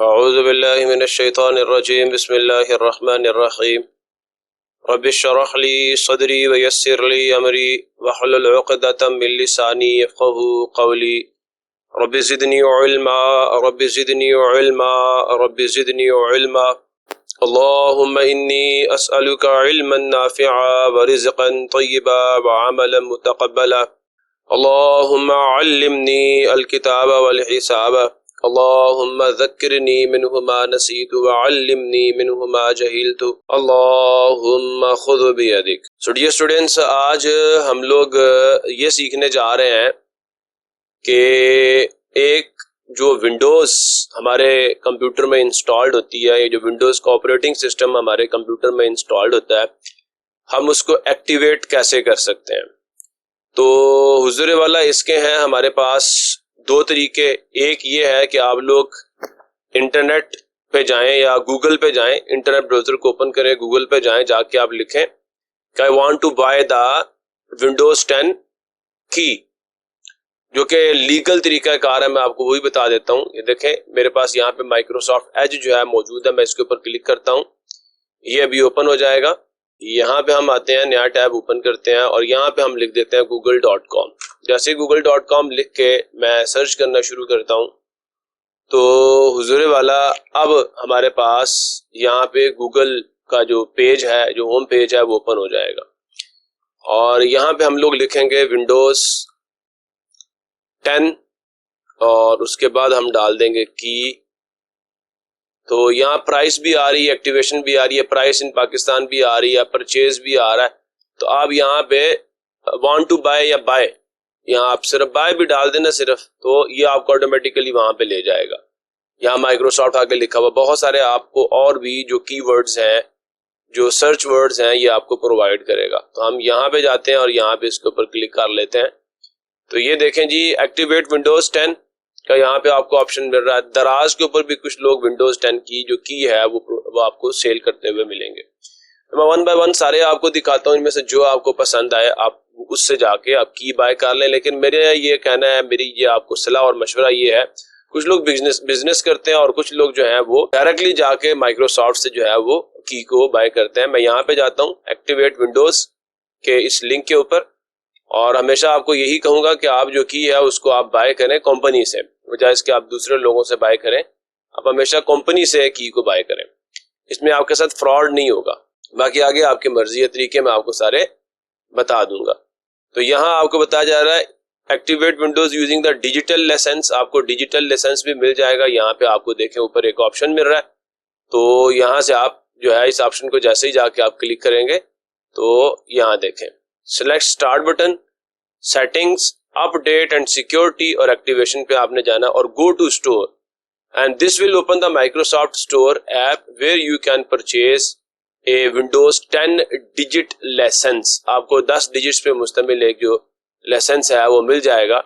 अऊज़ु बिल्लाहि मिनश शैतानिर रजीम बिस्मिल्लाहिर रहमानिर रहीम रब्बिश शरह ली सदरी व यस्सिर ली अमरी वहलुल उक़दतम मिन लिसानी यफ़क़हू क़ौली रब्बि ज़िदनी इल्मा रब्बि ज़िदनी इल्मा रब्बि ज़िदनी इल्मा अल्लाहुम्मा इन्नी अस्अलुका इल्मन नाफ़िअ व रिज़्क़न तय्यिबा व अमलन मुतक़ब्बला अल्लाहुम्मा अल्लिमनी अल किताब वल हिसाब अल्लाहुम्मा ज़क्किरनी मिन्हु मा नसीतु व अल्लिमनी मिन्हु मा जहिलतु अल्लाहुम्मा खुज़ बियदिक। डियर स्टूडेंट्स, आज हम लोग ये सीखने जा रहे हैं कि एक जो विंडोज़ हमारे कंप्यूटर में इंस्टॉल्ड होती है, ये जो विंडोज़ का ऑपरेटिंग सिस्टम हमारे कंप्यूटर में इंस्टॉल्ड होता है, हम उसको एक्टिवेट कैसे कर सकते हैं। तो हुज़ूर वाला इसके हैं हमारे पास दो तरीके। एक ये है कि आप लोग इंटरनेट पे जाएं या गूगल पे जाएं, इंटरनेट ब्राउज़र को ओपन करें, गूगल पे जाएं, जाके आप लिखें कि I want to buy the Windows 10 की, जो कि लीगल तरीका कार है। मैं आपको वही बता देता हूँ। ये देखें, मेरे पास यहाँ पे माइक्रोसॉफ्ट एज जो है मौजूद है। मैं इसके ऊपर क्लिक करता हूँ, ये अभी ओपन हो जाएगा। यहाँ पे हम आते हैं, नया टैब ओपन करते हैं और यहाँ पे हम लिख देते हैं google.com। जैसे google.com लिख के मैं सर्च करना शुरू करता हूँ तो हुजूर वाला अब हमारे पास यहाँ पे गूगल का जो पेज है, जो होम पेज है, वो ओपन हो जाएगा और यहाँ पे हम लोग लिखेंगे विंडोज 10 और उसके बाद हम डाल देंगे की। तो यहाँ प्राइस भी आ रही है, एक्टिवेशन भी आ रही है, प्राइस इन पाकिस्तान भी आ रही है, परचेज भी आ रहा है। तो आप यहाँ पे वांट टू बाय या बाय, यहाँ आप सिर्फ बाय भी डाल देना सिर्फ, तो ये आपको ऑटोमेटिकली वहां पे ले जाएगा। यहाँ माइक्रोसॉफ्ट आके लिखा हुआ, बहुत सारे आपको और भी जो कीवर्ड्स हैं, जो सर्च वर्ड्स हैं, ये आपको प्रोवाइड करेगा। तो हम यहाँ पे जाते हैं और यहाँ पे इसके ऊपर क्लिक कर लेते हैं। तो ये देखें जी, एक्टिवेट विंडोज 10 का यहाँ पे आपको ऑप्शन मिल रहा है। दराज के ऊपर भी कुछ लोग विंडोज 10 की जो की है वो आपको सेल करते हुए मिलेंगे। तो मैं वन बाय वन सारे आपको दिखाता हूँ, इनमें से जो आपको पसंद आए आप उससे जाके आप की बाय कर लें। लेकिन मेरे ये कहना है, मेरी ये आपको सलाह और मशवरा ये है, कुछ लोग बिजनेस करते हैं और कुछ लोग जो है वो डायरेक्टली जाके माइक्रोसॉफ्ट से जो है वो की को बाय करते हैं। मैं यहाँ पे जाता हूँ एक्टिवेट विंडोज के इस लिंक के ऊपर और हमेशा आपको यही कहूंगा कि आप जो की है उसको आप बाय करें कंपनी से, बजाय इसके आप दूसरे लोगों से बाय करें। आप हमेशा कंपनी से की को बाय करें, इसमें आपके साथ फ्रॉड नहीं होगा। बाकी आगे आपकी मर्जी है, तरीके मैं आपको सारे बता दूंगा। तो यहाँ आपको बताया जा रहा है activate Windows using the digital licence. आपको डिजिटल लाइसेंस भी मिल जाएगा। यहाँ पे आपको देखें ऊपर एक ऑप्शन मिल रहा है, तो यहाँ से आप जो है इस ऑप्शन को जैसे ही जाके आप क्लिक करेंगे तो यहाँ देखें select start button, settings, update and security और एक्टिवेशन पे आपने जाना और go to store and this will open the Microsoft store app where you can purchase a Windows 10 digit licence. आपको 10 डिजिट्स पे मुश्तमिल एक जो लाइसेंस है वो मिल जाएगा।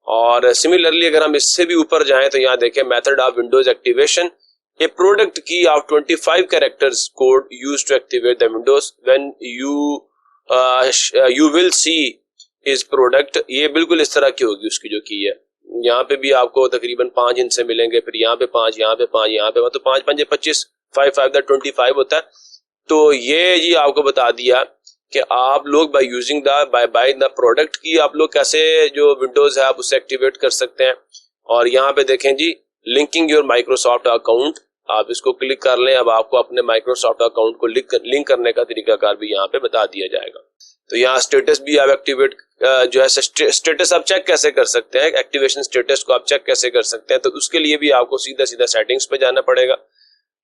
और सिमिलरली अगर हम इससे भी ऊपर जाएं तो यहाँ देखें method of Windows activation, a product key of 25 characters code used to activate the Windows when you will see इस प्रोडक्ट। ये बिल्कुल इस तरह की होगी उसकी जो की है। यहाँ पे भी आपको तकरीबन 5 इनसे मिलेंगे, फिर यहाँ पे 5, यहाँ पे 5, यहाँ पे, मतलब 5 5 25, 5 5 25 होता है। तो ये जी आपको बता दिया कि आप लोग bye using the by the product की आप लोग कैसे जो विंडोज है आप उसे एक्टिवेट कर सकते हैं। और यहाँ पे देखें जी लिंकिंग योर माइक्रोसॉफ्ट अकाउंट, आप इसको क्लिक कर लें। अब आपको अपने माइक्रोसॉफ्ट अकाउंट को लिंक करने का तरीकाकार भी यहाँ पे बता दिया जाएगा। तो यहाँ स्टेटस भी आप एक्टिवेट जो है स्टेटस आप चेक कैसे कर सकते हैं, एक्टिवेशन स्टेटस को आप चेक कैसे कर सकते हैं। तो उसके लिए भी आपको सीधा सीधा सेटिंग्स पे जाना पड़ेगा।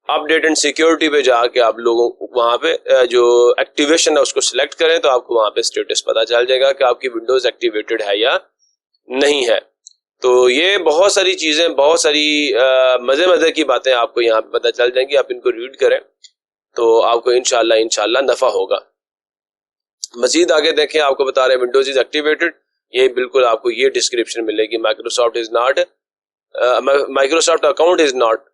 अपडेट एंड सिक्योरिटी पे जाके आप लोगों वहां पे जो एक्टिवेशन है उसको सिलेक्ट करें तो आपको वहां पे स्टेटस पता चल जाएगा कि आपकी विंडोज एक्टिवेटेड है या नहीं है। तो ये बहुत सारी चीजें, बहुत सारी मजे की बातें आपको यहाँ पे पता चल जाएंगी। आप इनको रीड करें तो आपको इंशाल्लाह नफा होगा। मजीद आगे देखें, आपको बता रहे हैं विंडोज इज एक्टिवेटेड, ये बिल्कुल आपको ये डिस्क्रिप्शन मिलेगी, Microsoft account is not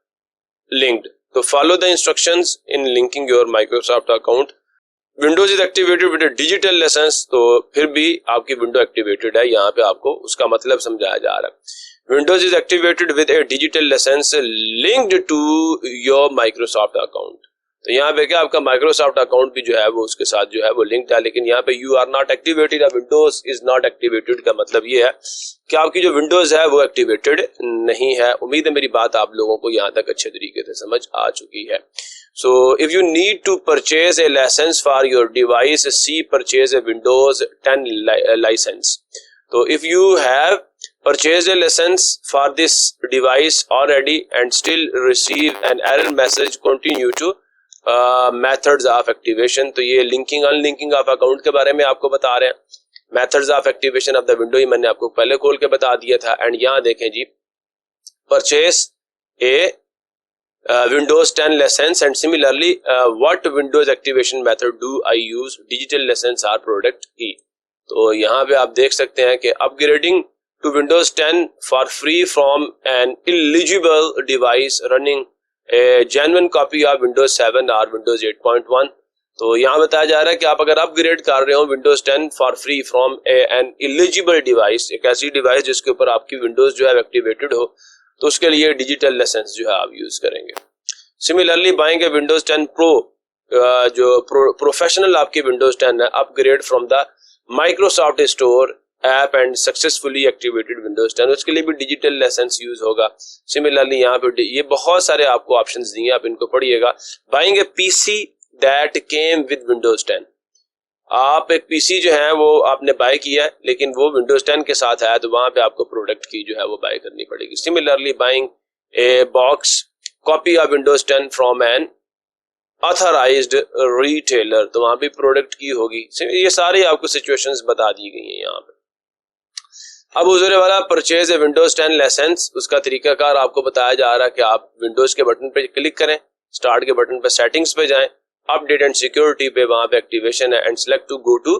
linked, तो follow the instructions in linking your Microsoft account. Windows is activated with digital licence, तो फिर भी आपकी विंडो एक्टिवेटेड है, यहाँ पे आपको उसका मतलब समझाया जा रहा है। Windows is activated with a digital licence linked to your Microsoft account. तो यहाँ पे क्या आपका माइक्रोसॉफ्ट अकाउंट भी जो है वो उसके साथ जो है वो लिंक्ड है, लेकिन यहाँ पे यू आर नॉट एक्टिवेटेड या विंडोज इज नॉट एक्टिवेटेड का मतलब ये है कि आपकी जो विंडोज है वो एक्टिवेटेड नहीं है। उम्मीद है मेरी बात आप लोगों को यहाँ तक अच्छे तरीके से समझ आ चुकी है। So if you need to purchase a license for your device, see purchase a Windows 10 license. So if you have purchased a license for this device already and still receive an error message, continue to methods of activation. तो ये linking unlinking of account के बारे में आपको बता रहे हैं। methods of activation of the window ही मैंने आपको पहले खोल के बता दिया था। एंड यहाँ देखें जी, purchase a Windows 10 license and similarly what Windows activation method do I use? Digital license or product key. तो यहाँ पे आप देख सकते हैं कि upgrading to Windows 10 for free from an eligible device running a genuine copy of Windows 7 or Windows 8.1. तो यहाँ बताया जा रहा है कि आप अगर अपग्रेड कर रहे हो Windows 10 for free from an eligible device, एक ऐसी डिवाइस जिसके ऊपर आपकी विंडोज जो है एक्टिवेटेड हो, तो उसके लिए डिजिटल लाइसेंस जो है आप यूज करेंगे। सिमिलरली बाइंग ए विंडोज 10 प्रो, जो प्रोफेशनल आपकी विंडोज 10 है, upgrade from the Microsoft store app and successfully activated Windows 10, उसके लिए भी डिजिटल लाइसेंस यूज होगा। सिमिलरली यहाँ पे ये बहुत सारे आपको ऑप्शंस दिए, आप इनको पढ़िएगा। Buying A PC that came with Windows 10, आप एक पीसी जो है वो आपने बाय किया है लेकिन वो विंडोज 10 के साथ है, तो वहां पे आपको प्रोडक्ट की जो है वो बाय करनी पड़ेगी। Similarly buying a box copy of Windows 10 from N authorised retailer, तो वहां भी प्रोडक्ट की होगी। ये सारी आपको सिचुएशंस बता दी गई हैं यहाँ पे। अब हुजूर वाला परचेज ए विंडोज 10 लाइसेंस, उसका तरीकाकार आपको बताया जा रहा है कि आप विंडोज के बटन पे क्लिक करें, स्टार्ट के बटन पे सेटिंग्स पे जाएं, अपडेट एंड सिक्योरिटी पे वहां पे एक्टिवेशन है and select to go to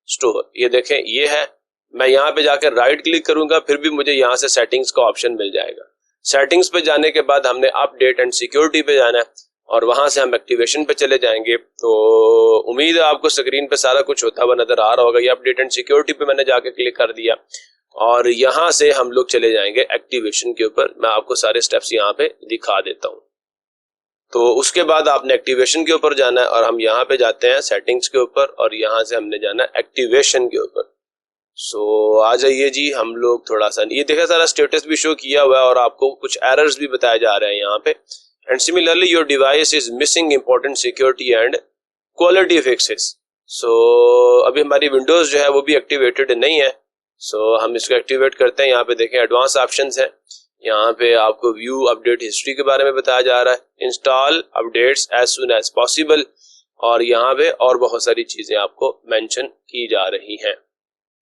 store. ये देखें ये है, मैं यहाँ पे जाकर राइट क्लिक करूंगा फिर भी मुझे यहाँ से सेटिंग्स का ऑप्शन मिल जाएगा। सेटिंग्स पे जाने के बाद हमने अपडेट एंड सिक्योरिटी पे जाना है और वहां से हम एक्टिवेशन पे चले जाएंगे। तो उम्मीद है आपको स्क्रीन पे सारा कुछ होता हुआ नजर आ रहा होगा। ये अपडेट एंड सिक्योरिटी पे मैंने जाके क्लिक कर दिया और यहाँ से हम लोग चले जाएंगे एक्टिवेशन के ऊपर। मैं आपको सारे स्टेप्स यहाँ पे दिखा देता हूँ। तो उसके बाद आपने एक्टिवेशन के ऊपर जाना है और हम यहाँ पे जाते हैं सेटिंग्स के ऊपर और यहाँ से हमने जाना है एक्टिवेशन के ऊपर। सो आ जाइए जी, हम लोग थोड़ा सा ये देखा सारा स्टेटस भी शो किया हुआ है और आपको कुछ एरर्स भी बताए जा रहे हैं यहाँ पे। And similarly your device is missing important security and quality fixes. So अभी हमारी विंडोज जो है वो भी एक्टिवेटेड नहीं है। सो हम इसको एक्टिवेट करते हैं। यहाँ पे देखें एडवांस ऑप्शंस हैं, यहाँ पे आपको व्यू अपडेट हिस्ट्री के बारे में बताया जा रहा है, install updates as soon as possible, और यहाँ पे और बहुत सारी चीजें आपको मेंशन की जा रही हैं।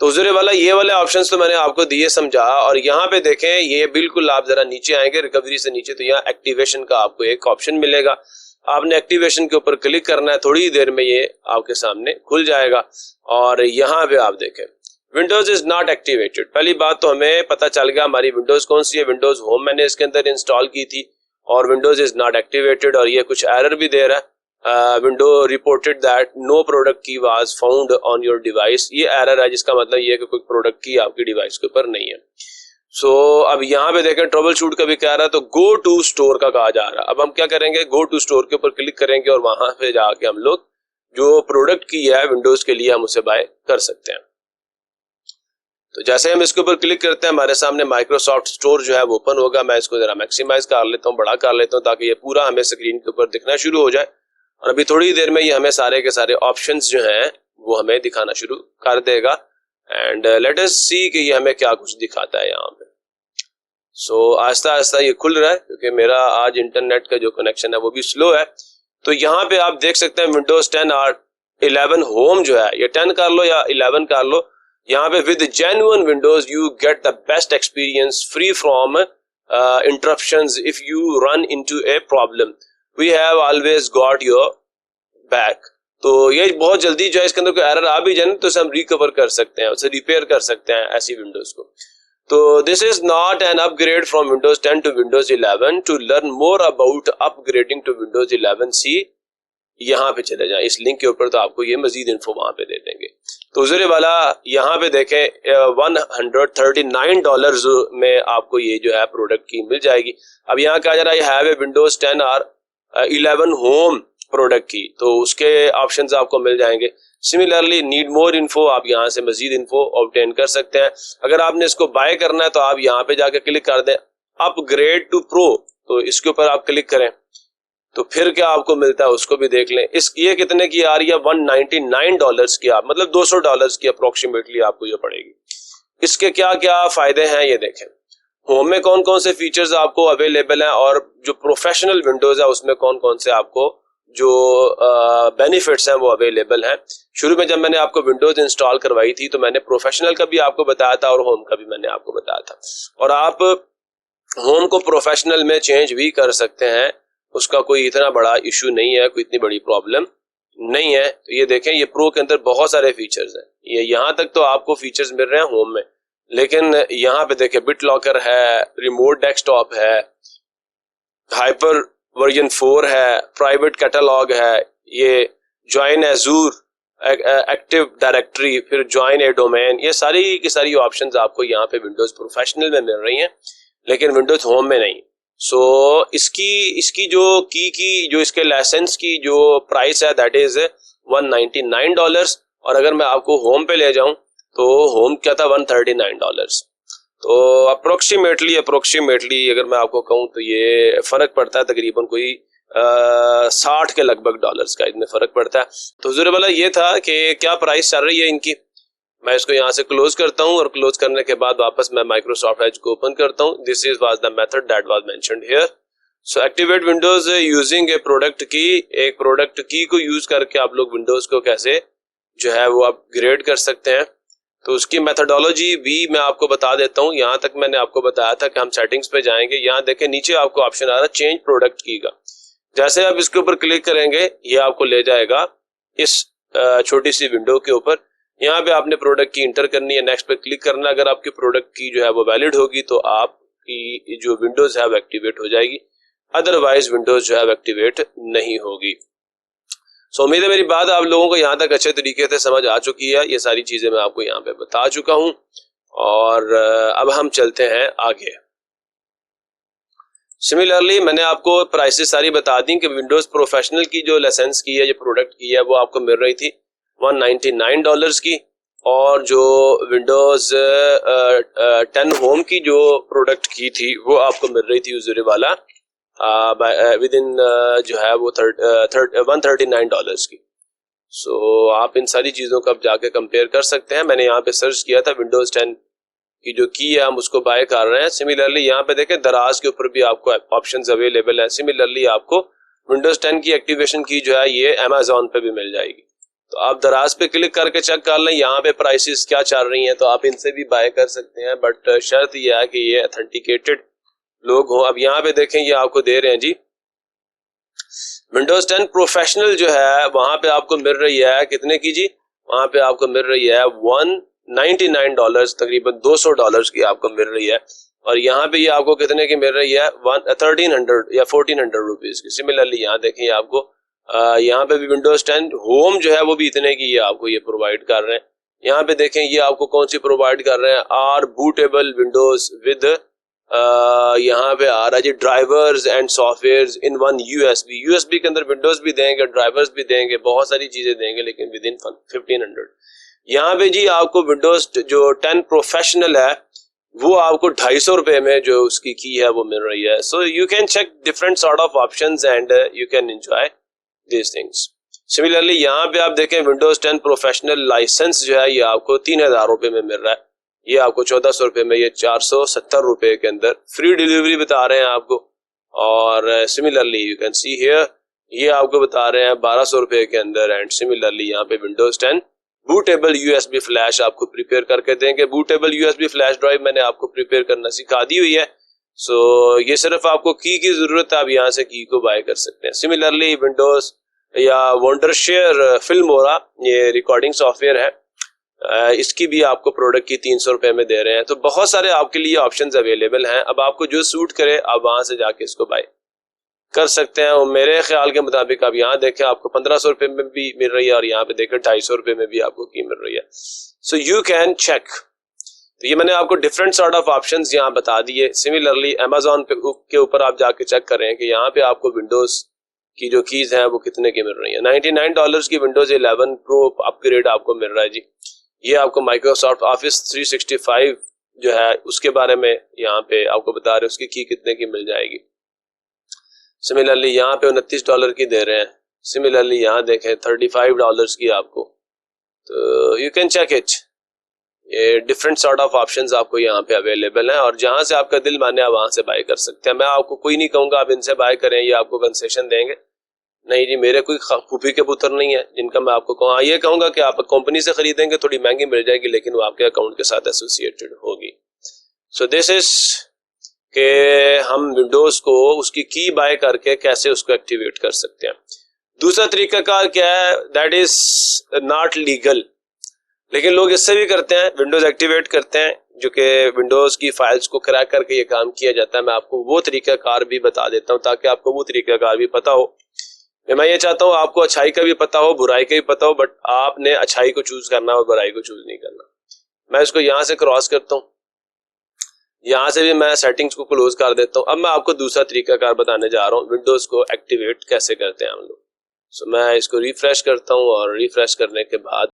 तो हुजूर वाला ये वाले ऑप्शंस तो मैंने आपको दिए समझा। और यहाँ पे देखें ये बिल्कुल आप जरा नीचे आएंगे रिकवरी से नीचे, तो यहाँ एक्टिवेशन का आपको एक ऑप्शन मिलेगा। आपने एक्टिवेशन के ऊपर क्लिक करना है, थोड़ी देर में ये आपके सामने खुल जाएगा। और यहाँ पे आप देखें विंडोज इज नॉट एक्टिवेटेड। पहली बात तो हमें पता चल गया हमारी विंडोज कौन सी है, विंडोज होम मैंने इसके अंदर इंस्टॉल की थी और विंडोज इज नॉट एक्टिवेटेड। और ये कुछ एरर भी दे रहा है, Windows reported that no product key was found on your device. ये एरर है जिसका मतलब ये है कि कोई प्रोडक्ट की आपकी डिवाइस के ऊपर नहीं है। सो अब यहाँ पे देखें ट्रबल शूट का भी कह रहा है, तो गो टू स्टोर का कहा जा रहा है। अब हम क्या करेंगे, गो टू स्टोर के ऊपर क्लिक करेंगे और वहां पे जाके हम लोग जो प्रोडक्ट की है विंडोज के लिए हम उसे बाय कर सकते हैं। तो जैसे हम इसके ऊपर क्लिक करते हैं हमारे सामने माइक्रोसॉफ्ट स्टोर जो है वो ओपन होगा। मैं इसको जरा मैक्सिमाइज कर लेता हूँ, बड़ा कर लेता हूँ ताकि ये पूरा हमें स्क्रीन के ऊपर दिखना शुरू हो जाए। और अभी थोड़ी देर में ये हमें सारे के सारे ऑप्शंस जो हैं वो हमें दिखाना शुरू कर देगा। एंड लेट अस सी कि ये हमें क्या कुछ दिखाता है यहाँ पे। सो आहिस्ता आहिस्ता ये खुल रहा है क्योंकि मेरा आज इंटरनेट का जो कनेक्शन है वो भी स्लो है। तो यहाँ पे आप देख सकते हैं विंडोज 10 और 11 होम जो है, ये 10 कर लो या 11 कर लो, यहाँ पे with genuine Windows you get the best experience free from interruptions if you run into a problem, we have always got your back. तो ये बहुत जल्दी जो है इसके अंदर कोई एरर आ भी जाए तो उसे हम रिकवर कर सकते हैं, उसे रिपेयर कर सकते हैं ऐसी विंडोज को। तो this is not an upgrade from Windows 10 to Windows 11। To learn more about upgrading to Windows 11 see, यहाँ पे चले जाएं इस लिंक के ऊपर, तो आपको ये मजीद इन्फो वहां पे दे देंगे। तो हुजूर वाला यहाँ पे देखें $139 में आपको ये जो है प्रोडक्ट की मिल जाएगी। अब यहाँ कहा जा रहा है हैव ए विंडोज 10 और 11 होम प्रोडक्ट की, तो उसके ऑप्शंस आपको मिल जाएंगे। सिमिलरली नीड मोर इन्फो, आप यहाँ से मजीद इन्फो ऑब्टेन कर सकते हैं। अगर आपने इसको बाय करना है तो आप यहाँ पे जाके क्लिक कर दें अपग्रेड टू प्रो, तो इसके ऊपर आप क्लिक करें तो फिर क्या आपको मिलता है उसको भी देख लें। इस ये कितने की आ रही है $199 की, आप मतलब $200 की अप्रोक्सीमेटली आपको ये पड़ेगी। इसके क्या क्या फायदे हैं ये देखें। होम में कौन कौन से फीचर्स आपको अवेलेबल हैं और जो प्रोफेशनल विंडोज है उसमें कौन कौन से आपको जो बेनिफिट्स हैं वो अवेलेबल हैं। शुरू में जब मैंने आपको विंडोज इंस्टॉल करवाई थी तो मैंने प्रोफेशनल का भी आपको बताया था और होम का भी मैंने आपको बताया था, और आप होम को प्रोफेशनल में चेंज भी कर सकते हैं, उसका कोई इतना बड़ा इशू नहीं है, कोई इतनी बड़ी प्रॉब्लम नहीं है। तो ये देखें ये प्रो के अंदर बहुत सारे फीचर्स हैं, ये यहाँ तक तो आपको फीचर्स मिल रहे हैं होम में, लेकिन यहाँ पे देखें बिट लॉकर है, रिमोट डेस्कटॉप है, हाइपर वर्जन 4 है, प्राइवेट कैटलॉग है, ये ज्वाइन एजूर एक्टिव डायरेक्टरी, फिर ज्वाइन ए डोमेन, ये सारी की सारी ऑप्शंस आपको यहाँ पे विंडोज प्रोफेशनल में मिल रही हैं लेकिन विंडोज होम में नहीं। सो इसकी जो की जो इसके लाइसेंस की जो प्राइस है दैट इज $199, और अगर मैं आपको होम पे ले जाऊं तो होम क्या था $139। तो अप्रोक्सीमेटली अगर मैं आपको कहूं तो ये फर्क पड़ता है तकरीबन कोई 60 के लगभग डॉलर्स का इसमें फर्क पड़ता है। तो हुजूर वाला ये था कि क्या प्राइस चल रही है इनकी। मैं इसको यहाँ से क्लोज करता हूँ और क्लोज करने के बाद वापस मैं माइक्रोसॉफ्ट एज को ओपन करता हूँ। This is was the method that was mentioned here. So activate Windows using A product की, एक प्रोडक्ट की को यूज करके आप लोग विंडोज को कैसे जो है वो अपग्रेड कर सकते हैं। तो उसकी मेथडोलॉजी भी मैं आपको बता देता हूँ। यहाँ तक मैंने आपको बताया था कि हम सेटिंग्स पे जाएंगे, यहाँ देखें नीचे आपको ऑप्शन आ रहा है चेंज प्रोडक्ट की का। जैसे आप इसके ऊपर क्लिक करेंगे ये आपको ले जाएगा इस छोटी सी विंडो के ऊपर। यहाँ पे आपने प्रोडक्ट की इंटर करनी है, नेक्स्ट पे क्लिक करना। अगर आपकी प्रोडक्ट की जो है वो वैलिड होगी तो आपकी जो विंडोज है वो एक्टिवेट हो जाएगी, अदरवाइज विंडोज जो है वो एक्टिवेट नहीं होगी। सो उम्मीद है मेरी बात आप लोगों को यहाँ तक अच्छे तरीके से समझ आ चुकी है। ये सारी चीजें मैं आपको यहाँ पे बता चुका हूँ और अब हम चलते हैं आगे। सिमिलरली मैंने आपको प्राइसेस सारी बता दी कि विंडोज प्रोफेशनल की जो लाइसेंस की है, जो प्रोडक्ट की है, वो आपको मिल रही थी $199 की, और जो विंडोज 10 होम की जो प्रोडक्ट की थी वो आपको मिल रही थी हुजूर वाला विद इन जो है वो $139 की। सो आप इन सारी चीज़ों को अब जाके कंपेयर कर सकते हैं। मैंने यहाँ पे सर्च किया था विंडोज 10 की जो की है हम उसको बाय कर रहे हैं। सिमिलरली यहाँ पे देखें दराज के ऊपर भी आपको ऑप्शंस अवेलेबल है। सिमिलरली आपको विंडोज 10 की एक्टिवेशन की जो है ये अमेजोन पे भी मिल जाएगी। तो आप दराज पे क्लिक करके चेक कर लें यहाँ पे प्राइसेस क्या चल रही हैं, तो आप इनसे भी बाय कर सकते हैं, बट शर्त यह है कि ये ऑथेंटिकेटेड लोग हों। अब यहाँ पे देखें ये आपको दे रहे हैं जी विंडोज 10 प्रोफेशनल जो है वहां पे आपको मिल रही है कितने की जी, वहां पे आपको मिल रही है $199, तकरीबन $200 की आपको मिल रही है। और यहाँ पे ये आपको कितने की मिल रही है 1300 या 1400 रुपीज की। सिमिलरली यहाँ देखें आपको यहाँ पे भी विंडोज 10 होम जो है वो भी इतने की ये आपको ये प्रोवाइड कर रहे हैं। यहाँ पे देखें ये आपको कौन सी प्रोवाइड कर रहे हैं, आर बूटेबल विंडोज विद यहाँ पे आ रहा है जी drivers and software in one USB के अंदर विंडोज भी देंगे, ड्राइवर्स भी देंगे, बहुत सारी चीजें देंगे, लेकिन विद इन 1500। यहाँ पे जी आपको विंडोज जो 10 प्रोफेशनल है वो आपको 250 रुपए में जो उसकी की है वो मिल रही है। So you can check different sort of options and you can enjoy these things. Similarly यहाँ पे आप देखें विंडोज 10 प्रोफेशनल लाइसेंस जो है ये आपको 3000 रुपए में मिल रहा है, ये आपको 1400 रुपए में, ये 470 रुपए के अंदर फ्री डिलीवरी बता रहे हैं आपको। और similarly you can see here ये आपको बता रहे हैं 1200 रुपए के अंदर। एंड सिमिलरली यहाँ पे विंडोज 10 बूटेबल यूएसबी फ्लैश आपको प्रिपेयर करके देंगे। बूटेबल यूएसबी फ्लैश ड्राइव मैंने आपको प्रिपेयर करना सिखा दी हुई है। सो ये सिर्फ आपको की जरूरत है, आप यहाँ से की को बाय कर सकते हैं। सिमिलरली विंडोज या वंडरशेयर फिल्मोरा ये रिकॉर्डिंग सॉफ्टवेयर है, इसकी भी आपको प्रोडक्ट की 300 रुपए में दे रहे हैं। तो बहुत सारे आपके लिए ऑप्शंस अवेलेबल हैं। अब आपको जो सूट करे आप वहां से जाके इसको बाय कर सकते हैं। और मेरे ख्याल के मुताबिक आप यहाँ देखें आपको 1500 रुपये में भी मिल रही है और यहाँ पे देखें 250 रुपये में भी आपको की मिल रही है। So you can check. तो ये मैंने आपको डिफरेंट सॉर्ट ऑफ ऑप्शंस यहाँ बता दिए। सिमिलरली अमेजोन के ऊपर आप जाके चेक करें कि यहाँ पे आपको विंडोज की जो कीज हैं वो कितने की मिल रही है। $99 की विंडोज 11 प्रो अपग्रेड आपको मिल रहा है जी। ये आपको माइक्रोसॉफ्ट ऑफिस 365 जो है उसके बारे में यहाँ पे आपको बता रहे हैं उसकी की कितने की मिल जाएगी। सिमिलरली यहाँ पे $29 की दे रहे हैं। सिमिलरली यहाँ देखें $35 की आपको। तो यू कैन चेक इट। ये डिफरेंट सॉर्ट ऑफ ऑप्शंस आपको यहाँ पे अवेलेबल हैं और जहां से आपका दिल माने आप वहां से बाय कर सकते हैं। मैं आपको कोई नहीं कहूंगा आप इनसे बाय करें, ये आपको कंसेशन देंगे नहीं जी। मेरे कोई फूफी के पुत्र नहीं है जिनका मैं आपको कहूँ। ये कहूंगा कि आप कंपनी से खरीदेंगे थोड़ी महंगी मिल जाएगी लेकिन वो आपके अकाउंट के साथ एसोसिएटेड होगी। सो दिस इज के हम विंडोज को उसकी की बाय करके कैसे उसको एक्टिवेट कर सकते हैं। दूसरा तरीकाकार क्या है, दैट इज नॉट लीगल, लेकिन लोग इससे भी करते हैं, विंडोज एक्टिवेट करते हैं जो कि विंडोज की फाइल्स को क्रैक करके ये काम किया जाता है। मैं आपको वो तरीकाकार भी बता देता हूँ ताकि आपको वो तरीकाकार भी पता हो। मैं ये चाहता हूँ आपको अच्छाई का भी पता हो, बुराई का भी पता हो, बट आपने अच्छाई को चूज करना और बुराई को चूज नहीं करना। मैं इसको यहाँ से क्रॉस करता हूँ, यहाँ से भी मैं सेटिंग्स को क्लोज कर देता हूँ। अब मैं आपको दूसरा तरीकाकार बताने जा रहा हूँ विंडोज को एक्टिवेट कैसे करते हैं हम लोग। सो मैं इसको रिफ्रेश करता हूँ और रिफ्रेश करने के बाद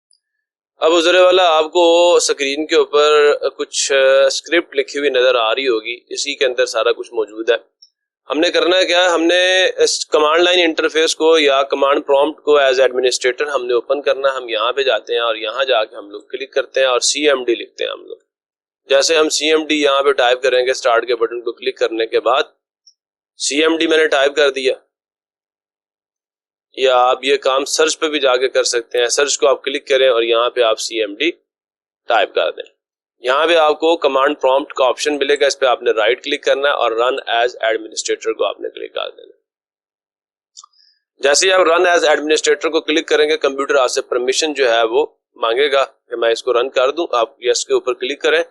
अब उजरे वाला आपको स्क्रीन के ऊपर कुछ स्क्रिप्ट लिखी हुई नजर आ रही होगी। इसी के अंदर सारा कुछ मौजूद है। हमने करना है क्या, हमने इस कमांड लाइन इंटरफेस को या कमांड प्रॉम्प्ट को एज एडमिनिस्ट्रेटर हमने ओपन करना है। हम यहाँ पे जाते हैं और यहाँ जाके हम लोग क्लिक करते हैं और CMD लिखते हैं हम लोग। जैसे हम CMD यहाँ पे टाइप करेंगे, स्टार्ट के बटन को क्लिक करने के बाद CMD मैंने टाइप कर दिया, या आप ये काम सर्च पे भी जाके कर सकते हैं। सर्च को आप क्लिक करें और यहाँ पे आप CMD टाइप कर दें। यहाँ पे आपको कमांड प्रॉम्प्ट का ऑप्शन मिलेगा, इस पे आपने राइट क्लिक करना है और रन एज एडमिनिस्ट्रेटर को आपने क्लिक कर देना। जैसे ही आप रन एज एडमिनिस्ट्रेटर को क्लिक करेंगे कंप्यूटर आपसे परमिशन जो है वो मांगेगा कि मैं इसको रन कर दूं। आप यस के ऊपर क्लिक करें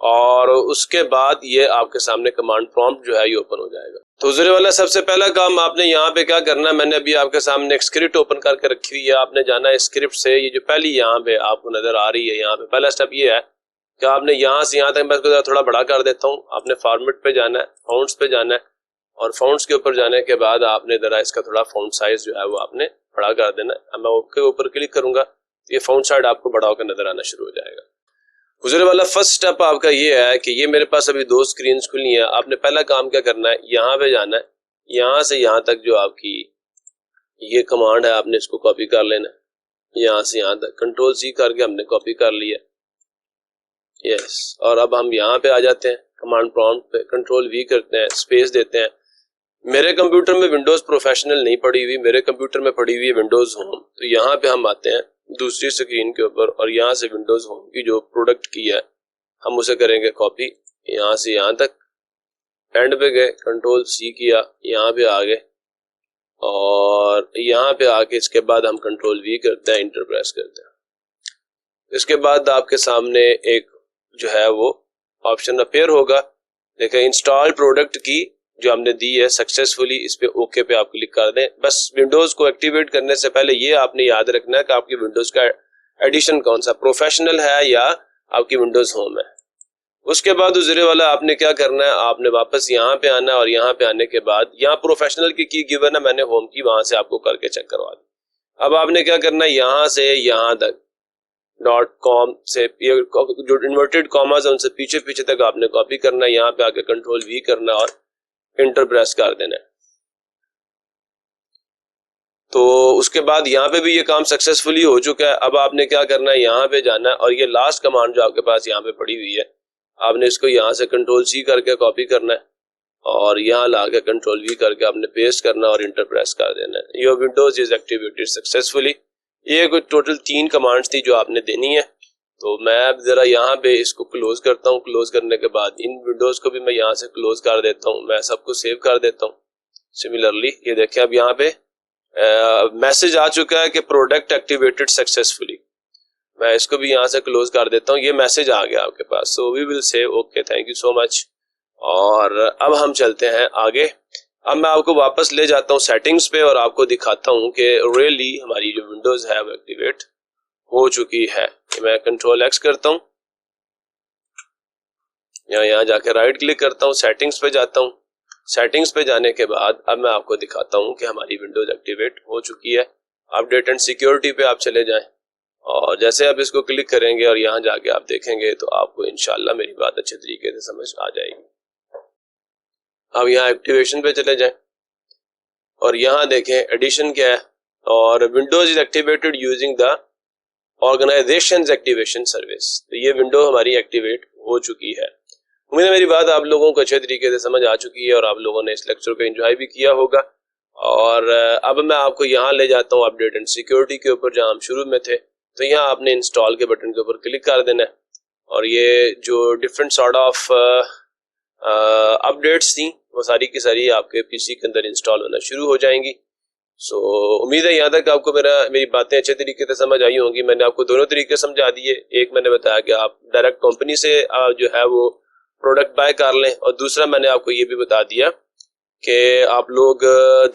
और उसके बाद ये आपके सामने कमांड प्रॉम्प्ट जो है ये ओपन हो जाएगा। तो हुजूर वाला सबसे पहला काम आपने यहाँ पे क्या करना है, मैंने अभी आपके सामने एक स्क्रिप्ट ओपन करके रखी हुई है। आपने जाना है स्क्रिप्ट से, ये जो पहली यहाँ पे आपको नजर आ रही है, यहाँ पे पहला स्टेप ये है कि आपने यहाँ से यहाँ तक, मैं इसको थोड़ा बड़ा कर देता हूँ। आपने फॉर्मेट पे जाना है, फाउंट्स पे जाना है और फाउंट्स के ऊपर जाने के बाद आपने जरा इसका थोड़ा फाउंट साइज जो है वो आपने बड़ा कर देना है। अब मैं ओके ऊपर क्लिक करूंगा तो ये फाउंट साइज आपको बड़ा होकर नजर आना शुरू हो जाएगा। गुजरे वाला फर्स्ट स्टेप आपका ये है कि ये मेरे पास अभी 2 स्क्रीन खुली हैं। आपने पहला काम क्या करना है, यहाँ पे जाना है, यहाँ से यहाँ तक जो आपकी ये कमांड है आपने इसको कॉपी कर लेना है। यहाँ से यहाँ तक Ctrl+C करके हमने कॉपी कर लिया, यस। और अब हम यहाँ पे आ जाते हैं कमांड प्रॉम्प्ट पे, Ctrl+V करते हैं, स्पेस देते हैं। मेरे कंप्यूटर में विंडोज प्रोफेशनल नहीं पड़ी हुई, मेरे कंप्यूटर में पड़ी हुई है विंडोज होम। तो यहाँ पे हम आते हैं दूसरी स्क्रीन के ऊपर और यहाँ से विंडोज होम की जो प्रोडक्ट की है हम उसे करेंगे कॉपी, यहाँ से यहाँ तक, एंड पे गए, Ctrl+C किया, यहाँ पे आ गए और यहाँ पे आके इसके बाद हम Ctrl+V करते हैं, इंटर प्रेस करते हैं। इसके बाद आपके सामने एक जो है वो ऑप्शन अपीयर होगा, देखिए इंस्टॉल प्रोडक्ट की जो हमने दी है सक्सेसफुली, इस पे ओके पे आप क्लिक कर दें। बस विंडोज को एक्टिवेट करने से पहले ये आपने याद रखना है कि आपकी विंडोज का एडिशन कौन सा, प्रोफेशनल है या आपकी विंडोज होम है। उसके बाद उजरे वाला आपने क्या करना है, आपने वापस यहाँ पे आना है और यहाँ पे आने के बाद यहाँ प्रोफेशनल की गिवन है, मैंने होम की वहां से आपको करके चेक करवा दी। अब आपने क्या करना है, यहाँ से यहाँ तक .com से जो इन्वर्टेड कॉमास है उनसे पीछे पीछे तक आपने कॉपी करना है, यहाँ पे आके Ctrl+V करना और इंटर प्रेस कर देना है। तो उसके बाद यहाँ पे भी ये काम सक्सेसफुली हो चुका है। अब आपने क्या करना है, यहाँ पे जाना है और ये लास्ट कमांड जो आपके पास यहाँ पे पड़ी हुई है आपने इसको यहाँ से Ctrl+C करके कॉपी करना है और यहाँ ला के Ctrl+V करके आपने पेस्ट करना और इंटर प्रेस कर देना है। Your Windows is activated successfully. ये कुछ टोटल 3 कमांड्स थी जो आपने देनी है। तो मैं अब जरा यहाँ पे इसको क्लोज करता हूँ। क्लोज करने के बाद इन विंडोज को भी मैं यहाँ से क्लोज कर देता हूँ, मैं सबको सेव कर देता हूँ। सिमिलरली ये देखें अब यहाँ पे मैसेज आ चुका है कि प्रोडक्ट एक्टिवेटेड सक्सेसफुली। मैं इसको भी यहाँ से क्लोज कर देता हूँ, ये मैसेज आ गया आपके पास। So we will say okay, thank you so much. और अब हम चलते हैं आगे। अब मैं आपको वापस ले जाता हूँ सेटिंग्स पे और आपको दिखाता हूँ कि रियली हमारी जो विंडोज है वो एक्टिवेट हो चुकी है। मैं कंट्रोल एक्स करता हूँ, यहाँ जाके राइट क्लिक करता हूँ, सेटिंग्स पे जाता हूँ। सेटिंग्स पे जाने के बाद अब मैं आपको दिखाता हूँ कि हमारी विंडोज एक्टिवेट हो चुकी है। अपडेट एंड सिक्योरिटी पे आप चले जाएं और जैसे आप इसको क्लिक करेंगे और यहाँ जाके आप देखेंगे तो आपको इंशाल्लाह मेरी बात अच्छे तरीके से समझ आ जाएगी। अब यहाँ एक्टिवेशन पे चले जाएं और यहाँ देखें एडिशन क्या है, और Windows is activated using the organization activation service. तो ये विंडो हमारी एक्टिवेट हो चुकी है। उम्मीद है मेरी बात आप लोगों को अच्छे तरीके से समझ आ चुकी है और आप लोगों ने इस लेक्चर को एंजॉय भी किया होगा। और अब मैं आपको यहाँ ले जाता हूँ अपडेट एंड सिक्योरिटी के ऊपर, जहाँ हम शुरू में थे। तो यहाँ आपने इंस्टॉल के बटन के ऊपर क्लिक कर देना है और ये जो डिफरेंट सॉर्ट ऑफ अपडेट्स थी वो सारी की सारी आपके पीसी के अंदर इंस्टॉल होना शुरू हो जाएंगी। सो उम्मीद है यहाँ तक आपको मेरी बातें अच्छे तरीके से समझ आई होंगी। मैंने आपको दोनों तरीके समझा दिए। एक मैंने बताया कि आप डायरेक्ट कंपनी से जो है वो प्रोडक्ट बाय कर लें, और दूसरा मैंने आपको ये भी बता दिया कि आप लोग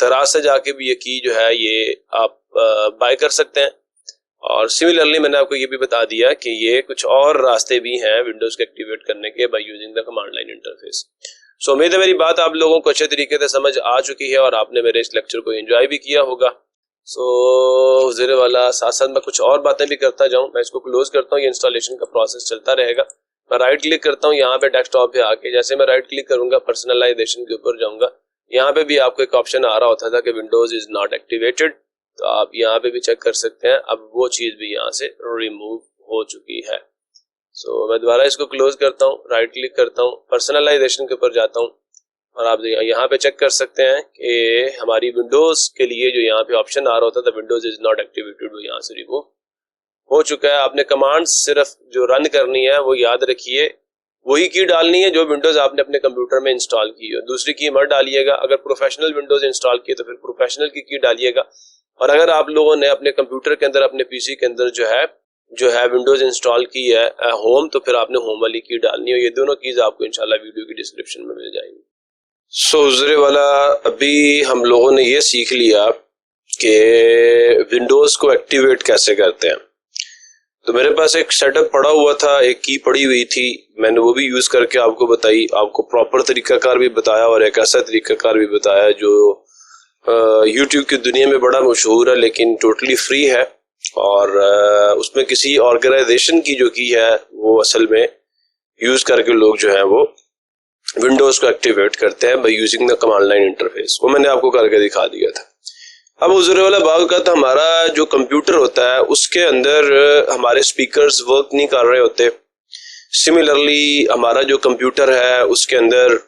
दराज से जाके भी ये की जो है ये आप बाय कर सकते हैं। और सिमिलरली मैंने आपको ये भी बता दिया कि ये कुछ और रास्ते भी हैं विंडोज को एक्टिवेट करने के by using the command line interface. So उम्मीद है मेरी बात आप लोगों को अच्छे तरीके से समझ आ चुकी है और आपने मेरे इस लेक्चर को एंजॉय भी किया होगा। सो हुज़ूर वाला साथ साथ मैं कुछ और बातें भी करता जाऊं। मैं इसको क्लोज करता हूं, ये इंस्टॉलेशन का प्रोसेस चलता रहेगा। मैं राइट क्लिक करता हूं यहाँ पे डेस्कटॉप पे आके, जैसे मैं राइट क्लिक करूंगा पर्सनलाइजेशन के ऊपर जाऊंगा, यहाँ पे भी आपको एक ऑप्शन आ रहा होता था कि विंडोज इज नॉट एक्टिवेटेड, तो आप यहाँ पे भी चेक कर सकते हैं। अब वो चीज भी यहाँ से रिमूव हो चुकी है। सो मैं दोबारा इसको क्लोज करता हूँ, राइट क्लिक करता हूँ, पर्सनलाइजेशन के ऊपर जाता हूँ और आप यहाँ पे चेक कर सकते हैं कि हमारी विंडोज के लिए जो यहाँ पे ऑप्शन आ रहा होता था विंडोज इज नॉट एक्टिवेटेड, वो यहाँ से रिमूव हो चुका है। आपने कमांड सिर्फ जो रन करनी है वो याद रखिए, वही की डालनी है जो विंडोज आपने अपने कंप्यूटर में इंस्टॉल की हो, दूसरी की मत डालिएगा। अगर प्रोफेशनल विंडोज इंस्टॉल किए तो फिर प्रोफेशनल की डालिएगा, और अगर आप लोगों ने अपने कंप्यूटर के अंदर अपने पीसी के अंदर जो है विंडोज इंस्टॉल की है होम, तो फिर आपने होम वाली की डालनी है। ये दोनों कीज आपको इंशाल्लाह वीडियो की डिस्क्रिप्शन में मिल जाएंगी। सो हुज़ूर वाला अभी हम लोगों ने ये सीख लिया कि विंडोज को एक्टिवेट कैसे करते हैं। तो मेरे पास एक सेटअप पड़ा हुआ था, एक की पड़ी हुई थी, मैंने वो भी यूज करके आपको बताई, आपको प्रॉपर तरीकाकार भी बताया और एक ऐसा तरीकाकार भी बताया जो यूट्यूब की दुनिया में बड़ा मशहूर है लेकिन टोटली फ्री है, और उसमें किसी ऑर्गेनाइजेशन की जो की है वो असल में यूज करके लोग जो है वो विंडोज को एक्टिवेट करते हैं bye using the command line interface. वो मैंने आपको करके दिखा दिया था। अब हुज़ूर वाला बात का तो हमारा जो कंप्यूटर होता है उसके अंदर हमारे स्पीकर्स वर्क नहीं कर रहे होते। सिमिलरली हमारा जो कंप्यूटर है उसके अंदर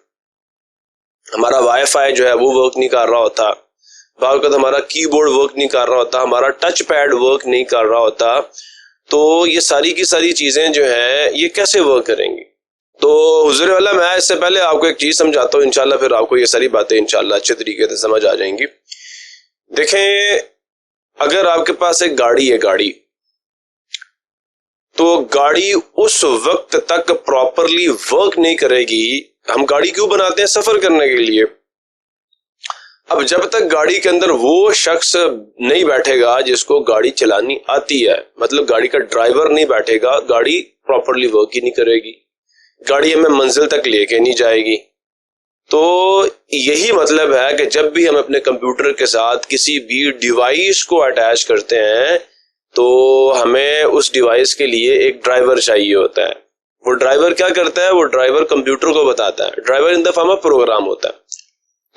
हमारा वाईफाई जो है वो वर्क नहीं कर रहा होता, बात का हमारा कीबोर्ड वर्क नहीं कर रहा होता, हमारा टच पैड वर्क नहीं कर रहा होता। तो ये सारी की सारी चीजें जो है ये कैसे वर्क करेंगी? तो हुज़ूर वाला मैं इससे पहले आपको एक चीज समझाता हूँ, इंशाल्लाह फिर आपको ये सारी बातें इंशाल्लाह अच्छे तरीके से समझ आ जाएंगी। देखें, अगर आपके पास एक गाड़ी है, तो गाड़ी उस वक्त तक प्रॉपरली वर्क नहीं करेगी। हम गाड़ी क्यों बनाते हैं? सफर करने के लिए। अब जब तक गाड़ी के अंदर वो शख्स नहीं बैठेगा जिसको गाड़ी चलानी आती है, मतलब गाड़ी का ड्राइवर नहीं बैठेगा, गाड़ी प्रॉपरली वर्क ही नहीं करेगी, गाड़ी हमें मंजिल तक लेके नहीं जाएगी। तो यही मतलब है कि जब भी हम अपने कंप्यूटर के साथ किसी भी डिवाइस को अटैच करते हैं तो हमें उस डिवाइस के लिए एक ड्राइवर चाहिए होता है। वो ड्राइवर क्या करता है? वो ड्राइवर कंप्यूटर को बताता है। Driver in the form of program होता है।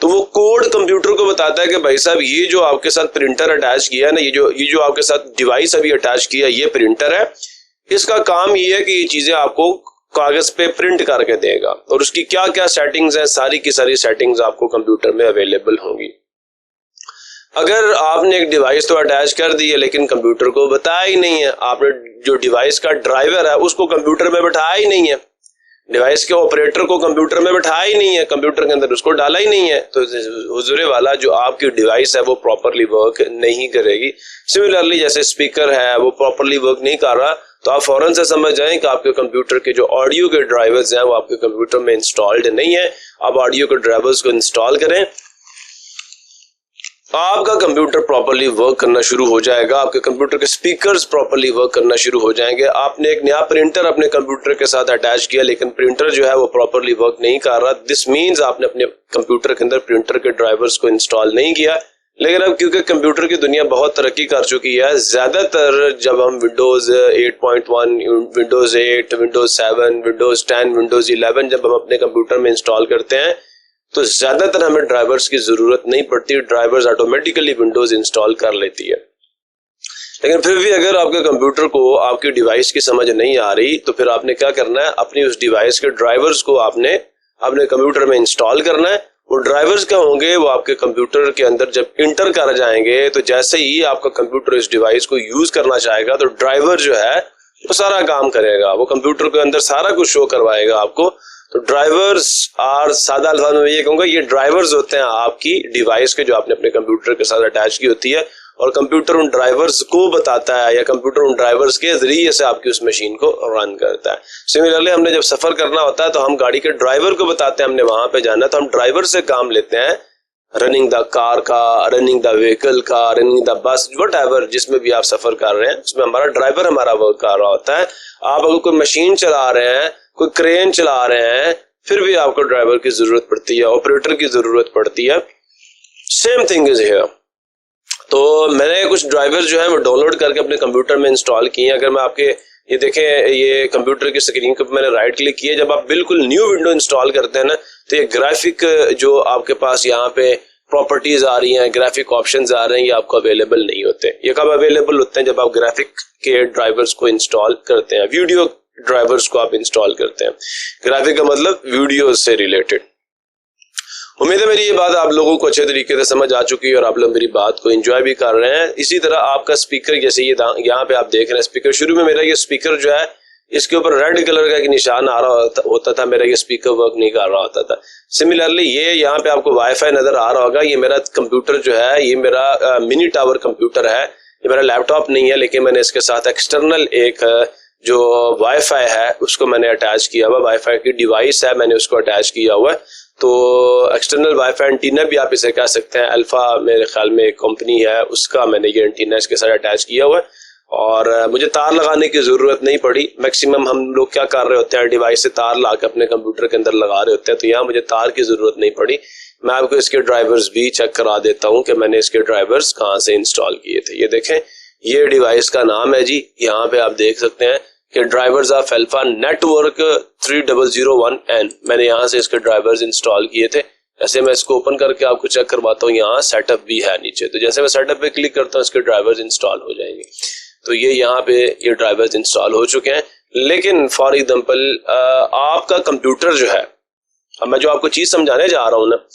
तो वो कोड कंप्यूटर को बताता है कि भाई साहब ये जो आपके साथ प्रिंटर अटैच किया है ना, ये जो आपके साथ डिवाइस अभी अटैच किया, ये प्रिंटर है, इसका काम ये है कि ये चीजें आपको कागज पे प्रिंट करके देगा, और उसकी क्या क्या सेटिंग्स है, सारी की सारी सेटिंग्स आपको कंप्यूटर में अवेलेबल होंगी। अगर आपने एक डिवाइस तो अटैच कर दी है लेकिन कंप्यूटर को बताया ही नहीं है, आपने जो डिवाइस का ड्राइवर है उसको कंप्यूटर में बैठाया ही नहीं है, डिवाइस के ऑपरेटर को कंप्यूटर में बैठाया ही नहीं है, कंप्यूटर के अंदर उसको डाला ही नहीं है, तो हुजूर वाला जो आपकी डिवाइस है वो प्रॉपरली वर्क नहीं करेगी। सिमिलरली जैसे स्पीकर है वो प्रॉपरली वर्क नहीं कर रहा, तो आप फौरन से समझ जाएं कि आपके कंप्यूटर के जो ऑडियो के ड्राइवर्स हैं वो आपके कंप्यूटर में इंस्टॉल्ड नहीं है। आप ऑडियो के ड्राइवर्स को इंस्टॉल करें आपका कंप्यूटर प्रॉपर्ली वर्क करना शुरू हो जाएगा, आपके कंप्यूटर के स्पीकर्स प्रॉपर्ली वर्क करना शुरू हो जाएंगे। आपने एक नया प्रिंटर अपने कंप्यूटर के साथ अटैच किया, लेकिन प्रिंटर जो है वो प्रॉपर्ली वर्क नहीं कर रहा। दिस मीन्स आपने अपने कंप्यूटर के अंदर प्रिंटर के ड्राइवर्स को इंस्टॉल नहीं किया। लेकिन अब क्योंकि कंप्यूटर की दुनिया बहुत तरक्की कर चुकी है, ज्यादातर जब हम Windows 8.1, Windows 8, Windows 7, Windows 10, Windows 11 जब हम अपने कंप्यूटर में इंस्टॉल करते हैं तो ज्यादातर हमें ड्राइवर्स की जरूरत नहीं पड़ती, ड्राइवर्स ऑटोमेटिकली विंडोज इंस्टॉल कर लेती है। लेकिन फिर भी अगर आपके कंप्यूटर को आपकी डिवाइस की समझ नहीं आ रही तो फिर आपने क्या करना है, अपनी उस डिवाइस के ड्राइवर्स को आपने अपने कंप्यूटर में इंस्टॉल करना है। वो ड्राइवर्स क्या होंगे, वो आपके कंप्यूटर के अंदर जब इंटर कर जाएंगे तो जैसे ही आपका कंप्यूटर इस डिवाइस को यूज करना चाहेगा तो ड्राइवर जो है वो सारा काम करेगा, वो कंप्यूटर के अंदर सारा कुछ शो करवाएगा आपको। तो ड्राइवर्स और सादा अल्फाज में ये कहूंगा, ये ड्राइवर्स होते हैं आपकी डिवाइस के जो आपने अपने कंप्यूटर के साथ अटैच की होती है, और कंप्यूटर उन ड्राइवर्स को बताता है या कंप्यूटर उन ड्राइवर्स के जरिए से आपकी उस मशीन को रन करता है। सिमिलरली हमने जब सफर करना होता है तो हम गाड़ी के ड्राइवर को बताते हैं हमने वहां पे जाना है, तो हम ड्राइवर से काम लेते हैं, रनिंग द कार का, रनिंग द व्हीकल का, रनिंग द बस, व्हाटएवर जिसमें भी आप सफर कर रहे हैं उसमें हमारा ड्राइवर हमारा वर्क कर रहा होता है। आप अगर कोई मशीन चला रहे हैं, कोई क्रेन चला रहे हैं, फिर भी आपको ड्राइवर की जरूरत पड़ती है, ऑपरेटर की जरूरत पड़ती है। Same thing is here. तो मैंने कुछ ड्राइवर जो है वो डाउनलोड करके अपने कंप्यूटर में इंस्टॉल किए हैं। अगर मैं आपके ये देखें, ये कंप्यूटर की स्क्रीन पर मैंने राइट क्लिक किया, जब आप बिल्कुल न्यू विंडो इंस्टॉल करते हैं ना तो ये ग्राफिक जो आपके पास यहाँ पे प्रॉपर्टीज आ रही हैं, ग्राफिक ऑप्शंस आ रहे हैं, ये आपको अवेलेबल नहीं होते। ये कब अवेलेबल होते हैं, जब आप ग्राफिक के ड्राइवर्स को इंस्टॉल करते हैं, वीडियो ड्राइवर्स को आप इंस्टॉल करते हैं। ग्राफिक का मतलब वीडियो से रिलेटेड। उम्मीद है मेरी ये बात आप लोगों को अच्छे तरीके से समझ आ चुकी है और आप लोग मेरी बात को एंजॉय भी कर रहे हैं। इसी तरह आपका स्पीकर, जैसे ये यहाँ पे आप देख रहे हैं स्पीकर, शुरू में मेरा ये स्पीकर जो है इसके ऊपर रेड कलर का एक निशान आ रहा होता था, मेरा ये स्पीकर वर्क नहीं कर रहा होता था। सिमिलरली ये यहाँ पे आपको वाईफाई नजर आ रहा होगा, ये मेरा कंप्यूटर जो है ये मेरा मिनी टावर कंप्यूटर है, ये मेरा लैपटॉप नहीं है, लेकिन मैंने इसके साथ एक्सटर्नल एक जो वाईफाई है उसको मैंने अटैच किया हुआ, वाईफाई की डिवाइस है मैंने उसको अटैच किया हुआ है। तो एक्सटर्नल वाईफाई एंटीना भी आप इसे कह सकते हैं, अल्फा मेरे ख्याल में एक कंपनी है उसका मैंने ये एंटीना इसके साथ अटैच किया हुआ है और मुझे तार लगाने की जरूरत नहीं पड़ी। मैक्सिमम हम लोग क्या कर रहे होते हैं, डिवाइस से तार ला के अपने कंप्यूटर के अंदर लगा रहे होते हैं, तो यहाँ मुझे तार की जरूरत नहीं पड़ी। मैं आपको इसके ड्राइवर्स भी चेक करा देता हूँ कि मैंने इसके ड्राइवर्स कहाँ से इंस्टॉल किए थे। ये देखें, ये डिवाइस का नाम है जी, यहाँ पे आप देख सकते हैं कि drivers of alpha network 3001N। मैंने यहाँ से इसके ड्राइवर्स इंस्टॉल किए थे। जैसे मैं इसको ओपन करके आपको चेक करवाता हूँ, यहाँ सेटअप भी है नीचे, तो जैसे मैं सेटअप पे क्लिक करता हूँ इसके ड्राइवर्स इंस्टॉल हो जाएंगे। तो ये यहाँ पे ये ड्राइवर्स इंस्टॉल हो चुके हैं। लेकिन फॉर एग्जांपल आपका कंप्यूटर जो है, अब मैं जो आपको चीज समझाने जा रहा हूँ ना,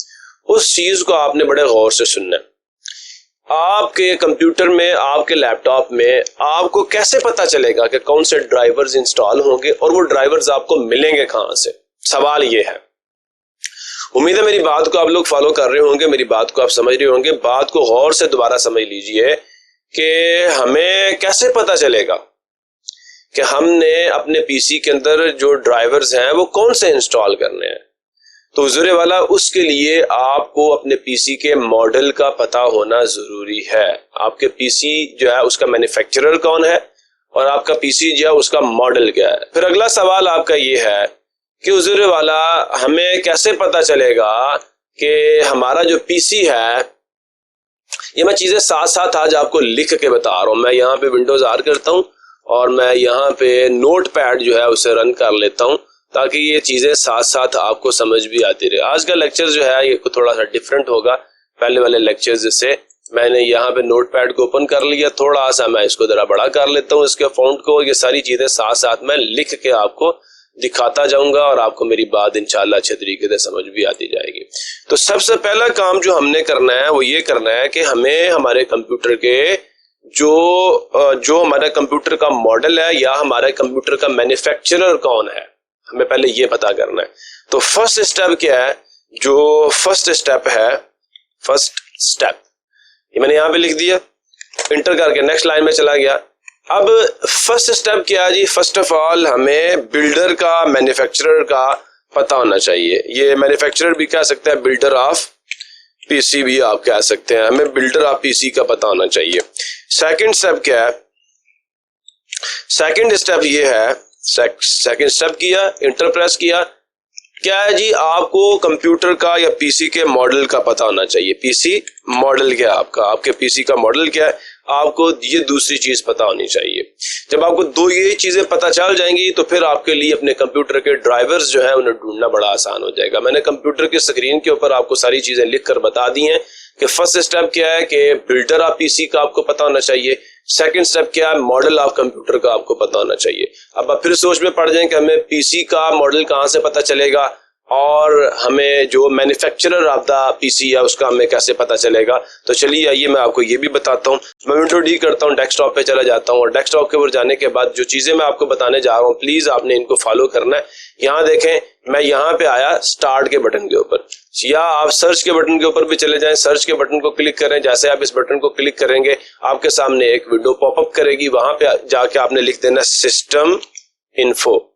उस चीज को आपने बड़े गौर से सुनना है। आपके कंप्यूटर में, आपके लैपटॉप में आपको कैसे पता चलेगा कि कौन से ड्राइवर्स इंस्टॉल होंगे और वो ड्राइवर्स आपको मिलेंगे कहां से? सवाल ये है। उम्मीद है मेरी बात को आप लोग फॉलो कर रहे होंगे, मेरी बात को आप समझ रहे होंगे। बात को गौर से दोबारा समझ लीजिए कि हमें कैसे पता चलेगा कि हमने अपने पीसी के अंदर जो ड्राइवर्स हैं वो कौन से इंस्टॉल करने हैं। तो हुज़ूर वाला, उसके लिए आपको अपने पीसी के मॉडल का पता होना जरूरी है। आपके पीसी जो है उसका मैन्युफैक्चरर कौन है और आपका पीसी जो है उसका मॉडल क्या है। फिर अगला सवाल आपका ये है कि हुज़ूर वाला, हमें कैसे पता चलेगा कि हमारा जो पीसी है, ये मैं चीजें साथ साथ आज आपको लिख के बता रहा हूं। मैं यहाँ पे विंडोज आर करता हूँ और मैं यहाँ पे नोट पैड जो है उसे रन कर लेता हूँ ताकि ये चीजें साथ साथ आपको समझ भी आती रहे। आज का लेक्चर जो है ये थोड़ा सा डिफरेंट होगा पहले वाले लेक्चर से। मैंने यहाँ पे नोट पैड को ओपन कर लिया, थोड़ा सा मैं इसको जरा बड़ा कर लेता हूँ इसके फॉन्ट को। ये सारी चीजें साथ साथ मैं लिख के आपको दिखाता जाऊंगा और आपको मेरी बात इंशाल्लाह अच्छे तरीके से समझ भी आती जाएगी। तो सबसे पहला काम जो हमने करना है वो ये करना है कि हमें हमारे कंप्यूटर के जो हमारे कंप्यूटर का मॉडल है या हमारे कंप्यूटर का मैन्युफैक्चरर कौन है, हमें पहले ये पता करना है। तो फर्स्ट स्टेप क्या है? जो फर्स्ट स्टेप है, फर्स्ट स्टेप ये मैंने यहाँ पे लिख दिया, इंटर करके नेक्स्ट लाइन में चला गया। अब फर्स्ट स्टेप क्या है जी? फर्स्ट ऑफ ऑल हमें बिल्डर का, मैन्युफैक्चरर का पता होना चाहिए। ये मैन्युफैक्चरर भी कह सकते हैं बिल्डर ऑफ पीसी भी आप कह सकते हैं, हमें बिल्डर ऑफ पीसी का पता होना चाहिए। सेकंड स्टेप क्या है? सेकंड स्टेप ये है, सेकंड स्टेप किया, इंटर प्रेस किया, क्या है जी, आपको कंप्यूटर का या पीसी के मॉडल का पता होना चाहिए। पीसी मॉडल क्या है आपका, आपके पीसी का मॉडल क्या है, आपको ये दूसरी चीज पता होनी चाहिए। जब आपको दो ये चीजें पता चल जाएंगी तो फिर आपके लिए अपने कंप्यूटर के ड्राइवर्स जो है उन्हें ढूंढना बड़ा आसान हो जाएगा। मैंने कंप्यूटर की स्क्रीन के ऊपर आपको सारी चीजें लिख कर बता दी हैं कि फर्स्ट स्टेप क्या है कि बिल्डर ऑफ पीसी का आपको पता होना चाहिए, सेकंड स्टेप क्या है, मॉडल ऑफ कंप्यूटर का आपको पता होना चाहिए। अब आप फिर सोच में पड़ जाएं कि हमें पीसी का मॉडल कहां से पता चलेगा और हमें जो मैन्युफैक्चरर ऑफ द पीसी है उसका हमें कैसे पता चलेगा। तो चलिए आइए मैं आपको ये भी बताता हूँ। मैं विंडो डी करता हूँ, डेस्कटॉप पे चला जाता हूँ और डेस्कटॉप के ऊपर जाने के बाद जो चीजें मैं आपको बताने जा रहा हूँ प्लीज आपने इनको फॉलो करना है। यहाँ देखें, मैं यहाँ पे आया स्टार्ट के बटन के ऊपर, या आप सर्च के बटन के ऊपर भी चले जाएं, सर्च के बटन को क्लिक करें। जैसे आप इस बटन को क्लिक करेंगे आपके सामने एक विंडो पॉपअप करेगी, वहां पे जाके आपने लिख देना सिस्टम इन्फो।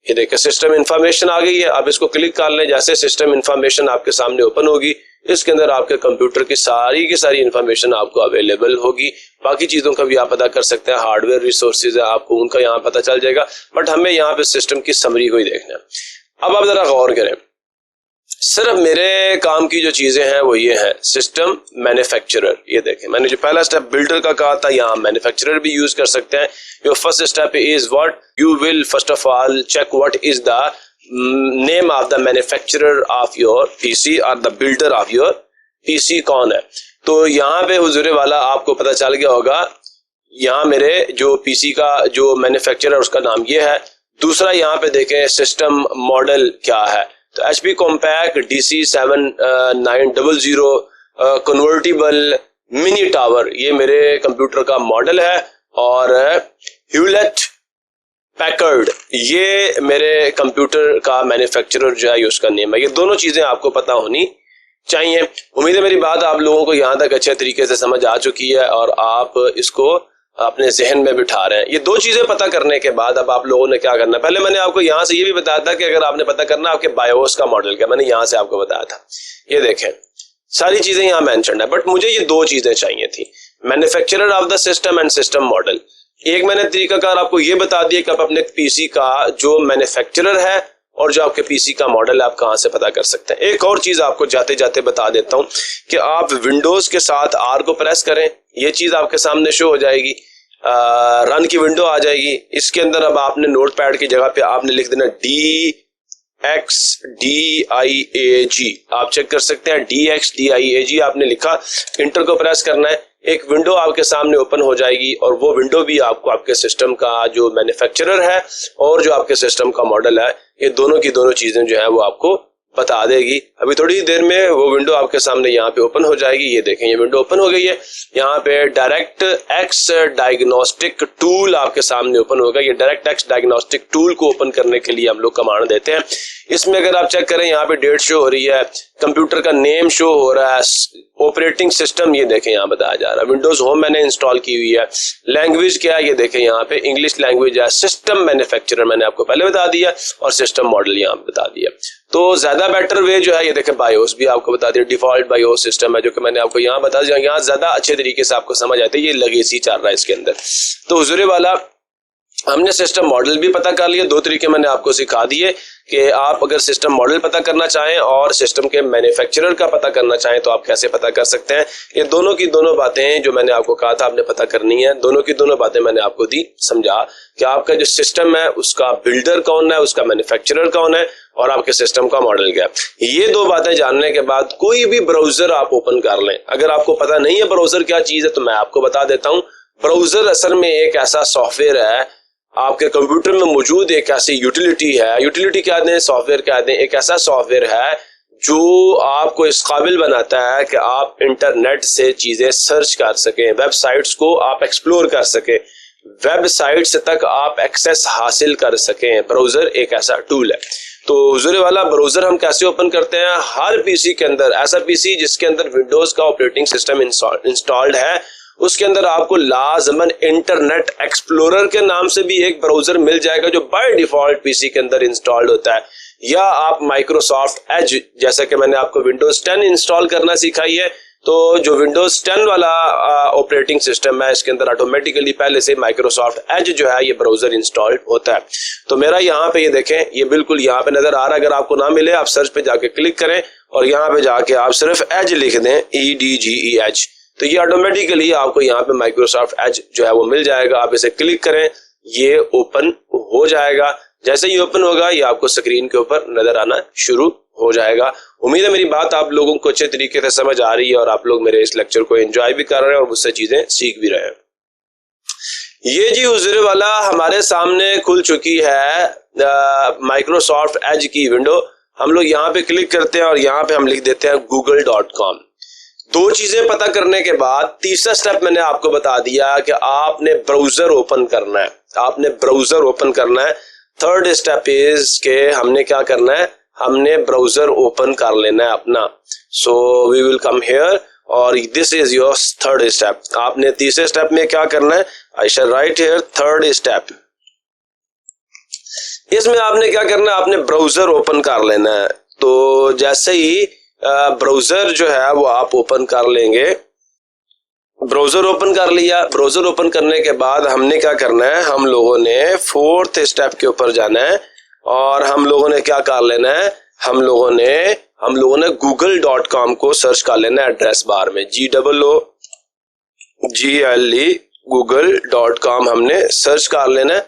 ये देखिए सिस्टम इंफॉर्मेशन आ गई है, आप इसको क्लिक कर लें। जैसे सिस्टम इंफॉर्मेशन आपके सामने ओपन होगी, इसके अंदर आपके कंप्यूटर की सारी इंफॉर्मेशन आपको अवेलेबल होगी। बाकी चीजों का भी आप पता कर सकते हैं, हार्डवेयर रिसोर्सेज है आपको उनका यहाँ पता चल जाएगा, बट हमें यहाँ पे सिस्टम की समरी को ही देखना है। अब आप जरा गौर करें, सिर्फ मेरे काम की जो चीजें हैं वो ये है, सिस्टम मैन्युफैक्चरर। ये देखें मैंने जो पहला स्टेप बिल्डर का कहा था, यहाँ मैन्युफैक्चरर भी यूज कर सकते हैं। Your first step is what you will first of all check what is the name of the manufacturer of your PC और the builder of your PC कौन है। तो यहाँ पे हुजूरे वाला आपको पता चल गया होगा, यहाँ मेरे जो पीसी का जो मैन्युफैक्चरर उसका नाम ये है। दूसरा यहाँ पे देखें सिस्टम मॉडल क्या है, तो HP compact DC7900 convertible mini tower ये मेरे कंप्यूटर का मॉडल है, और ह्यूलेट पैकर्ड ये मेरे कंप्यूटर का मैन्युफैक्चरर जो है उसका नेम है। ये दोनों चीजें आपको पता होनी चाहिए। उम्मीद है मेरी बात आप लोगों को यहाँ तक अच्छे तरीके से समझ आ चुकी है और आप इसको अपने जहन में बिठा रहे हैं। ये दो चीजें पता करने के बाद अब आप लोगों ने क्या करना है, पहले मैंने आपको यहाँ से ये भी बताया था कि अगर आपने पता करना आपके बायोस का मॉडल क्या, मैंने यहाँ से आपको बताया था। ये देखें सारी चीजें यहाँ मेंशन है, बट मुझे ये दो चीजें चाहिए थी, manufacturer of the system and system model. एक मैंने तरीकाकार आपको ये बता दिया कि आप अपने पीसी का जो मैन्युफैक्चरर है और जो आपके पीसी का मॉडल है आप कहां से पता कर सकते हैं। एक और चीज आपको जाते जाते बता देता हूं कि आप विंडोज के साथ आर को प्रेस करें, ये चीज आपके सामने शो हो जाएगी, रन की विंडो आ जाएगी। इसके अंदर अब आपने नोटपैड की जगह पे आपने लिख देना DXDIAG, आप चेक कर सकते हैं DXDIAG आपने लिखा, इंटर को प्रेस करना है, एक विंडो आपके सामने ओपन हो जाएगी और वो विंडो भी आपको आपके सिस्टम का जो मैन्युफैक्चरर है और जो आपके सिस्टम का मॉडल है ये दोनों की दोनों चीजें जो है वो आपको बता देगी। अभी थोड़ी देर में वो विंडो आपके सामने यहाँ पे ओपन हो जाएगी। ये देखें ये विंडो ओपन हो गई है, यहाँ पे डायरेक्ट एक्स डायग्नोस्टिक टूल आपके सामने ओपन होगा। ये डायरेक्ट एक्स डायग्नोस्टिक टूल को ओपन करने के लिए हम लोग कमांड देते हैं। इसमें अगर आप चेक करें यहाँ पे डेट शो हो रही है, कंप्यूटर का नेम शो हो रहा है, ऑपरेटिंग सिस्टम ये देखें यहाँ बताया जा रहा है, विंडोज होम मैंने इंस्टॉल की हुई है, लैंग्वेज क्या है ये देखें यहाँ पे इंग्लिश लैंग्वेज है, सिस्टम मैन्युफैक्चरर मैंने आपको पहले बता दिया और सिस्टम मॉडल यहाँ बता दिया। तो ज्यादा बेटर वे जो है ये देखें बायोस भी आपको बता दिया, डिफॉल्ट बायोस सिस्टम है जो कि मैंने आपको यहाँ बता दिया, यहाँ ज्यादा अच्छे तरीके से आपको समझ आते हैं। ये लेगेसी चल रहा है इसके अंदर। तो हुजूरे वाला हमने सिस्टम मॉडल भी पता कर लिया, दो तरीके मैंने आपको सिखा दिए कि आप अगर सिस्टम मॉडल पता करना चाहें और सिस्टम के मैन्युफैक्चरर का पता करना चाहें तो आप कैसे पता कर सकते हैं। ये दोनों की दोनों बातें जो मैंने आपको कहा था आपने पता करनी है, दोनों की दोनों बातें मैंने आपको दी, समझा कि आपका जो सिस्टम है उसका बिल्डर कौन है, उसका मैन्युफैक्चरर कौन है और आपके सिस्टम का मॉडल क्या है। ये दो बातें जानने के बाद कोई भी ब्राउजर आप ओपन कर लें। अगर आपको पता नहीं है ब्राउजर क्या चीज है तो मैं आपको बता देता हूँ। ब्राउजर असल में एक ऐसा सॉफ्टवेयर है आपके कंप्यूटर में मौजूद, एक ऐसी यूटिलिटी है, यूटिलिटी क्या दें सॉफ्टवेयर क्या दें, एक ऐसा सॉफ्टवेयर है जो आपको इस काबिल बनाता है कि आप इंटरनेट से चीजें सर्च कर सकें, वेबसाइट्स को आप एक्सप्लोर कर सकें, वेबसाइट्स तक आप एक्सेस हासिल कर सकें। ब्राउजर एक ऐसा टूल है। तो हुजूरे वाला ब्राउजर हम कैसे ओपन करते हैं, हर पीसी के अंदर, ऐसा पीसी जिसके अंदर विंडोज का ऑपरेटिंग सिस्टम इंस्टॉल्ड है उसके अंदर आपको लाजमन इंटरनेट एक्सप्लोरर के नाम से भी एक ब्राउजर मिल जाएगा जो बाय डिफॉल्ट पीसी के अंदर इंस्टॉल्ड होता है। या आप माइक्रोसॉफ्ट एज, जैसा कि मैंने आपको विंडोज 10 इंस्टॉल करना सिखाई है, तो जो विंडोज 10 वाला ऑपरेटिंग सिस्टम है इसके अंदर ऑटोमेटिकली पहले से माइक्रोसॉफ्ट एज जो है ये ब्राउजर इंस्टॉल्ड होता है। तो मेरा यहाँ पे ये देखें, ये बिल्कुल यहाँ पे नजर आ रहा है। अगर आपको ना मिले आप सर्च पे जाके क्लिक करें और यहाँ पे जाके आप सिर्फ एज लिख दें, EDGE, तो ये ऑटोमेटिकली आपको यहाँ पे माइक्रोसॉफ्ट एज जो है वो मिल जाएगा। आप इसे क्लिक करें, ये ओपन हो जाएगा। जैसे ही ओपन होगा ये आपको स्क्रीन के ऊपर नजर आना शुरू हो जाएगा। उम्मीद है मेरी बात आप लोगों को अच्छे तरीके से समझ आ रही है और आप लोग मेरे इस लेक्चर को एंजॉय भी कर रहे हैं और मुझसे चीजें सीख भी रहे हैं। ये जी हुजूर वाला हमारे सामने खुल चुकी है माइक्रोसॉफ्ट एज की विंडो। हम लोग यहाँ पे क्लिक करते हैं और यहाँ पे हम लिख देते हैं google.com। दो चीजें पता करने के बाद तीसरा स्टेप मैंने आपको बता दिया कि आपने ब्राउजर ओपन करना है, आपने ब्राउजर ओपन करना है। थर्ड स्टेप इज के हमने क्या करना है, हमने ब्राउजर ओपन कर लेना है अपना। So we will come here और this is your third step. आपने तीसरे स्टेप में क्या करना है, I shall write here third step. इसमें आपने क्या करना है, आपने ब्राउजर ओपन कर लेना है। तो जैसे ही ब्राउजर जो है वो आप ओपन कर लेंगे, ब्राउजर ओपन कर लिया। ब्राउजर ओपन करने के बाद हमने क्या करना है, हम लोगों ने फोर्थ स्टेप के ऊपर जाना है और हम लोगों ने क्या कर लेना है, हम लोगों ने google.com को सर्च कर लेना है एड्रेस बार में, GOOGLE google.com हमने सर्च कर लेना है।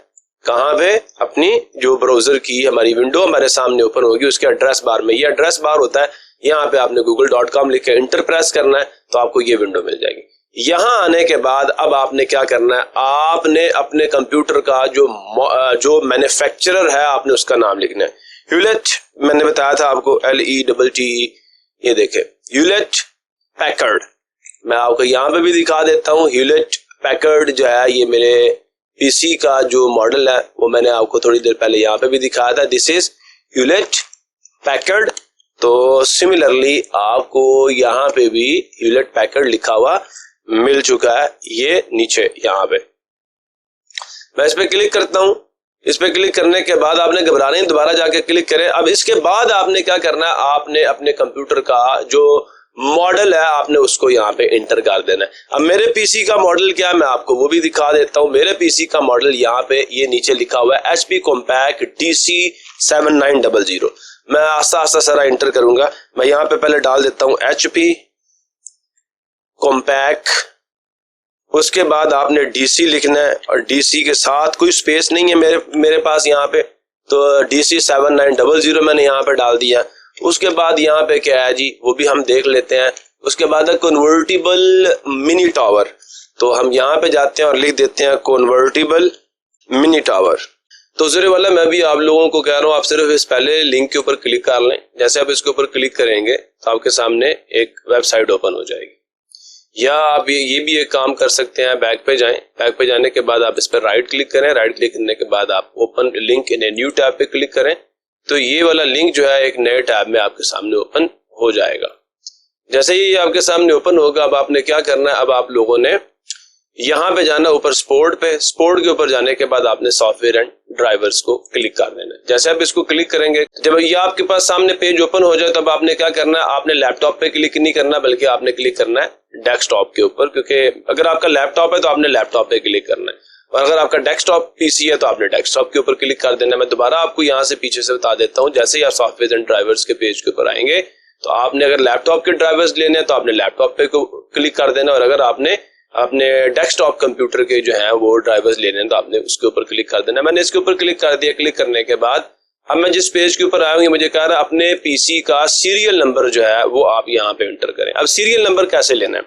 कहाँ पे, अपनी जो ब्राउजर की हमारी विंडो हमारे सामने ओपन होगी उसके एड्रेस बार में। ये एड्रेस बार होता है, यहाँ पे आपने google.com लिख के इंटर प्रेस करना है तो आपको ये विंडो मिल जाएगी। यहाँ आने के बाद अब आपने क्या करना है, आपने अपने कंप्यूटर का जो मैन्युफैक्चरर है आपने उसका नाम लिखना है। ह्यूलेट, मैंने बताया था आपको LETTE, ये देखे ह्यूलेट पैकर्ड। मैं आपको यहाँ पे भी दिखा देता हूँ। ह्यूलेट पैकर्ड जो है ये मेरे पीसी का जो मॉडल है वो मैंने आपको थोड़ी देर पहले यहाँ पे भी दिखाया था। This is Hewlett Packard. तो सिमिलरली आपको यहाँ पे भी ह्यूलेट पैकर्ड लिखा हुआ मिल चुका है, ये नीचे यहाँ पे। मैं इस पे क्लिक करता हूँ। इस पे क्लिक करने के बाद आपने घबराना नहीं, दोबारा जाके क्लिक करें। अब इसके बाद आपने क्या करना है, आपने अपने कंप्यूटर का जो मॉडल है आपने उसको यहाँ पे इंटर कर देना है। अब मेरे पीसी का मॉडल क्या है मैं आपको वो भी दिखा देता हूँ। मेरे पीसी का मॉडल यहाँ पे ये नीचे लिखा हुआ है HP Compaq DC7900। मैं आस्ता आस्ता सारा इंटर करूंगा। मैं यहाँ पे पहले डाल देता हूँ HP Compaq, उसके बाद आपने DC लिखना है और DC के साथ कोई स्पेस नहीं है मेरे पास यहाँ पे, तो DC7900 मैंने यहाँ पे डाल दिया। उसके बाद यहाँ पे क्या है जी वो भी हम देख लेते हैं। उसके बाद है कन्वर्टिबल मिनी टावर, तो हम यहाँ पे जाते हैं और लिख देते हैं कन्वर्टिबल मिनी टावर। तो ज़रूर वाला मैं भी आप लोगों को कह रहा हूँ आप सिर्फ इस पहले लिंक के ऊपर क्लिक कर लें। जैसे आप इसके ऊपर क्लिक करेंगे तो आपके सामने एक वेबसाइट ओपन हो जाएगी। या आप ये भी एक काम कर सकते हैं, बैक पे जाएं। बैक पे जाने के बाद आप इस पर राइट क्लिक करें। राइट क्लिक करने के बाद आप open link in a new tab पे क्लिक करें तो ये वाला लिंक जो है एक नए टैब में आपके सामने ओपन हो जाएगा। जैसे ही आपके सामने ओपन होगा अब आपने क्या करना है, अब आप लोगों ने यहाँ पे जाना ऊपर स्पोर्ट पे। स्पोर्ट के ऊपर जाने के बाद आपने सॉफ्टवेयर एंड ड्राइवर्स को क्लिक कर देना है। जैसे आप इसको क्लिक करेंगे, जब ये आपके पास सामने पेज ओपन हो जाए तब आपने क्या करना है, आपने लैपटॉप पे क्लिक नहीं करना बल्कि आपने क्लिक करना है डेस्कटॉप के ऊपर, क्योंकि अगर आपका लैपटॉप है तो आपने लैपटॉप पे क्लिक करना है और अगर आपका डेस्कटॉप पीसी है तो आपने डेस्कटॉप के ऊपर क्लिक कर देना है। मैं दोबारा आपको यहाँ से पीछे से बता देता हूँ। जैसे ही आप सॉफ्टवेयर एंड ड्राइवर्स के पेज के ऊपर आएंगे तो आपने अगर लैपटॉप के ड्राइवर्स लेने हैं तो आपने लैपटॉप पे क्लिक कर देना और अगर आपने अपने डेस्कटॉप कंप्यूटर के जो है वो ड्राइवर्स लेने हैं तो आपने उसके ऊपर क्लिक कर देना। मैंने इसके ऊपर क्लिक कर दिया। क्लिक करने के बाद अब मैं जिस पेज के ऊपर आऊंगी मुझे कह रहा है अपने पीसी का सीरियल नंबर जो है वो आप यहाँ पे एंटर करें। अब सीरियल नंबर कैसे लेना है,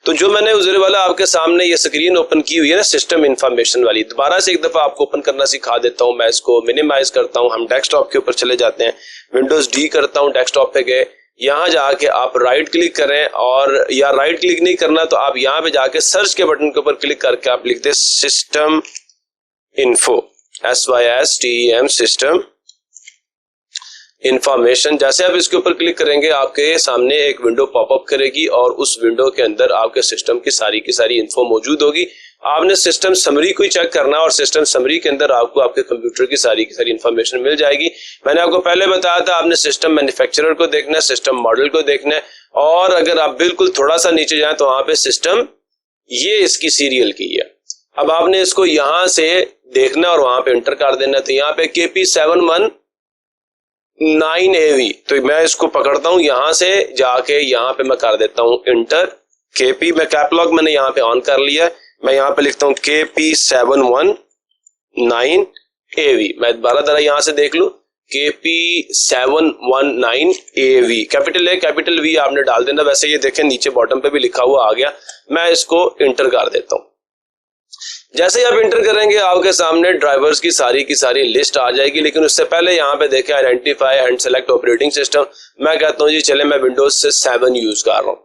तो जो मैंने उजरे वाला आपके सामने ये स्क्रीन ओपन की हुई है ना सिस्टम इंफॉर्मेशन वाली, दोबारा से एक दफा आपको ओपन करना सिखा देता हूँ। मैं इसको मिनिमाइज करता हूँ। हम डेस्कटॉप के ऊपर चले जाते हैं, विंडोज डी करता हूँ, डेस्कटॉप पे गए। यहाँ जाके आप राइट क्लिक करें और या राइट क्लिक नहीं करना तो आप यहाँ पे जाके सर्च के बटन के ऊपर क्लिक करके आप लिखते system info, SYSTEM system information. जैसे आप इसके ऊपर क्लिक करेंगे आपके सामने एक विंडो पॉपअप करेगी और उस विंडो के अंदर आपके सिस्टम की सारी इन्फो मौजूद होगी। आपने सिस्टम समरी को ही चेक करना है और सिस्टम समरी के अंदर आपको आपके कंप्यूटर की सारी इन्फॉर्मेशन मिल जाएगी। मैंने आपको पहले बताया था आपने सिस्टम मैन्युफैक्चरर को देखना है, सिस्टम मॉडल को देखना है, और अगर आप बिल्कुल थोड़ा सा नीचे जाएं तो वहां पे सिस्टम ये इसकी सीरियल की है। अब आपने इसको यहां से देखना और वहां पे एंटर कर देना। तो यहाँ पे KP719AV, तो मैं इसको पकड़ता हूं यहां से जाके यहाँ पे मैं कर देता हूं इंटर KP, मैं कैपलॉग मैंने यहाँ पे ऑन कर लिया है। मैं यहाँ पे लिखता हूं KP719AV। मैं दोबारा यहां से देख लूं KP719AV, capital A capital V आपने डाल देना। वैसे ये देखें नीचे बॉटम पे भी लिखा हुआ आ गया। मैं इसको इंटर कर देता हूं। जैसे ही आप इंटर करेंगे आपके सामने ड्राइवर्स की सारी लिस्ट आ जाएगी। लेकिन उससे पहले यहाँ पे देखें identify and select operating system. मैं कहता हूँ जी चले मैं विंडोज से 7 यूज कर रहा हूँ।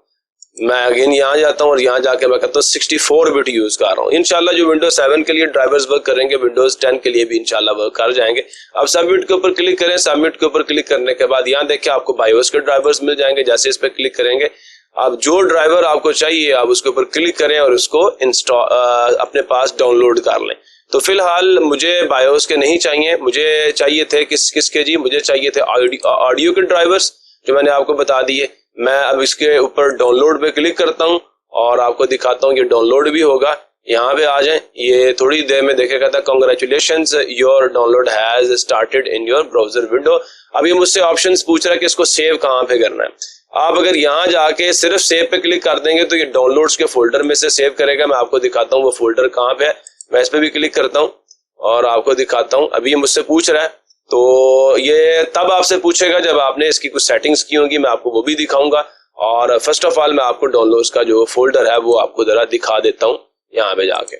मैं अगेन यहाँ जाता हूँ और यहाँ जाके मैं कहता हूँ 64 बिट यूज कर रहा हूँ। इंशाल्लाह जो विंडोज 7 के लिए ड्राइवर्स वर्क करेंगे विंडोज 10 के लिए भी इंशाल्लाह वर्क कर जाएंगे। अब सबमिट के ऊपर क्लिक करें। सबमिट के ऊपर क्लिक करने के बाद यहाँ देखिए आपको बायोस के ड्राइवर्स मिल जाएंगे। जैसे इस पर क्लिक करेंगे आप जो ड्राइवर आपको चाहिए आप उसके ऊपर क्लिक करें और उसको इंस्टॉल अपने पास डाउनलोड कर लें। तो फिलहाल मुझे बायोस के नहीं चाहिए, मुझे चाहिए थे किसके जी, मुझे चाहिए थे ऑडियो के ड्राइवर्स जो मैंने आपको बता दिए। मैं अब इसके ऊपर डाउनलोड पे क्लिक करता हूं और आपको दिखाता हूं कि डाउनलोड भी होगा। यहाँ पे आ जाएं, ये थोड़ी देर में देखेगा था congratulations your download has started in your browser window. अब ये मुझसे ऑप्शंस पूछ रहा है कि इसको सेव कहाँ पे करना है। आप अगर यहाँ जाके सिर्फ सेव पे क्लिक कर देंगे तो ये डाउनलोड्स के फोल्डर में से सेव करेगा। मैं आपको दिखाता हूँ वो फोल्डर कहाँ पे है। मैं इस पे भी क्लिक करता हूँ और आपको दिखाता हूँ। अभी ये मुझसे पूछ रहा है तो ये तब आपसे पूछेगा जब आपने इसकी कुछ सेटिंग्स की होंगी, मैं आपको वो भी दिखाऊंगा। और फर्स्ट ऑफ ऑल मैं आपको डाउनलोड्स का जो फोल्डर है वो आपको जरा दिखा देता हूँ। यहाँ पे जाके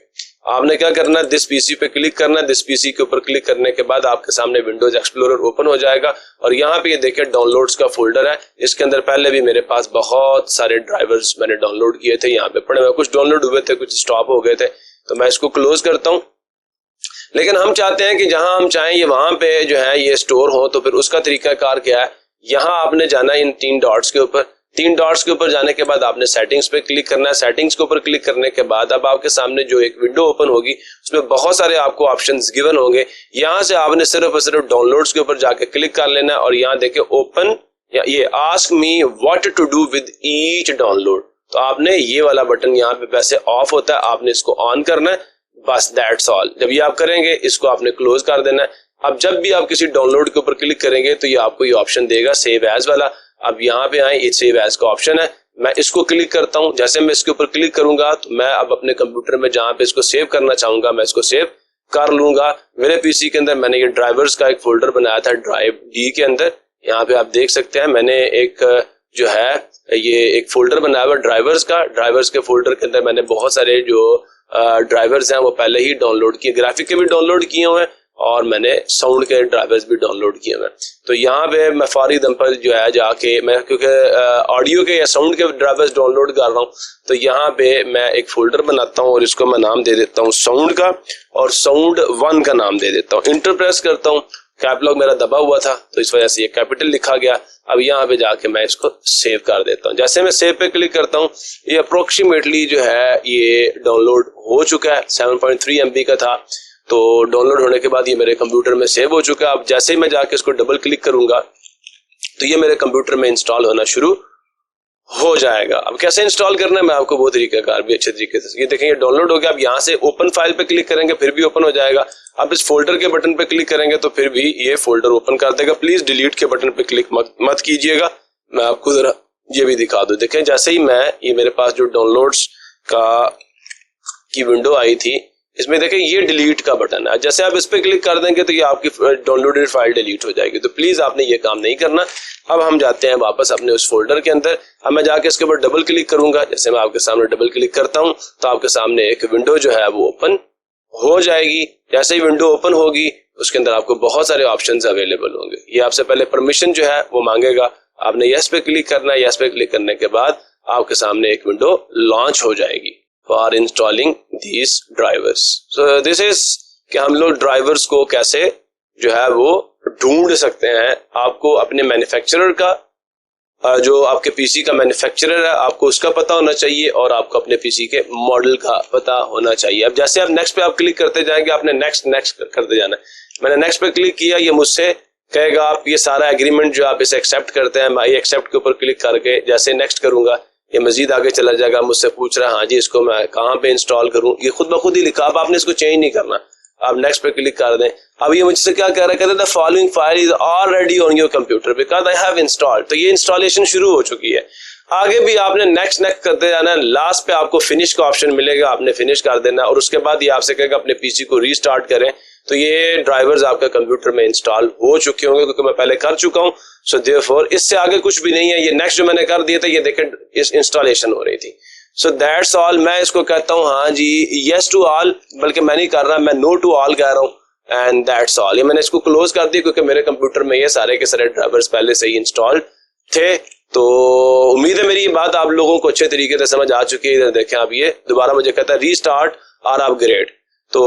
आपने क्या करना है, दिस पीसी पे क्लिक करना है। दिस पीसी के ऊपर क्लिक करने के बाद आपके सामने विंडोज एक्सप्लोरर ओपन हो जाएगा और यहाँ पे ये देखिए डाउनलोड्स का फोल्डर है। इसके अंदर पहले भी मेरे पास बहुत सारे ड्राइवर्स मैंने डाउनलोड किए थे। यहाँ पे पड़े हुए कुछ डाउनलोड हुए थे, कुछ स्टॉप हो गए थे, तो मैं इसको क्लोज करता हूँ। लेकिन हम चाहते हैं कि जहां हम चाहें ये वहां पे जो है ये स्टोर हो, तो फिर उसका तरीकाकार क्या है, यहाँ आपने जाना है इन 3 डॉट्स के ऊपर। 3 डॉट्स के ऊपर जाने के बाद आपने सेटिंग्स पे क्लिक करना है। सेटिंग्स के ऊपर क्लिक करने के बाद अब आपके सामने जो एक विंडो ओपन होगी उसमें बहुत सारे आपको ऑप्शंस गिवन होंगे। यहाँ से आपने सिर्फ और सिर्फ डाउनलोड्स के ऊपर जाके क्लिक कर लेना है और यहाँ देखिए ओपन या ये ask me what to do with each download, तो आपने ये वाला बटन यहाँ पे वैसे ऑफ होता है, आपने इसको ऑन करना है, बस दैट्स ऑल। जब ये आप करेंगे इसको आपने क्लोज कर देना है। अब जब भी आप किसी डाउनलोड के ऊपर क्लिक करेंगे तो ये आपको ये ऑप्शन देगा सेव एज वाला। अब यहाँ पे आए, ये सेव एज का ऑप्शन है, मैं इसको क्लिक करता हूँ। जैसे मैं इसके ऊपर क्लिक करूंगा तो मैं अब अपने कंप्यूटर में जहाँ पे इसको सेव करना चाहूंगा मैं इसको सेव कर लूंगा। मेरे पीसी के अंदर मैंने ये ड्राइवर्स का एक फोल्डर बनाया था ड्राइव डी के अंदर। यहाँ पे आप देख सकते हैं मैंने एक जो है ये एक फोल्डर बनाया हुआ ड्राइवर्स का। ड्राइवर्स के फोल्डर के अंदर मैंने बहुत सारे जो ड्राइवर्स हैं वो पहले ही डाउनलोड किए, ग्राफिक के भी डाउनलोड किए हुए हैं और मैंने साउंड के ड्राइवर्स भी डाउनलोड किए हुए हैं। तो यहाँ पे मैं फौरी दम पर जो है जाके मैं क्योंकि ऑडियो के या साउंड के ड्राइवर्स डाउनलोड कर रहा हूँ तो यहाँ पे मैं एक फोल्डर बनाता हूँ और इसको मैं नाम दे देता हूँ साउंड का और साउंड 1 का नाम दे देता हूँ। इंटर प्रेस करता हूँ, कैपलॉग मेरा दबा हुआ था तो इस वजह से ये कैपिटल लिखा गया। अब यहाँ पे जाके मैं इसको सेव कर देता हूँ। जैसे मैं सेव पे क्लिक करता हूँ ये अप्रोक्सीमेटली जो है ये डाउनलोड हो चुका है। 7.3 MB का था तो डाउनलोड होने के बाद ये मेरे कंप्यूटर में सेव हो चुका है। अब जैसे ही मैं जाके इसको डबल क्लिक करूंगा तो ये मेरे कंप्यूटर में इंस्टॉल होना शुरू हो जाएगा। अब कैसे इंस्टॉल करना है मैं आपको वो तरीकाकार भी अच्छे तरीके से, ये देखेंगे डाउनलोड हो गया। अब यहाँ से ओपन फाइल पे क्लिक करेंगे फिर भी ओपन हो जाएगा। अब इस फोल्डर के बटन पे क्लिक करेंगे तो फिर भी ये फोल्डर ओपन कर देगा। प्लीज डिलीट के बटन पे क्लिक मत कीजिएगा। मैं आपको जरा ये भी दिखा दूं, देखें जैसे ही मैं ये मेरे पास जो डाउनलोड्स की विंडो आई थी इसमें देखें ये डिलीट का बटन है। जैसे आप इस पे क्लिक कर देंगे तो ये आपकी डाउनलोडेड फाइल डिलीट हो जाएगी। तो प्लीज आपने ये काम नहीं करना। अब हम जाते हैं वापस अपने उस फोल्डर के अंदर। अब मैं जाके इसके ऊपर डबल क्लिक करूंगा। जैसे मैं आपके सामने डबल क्लिक करता हूं तो आपके सामने एक विंडो जो है वो ओपन हो जाएगी। जैसे ही विंडो ओपन होगी उसके अंदर आपको बहुत सारे ऑप्शंस अवेलेबल होंगे। ये आपसे पहले परमिशन जो है वो मांगेगा, आपने यस पे क्लिक करना है। यस पे क्लिक करने के बाद आपके सामने एक विंडो लॉन्च हो जाएगी for installing these drivers. So this is कि हम लोग ड्राइवर्स को कैसे जो है वो ढूंढ सकते हैं। आपको अपने मैन्युफैक्चरर का जो आपके पीसी का मैन्युफैक्चरर है आपको उसका पता होना चाहिए और आपको अपने पीसी के मॉडल का पता होना चाहिए। अब जैसे आप नेक्स्ट पे आप क्लिक करते जाएंगे, आपने नेक्स्ट करते जाना है। मैंने नेक्स्ट पे क्लिक किया, ये मुझसे कहेगा आप ये सारा एग्रीमेंट जो आप इसे एक्सेप्ट करते हैं। मैं एक्सेप्ट के ऊपर क्लिक करके जैसे नेक्स्ट करूंगा ये मजीद आगे चला जाएगा। मुझसे पूछ रहा है हाँ जी इसको मैं कहाँ पे इंस्टॉल करूँ, ये खुद ब खुद ही लिखा। अब आपने इसको चेंज नहीं करना, आप नेक्स्ट पे क्लिक कर दें। अब ये मुझसे क्या कह रहा है, कहते हैं the following file is already on your computer because I have installed. तो ये इंस्टॉलेशन शुरू हो चुकी है। आगे भी आपने नेक्स्ट करते जाना है। लास्ट पे आपको फिनिश का ऑप्शन मिलेगा, आपने फिनिश कर देना और उसके बाद ये आपसे कहेगा अपने पीसी को रीस्टार्ट करें। तो ये ड्राइवर्स आपके कंप्यूटर में इंस्टॉल हो चुके होंगे क्योंकि मैं पहले कर चुका हूं। सो देयरफॉर इससे आगे कुछ भी नहीं है। ये नेक्स्ट जो मैंने कर दिया था ये देखें इस इंस्टॉलेशन हो रही थी। So that's all. मैं इसको कहता हूँ हाँ जी यस टू ऑल, बल्कि मैं नहीं कर रहा, मैं नो टू ऑल कह रहा हूँ एंड दैट्स ऑल। ये मैंने इसको क्लोज कर दिया क्योंकि मेरे कंप्यूटर में ये सारे के सारे ड्राइवर्स पहले से ही इंस्टॉल थे। तो उम्मीद है मेरी ये बात आप लोगों को अच्छे तरीके से समझ आ चुकी है। इधर देखें आप ये दोबारा मुझे कहता है रीस्टार्ट और अपग्रेड। तो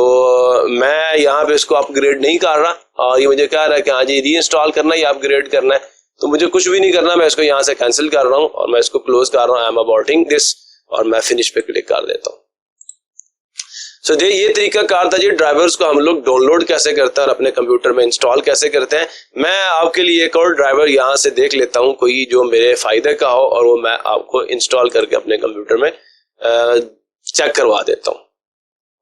मैं यहाँ पे इसको अपग्रेड नहीं कर रहा और ये मुझे कह रहा है कि हाँ जी री इंस्टॉल करना है या अपग्रेड करना है। तो मुझे कुछ भी नहीं करना, मैं इसको यहाँ से कैंसिल कर रहा हूँ और मैं इसको क्लोज कर रहा हूँ। आई एम अबॉर्टिंग दिस और मैं फिनिश पे क्लिक कर देता हूँ। सो ये तरीका कार था जी ड्राइवर्स को हम लोग डाउनलोड कैसे करते हैं और अपने कंप्यूटर में इंस्टॉल कैसे करते हैं। मैं आपके लिए एक और ड्राइवर यहाँ से देख लेता हूँ कोई जो मेरे फायदे का हो और वो मैं आपको इंस्टॉल करके अपने कंप्यूटर में चेक करवा देता हूँ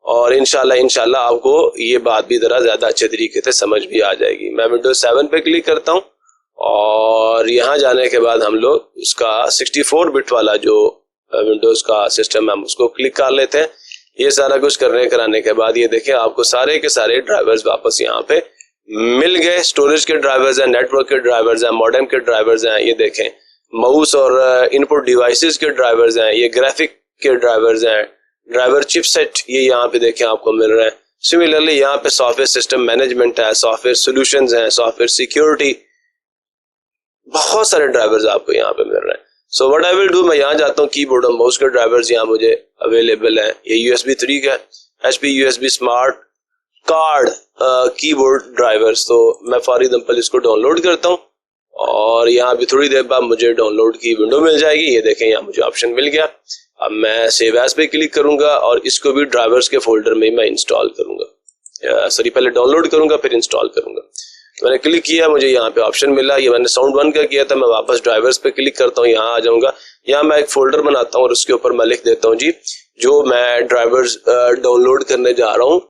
और इंशाल्लाह आपको ये बात भी जरा ज्यादा अच्छे तरीके से समझ भी आ जाएगी। मैं विंडोज 7 पे क्लिक करता हूँ और यहाँ जाने के बाद हम लोग उसका 64 बिट वाला जो विंडोज का सिस्टम है हम उसको क्लिक कर लेते हैं। ये सारा कुछ कराने के बाद ये देखें आपको सारे के सारे ड्राइवर्स वापस यहाँ पे मिल गए। स्टोरेज के ड्राइवर्स हैं, नेटवर्क के ड्राइवर्स हैं, मॉडेम के ड्राइवर्स हैं, ये देखें माउस और इनपुट डिवाइसेस के ड्राइवर्स हैं, ये ग्राफिक के ड्राइवर्स हैं, ड्राइवर चिपसेट ये यहाँ पे देखें आपको मिल रहे हैं। सिमिलरली यहाँ पे सॉफ्टवेयर सिस्टम मैनेजमेंट है, सॉफ्टवेयर सॉल्यूशंस हैं, सॉफ्टवेयर सिक्योरिटी, बहुत सारे ड्राइवर्स आपको यहाँ पे मिल रहे हैं। So what I will do, मैं यहाँ जाता हूँ कीबोर्ड और माउस के ड्राइवर्स यहाँ मुझे अवेलेबल है। ये USB 3 का HP USB smart card keyboard drivers. तो मैं फॉर एग्जांपल इसको डाउनलोड करता हूँ और यहाँ भी थोड़ी देर बाद मुझे डाउनलोड की विंडो मिल जाएगी। ये देखें यहाँ मुझे ऑप्शन मिल गया। अब मैं सेव एज पे क्लिक करूंगा और इसको भी ड्राइवर्स के फोल्डर में मैं इंस्टॉल करूंगा। सॉरी पहले डाउनलोड करूंगा फिर इंस्टॉल करूंगा। मैंने क्लिक किया, मुझे यहाँ पे ऑप्शन मिला। ये मैंने साउंड 1 का किया था। मैं वापस ड्राइवर्स पे क्लिक करता हूँ, यहाँ आ जाऊंगा। यहाँ मैं एक फोल्डर बनाता हूँ और उसके ऊपर मैं लिख देता हूँ जी जो मैं ड्राइवर्स डाउनलोड करने जा रहा हूँ।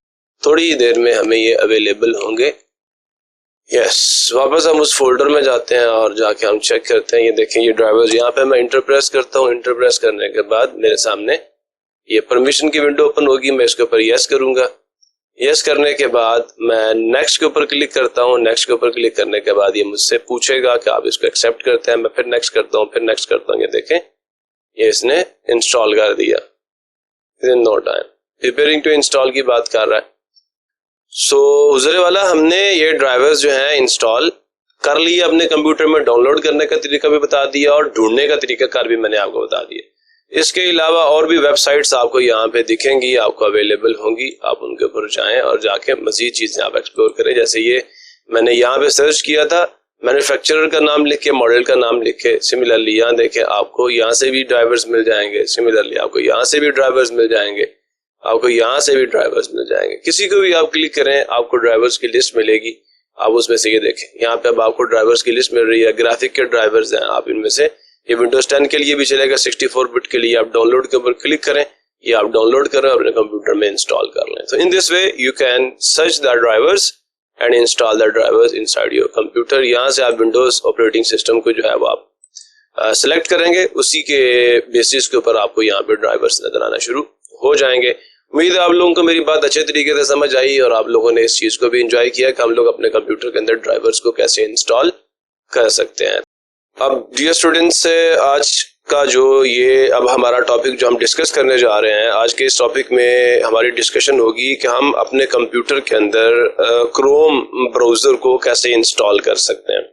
थोड़ी ही देर में हमें ये अवेलेबल होंगे। यस, वापस हम उस फोल्डर में जाते हैं और जाके हम चेक करते हैं। ये देखें ये ड्राइवर्स, यहाँ पे मैं इंटर प्रेस करता हूँ। इंटर प्रेस करने के बाद मेरे सामने ये परमिशन की विंडो ओपन होगी। मैं इसके ऊपर यस करूंगा। यस करने के बाद मैं नेक्स्ट के ऊपर क्लिक करता हूँ। नेक्स्ट के ऊपर क्लिक करने के बाद ये मुझसे पूछेगा कि आप इसको एक्सेप्ट करते हैं। मैं फिर नेक्स्ट करता हूँ, फिर नेक्स्ट करता हूँ। ये देखें ये इसने इंस्टॉल कर दिया। No time preparing to install की बात कर रहा है। सो हुज़ुर वाला हमने ये ड्राइवर्स जो हैं इंस्टॉल कर लिया अपने कंप्यूटर में। डाउनलोड करने का तरीका भी बता दिया और ढूंढने का तरीका कार भी मैंने आपको बता दिया। इसके अलावा और भी वेबसाइट्स आपको यहाँ पे दिखेंगी, आपको अवेलेबल होंगी। आप उनके ऊपर जाएं और जाके मजीद चीजें आप एक्सप्लोर करें। जैसे ये मैंने यहाँ पे सर्च किया था, मैन्युफैक्चरर का नाम लिख के, मॉडल का नाम लिख के। सिमिलरली यहाँ देखें आपको यहाँ से भी ड्राइवर्स मिल जाएंगे। सिमिलरली आपको यहाँ से भी ड्राइवर्स मिल जाएंगे, आपको यहाँ से भी ड्राइवर्स मिल जाएंगे। किसी को भी आप क्लिक करें आपको ड्राइवर्स की लिस्ट मिलेगी। आप उसमें से ये देखें यहाँ पे अब आपको ड्राइवर्स की लिस्ट मिल रही है। ग्राफिक के ड्राइवर्स हैं, आप इनमें से ये विंडोज 10 के लिए भी चलेगा, 64 बिट के लिए आप डाउनलोड के ऊपर क्लिक करें, ये आप डाउनलोड करें और अपने कंप्यूटर में इंस्टॉल कर लें। तो इन this way you can search the drivers and install the drivers inside your computer. यहाँ से आप विंडोज ऑपरेटिंग सिस्टम को जो है वो आप सेलेक्ट करेंगे, उसी के बेसिस के ऊपर आपको यहाँ पे ड्राइवर्स नजर आना शुरू हो जाएंगे। उम्मीद है आप लोगों को मेरी बात अच्छे तरीके से समझ आई और आप लोगों ने इस चीज को भी एंजॉय किया कि हम लोग अपने कंप्यूटर के अंदर ड्राइवर्स को कैसे इंस्टॉल कर सकते हैं। अब डियर स्टूडेंट्स, आज का जो ये अब हमारा टॉपिक जो हम डिस्कस करने जा रहे हैं, आज के इस टॉपिक में हमारी डिस्कशन होगी कि हम अपने कंप्यूटर के अंदर क्रोम ब्राउज़र को कैसे इंस्टॉल कर सकते हैं।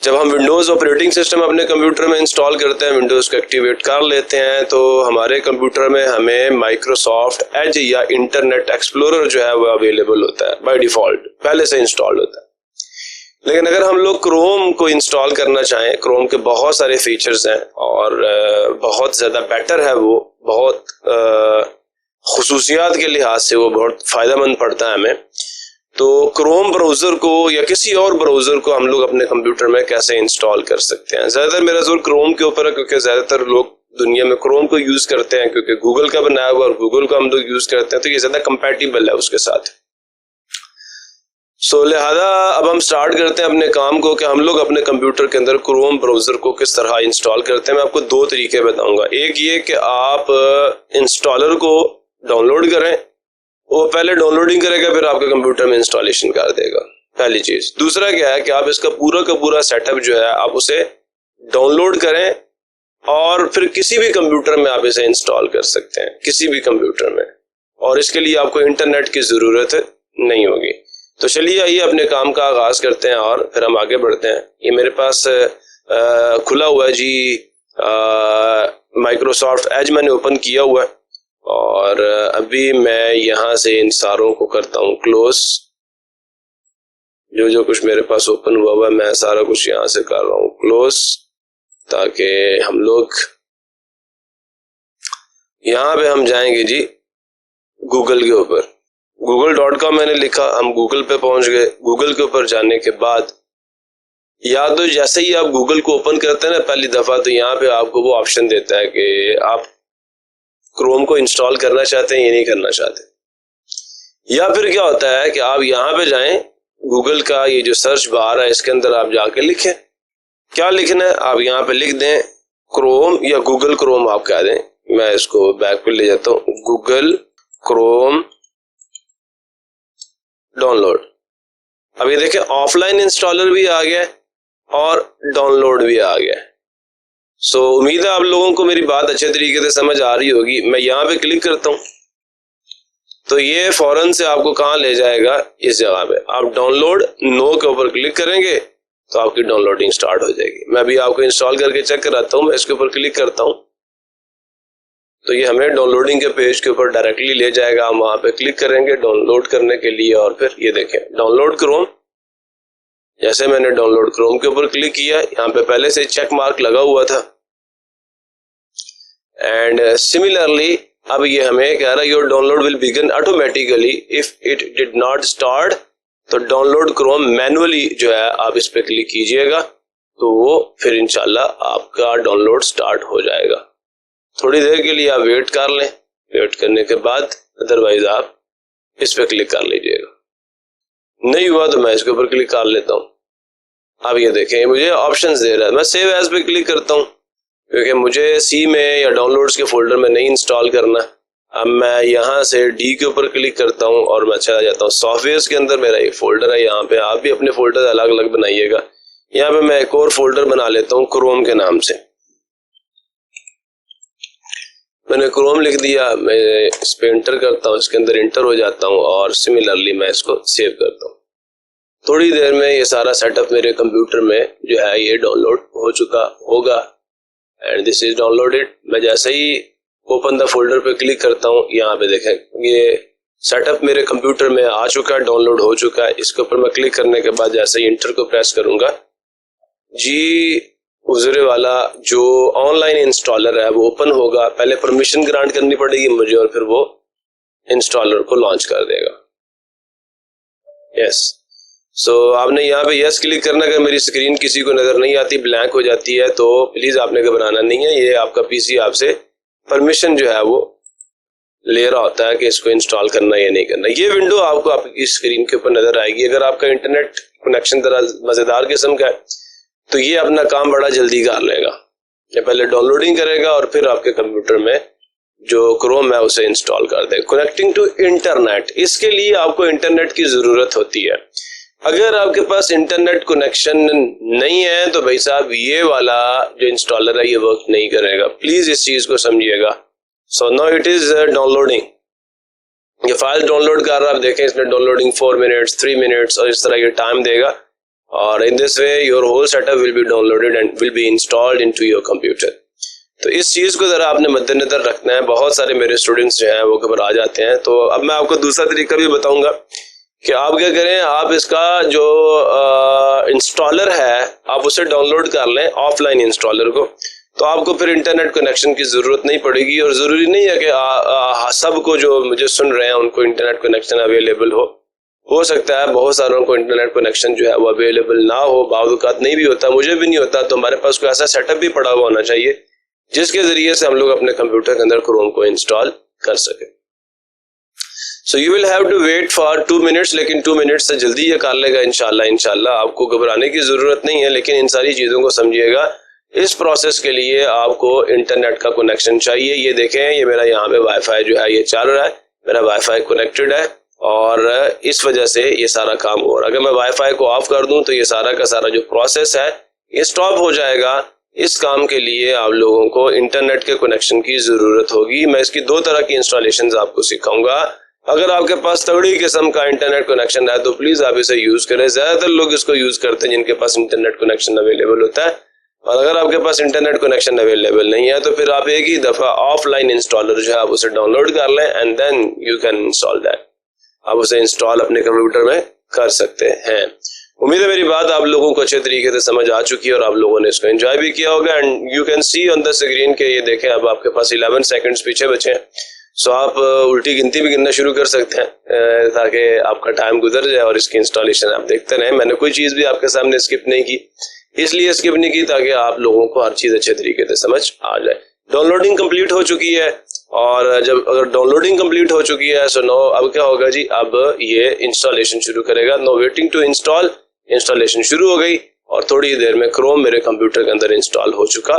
जब हम विंडोज़ ऑपरेटिंग सिस्टम अपने कंप्यूटर में इंस्टॉल करते हैं, विंडोज़ को एक्टिवेट कर लेते हैं, तो हमारे कंप्यूटर में हमें माइक्रोसॉफ्ट एज या इंटरनेट एक्सप्लोरर जो है वो अवेलेबल होता है बाय डिफ़ॉल्ट, पहले से इंस्टॉल होता है। लेकिन अगर हम लोग क्रोम को इंस्टॉल करना चाहें, क्रोम के बहुत सारे फीचर्स हैं और बहुत ज़्यादा बेटर है, वो बहुत खुसूसियात के लिहाज से वो बहुत फ़ायदेमंद पड़ता है हमें। तो क्रोम ब्राउज़र को या किसी और ब्राउज़र को हम लोग अपने कंप्यूटर में कैसे इंस्टॉल कर सकते हैं? ज़्यादातर मेरा जोर क्रोम के ऊपर है, क्योंकि ज़्यादातर लोग दुनिया में क्रोम को यूज़ करते हैं, क्योंकि गूगल का बनाया हुआ और गूगल को हम लोग यूज़ करते हैं, तो ये ज़्यादा कंपैटिबल है उसके साथ। सो लिहाजा अब हम स्टार्ट करते हैं अपने काम को कि हम लोग अपने कंप्यूटर के अंदर क्रोम ब्राउज़र को किस तरह इंस्टॉल करते हैं। मैं आपको दो तरीके बताऊंगा। एक ये कि आप इंस्टॉलर को डाउनलोड करें, वो पहले डाउनलोडिंग करेगा, फिर आपके कंप्यूटर में इंस्टॉलेशन कर देगा, पहली चीज़। दूसरा क्या है कि आप इसका पूरा का पूरा सेटअप जो है आप उसे डाउनलोड करें और फिर किसी भी कंप्यूटर में आप इसे इंस्टॉल कर सकते हैं, किसी भी कंप्यूटर में, और इसके लिए आपको इंटरनेट की ज़रूरत नहीं होगी। तो चलिए आइए अपने काम का आगाज करते हैं और फिर हम आगे बढ़ते हैं। ये मेरे पास खुला हुआ है जी, माइक्रोसॉफ्ट एज मैंने ओपन किया हुआ है और अभी मैं यहाँ से इन सारों को करता हूँ क्लोज। जो कुछ मेरे पास ओपन हुआ है मैं सारा कुछ यहाँ से कर रहा हूँ क्लोज, ताकि हम लोग यहाँ पे हम जाएंगे जी गूगल के ऊपर। google.com मैंने लिखा, हम गूगल पे पहुंच गए। गूगल के ऊपर जाने के बाद या तो जैसे ही आप गूगल को ओपन करते हैं ना पहली दफा, तो यहाँ पे आपको वो ऑप्शन देता है कि आप क्रोम को इंस्टॉल करना चाहते हैं या नहीं करना चाहते। या फिर क्या होता है कि आप यहाँ पे जाएं, गूगल का ये जो सर्च बार है इसके अंदर आप जाके लिखें। क्या लिखना है? आप यहाँ पे लिख दें क्रोम या गूगल क्रोम आप कह दें। मैं इसको बैक पे ले जाता हूँ, गूगल क्रोम डाउनलोड। अब ये देखें ऑफलाइन इंस्टॉलर भी आ गया और डाउनलोड भी आ गया। सो उम्मीद है आप लोगों को मेरी बात अच्छे तरीके से समझ आ रही होगी। मैं यहाँ पे क्लिक करता हूँ तो ये फौरन से आपको कहाँ ले जाएगा, इस जगह पे। आप डाउनलोड नो के ऊपर क्लिक करेंगे तो आपकी डाउनलोडिंग स्टार्ट हो जाएगी। मैं अभी आपको इंस्टॉल करके चेक कराता हूँ। मैं इसके ऊपर क्लिक करता हूँ तो ये हमें डाउनलोडिंग के पेज के ऊपर डायरेक्टली ले जाएगा। हम वहां पे क्लिक करेंगे डाउनलोड करने के लिए और फिर ये देखें डाउनलोड क्रोम। जैसे मैंने डाउनलोड क्रोम के ऊपर क्लिक किया, यहाँ पे पहले से चेक मार्क लगा हुआ था एंड सिमिलरली अब ये हमें कह रहा है your download will begin automatically if it did not start. तो डाउनलोड क्रोम मैनुअली जो है आप इस पे क्लिक कीजिएगा तो वो फिर इंशाल्लाह आपका डाउनलोड स्टार्ट हो जाएगा। थोड़ी देर के लिए आप वेट कर लें, वेट करने के बाद अदरवाइज आप इस पे क्लिक कर लीजिएगा। नहीं हुआ तो मैं इसके ऊपर क्लिक कर लेता हूँ। अब ये देखें मुझे ऑप्शंस दे रहा है। मैं सेव एज पे क्लिक करता हूँ क्योंकि मुझे सी में या डाउनलोड्स के फोल्डर में नहीं इंस्टॉल करना। अब मैं यहाँ से डी के ऊपर क्लिक करता हूँ और मैं चला जाता हूँ सॉफ्टवेयर के अंदर। मेरा एक फोल्डर है, यहाँ पे आप भी अपने फोल्डर अलग अलग बनाइएगा। यहाँ पे मैं एक और फोल्डर बना लेता हूँ क्रोम के नाम से। मैंने क्रोम लिख दिया, मैं इस पे इंटर करता हूँ, इसके अंदर इंटर हो जाता हूँ और सिमिलरली मैं इसको सेव करता हूँ। थोड़ी देर में ये सारा सेटअप मेरे कंप्यूटर में जो है ये डाउनलोड हो चुका होगा एंड दिस इज डाउनलोडेड। मैं जैसे ही ओपन द फोल्डर पे क्लिक करता हूँ, यहाँ पे देखें ये सेटअप मेरे कंप्यूटर में आ चुका है, डाउनलोड हो चुका है। इसके ऊपर मैं क्लिक करने के बाद जैसे ही इंटर को प्रेस करूंगा जी उजरे वाला जो ऑनलाइन इंस्टॉलर है वो ओपन होगा। पहले परमिशन ग्रांट करनी पड़ेगी मुझे और फिर वो इंस्टॉलर को लॉन्च कर देगा। यस, सो आपने यहाँ पे यस क्लिक करना। अगर मेरी स्क्रीन किसी को नजर नहीं आती, ब्लैंक हो जाती है, तो प्लीज आपने घबराना नहीं है। ये आपका पीसी आपसे परमिशन जो है वो ले रहा होता है कि इसको इंस्टॉल करना या नहीं करना। ये विंडो आपको आपकी स्क्रीन के ऊपर नजर आएगी। अगर आपका इंटरनेट कनेक्शन जरा मजेदार किस्म का है तो ये अपना काम बड़ा जल्दी कर लेगा। ये पहले डाउनलोडिंग करेगा और फिर आपके कंप्यूटर में जो क्रोम है उसे इंस्टॉल कर देगा। कनेक्टिंग टू इंटरनेट, इसके लिए आपको इंटरनेट की जरूरत होती है। अगर आपके पास इंटरनेट कनेक्शन नहीं है तो भाई साहब ये वाला जो इंस्टॉलर है ये वर्क नहीं करेगा। प्लीज इस चीज को समझिएगा। So now it is downloading. ये फाइल डाउनलोड कर रहा है, आप देखें इसमें डाउनलोडिंग 4 मिनट्स 3 मिनट्स और इस तरह ये टाइम देगा और in this way your whole setup will be downloaded and will be installed into your computer. तो इस चीज को जरा आपने मद्देनजर रखना है। बहुत सारे मेरे स्टूडेंट्स जो हैं वो घबरा जाते हैं। तो अब मैं आपको दूसरा तरीका भी बताऊंगा कि आप क्या करें, आप इसका जो इंस्टॉलर है आप उसे डाउनलोड कर लें, ऑफलाइन इंस्टॉलर को, तो आपको फिर इंटरनेट कनेक्शन की ज़रूरत नहीं पड़ेगी। और ज़रूरी नहीं है कि सबको जो मुझे सुन रहे हैं उनको इंटरनेट कनेक्शन अवेलेबल हो सकता है बहुत सारों को इंटरनेट कनेक्शन जो है वो अवेलेबल ना हो, बावजूद नहीं भी होता, मुझे भी नहीं होता। तो हमारे पास कोई ऐसा सेटअप भी पड़ा हुआ होना चाहिए जिसके ज़रिए से हम लोग अपने कंप्यूटर के अंदर क्रोम को इंस्टॉल कर सकें। So you will have to wait for 2 minutes, लेकिन 2 मिनट्स से जल्दी ये कर लेगा इंशाल्लाह। आपको घबराने की ज़रूरत नहीं है, लेकिन इन सारी चीज़ों को समझिएगा। इस प्रोसेस के लिए आपको इंटरनेट का कनेक्शन चाहिए। ये देखें, ये मेरा यहाँ पे वाईफाई जो है ये चल रहा है, मेरा वाईफाई कनेक्टेड है और इस वजह से ये सारा काम हो रहा है। अगर मैं वाईफाई को ऑफ कर दूं तो ये सारा का सारा जो प्रोसेस है ये स्टॉप हो जाएगा। इस काम के लिए आप लोगों को इंटरनेट के कनेक्शन की ज़रूरत होगी। मैं इसकी 2 तरह की इंस्टॉलेशंस आपको सिखाऊंगा। अगर आपके पास तगड़ी किस्म का इंटरनेट कनेक्शन है तो प्लीज़ आप इसे यूज़ करें। ज़्यादातर लोग इसको यूज़ करते हैं जिनके पास इंटरनेट कनेक्शन अवेलेबल होता है, और अगर आपके पास इंटरनेट कनेक्शन अवेलेबल नहीं है तो फिर आप एक ही दफ़ा ऑफलाइन इंस्टॉलर जो है आप उसे डाउनलोड कर लें and then you can install that. आप उसे इंस्टॉल अपने कंप्यूटर में कर सकते हैं। उम्मीद है मेरी बात आप लोगों को अच्छे तरीके से समझ आ चुकी है और आप लोगों ने इसको एंजॉय भी किया होगा। And you can C on the screen के ये देखें, अब आपके पास 11 सेकंड्स पीछे बचे हैं। सो आप उल्टी गिनती भी गिनना शुरू कर सकते हैं ताकि आपका टाइम गुजर जाए और इसकी इंस्टॉलेशन आप देखते रहें। मैंने कोई चीज़ भी आपके सामने स्किप नहीं की, इसलिए स्किप नहीं की ताकि आप लोगों को हर चीज़ अच्छे तरीके से समझ आ जाए। डाउनलोडिंग कंप्लीट हो चुकी है, और जब अगर डाउनलोडिंग कंप्लीट हो चुकी है सो नो अब क्या होगा जी, अब ये इंस्टॉलेशन शुरू करेगा। No waiting to install, installation शुरू हो गई और थोड़ी देर में क्रोम मेरे कंप्यूटर के अंदर इंस्टॉल हो चुका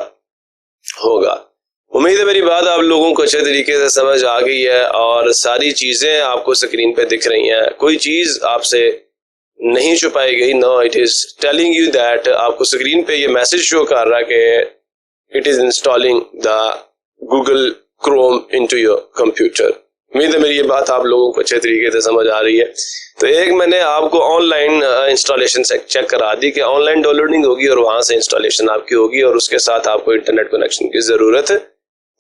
होगा। उम्मीद है मेरी बात आप लोगों को अच्छे तरीके से समझ आ गई है और सारी चीज़ें आपको स्क्रीन पे दिख रही हैं, कोई चीज़ आपसे नहीं छुपाई गई। No, it is telling you that, आपको स्क्रीन पे ये मैसेज शो कर रहा है कि it is installing the Google Chrome into your computer. उम्मीद है मेरी ये बात आप लोगों को अच्छे तरीके से समझ आ रही है। तो एक मैंने आपको ऑनलाइन इंस्टॉलेशन से चेक करा दी कि ऑनलाइन डाउनलोडिंग होगी और वहां से इंस्टॉलेशन आपकी होगी, और उसके साथ आपको इंटरनेट कनेक्शन की ज़रूरत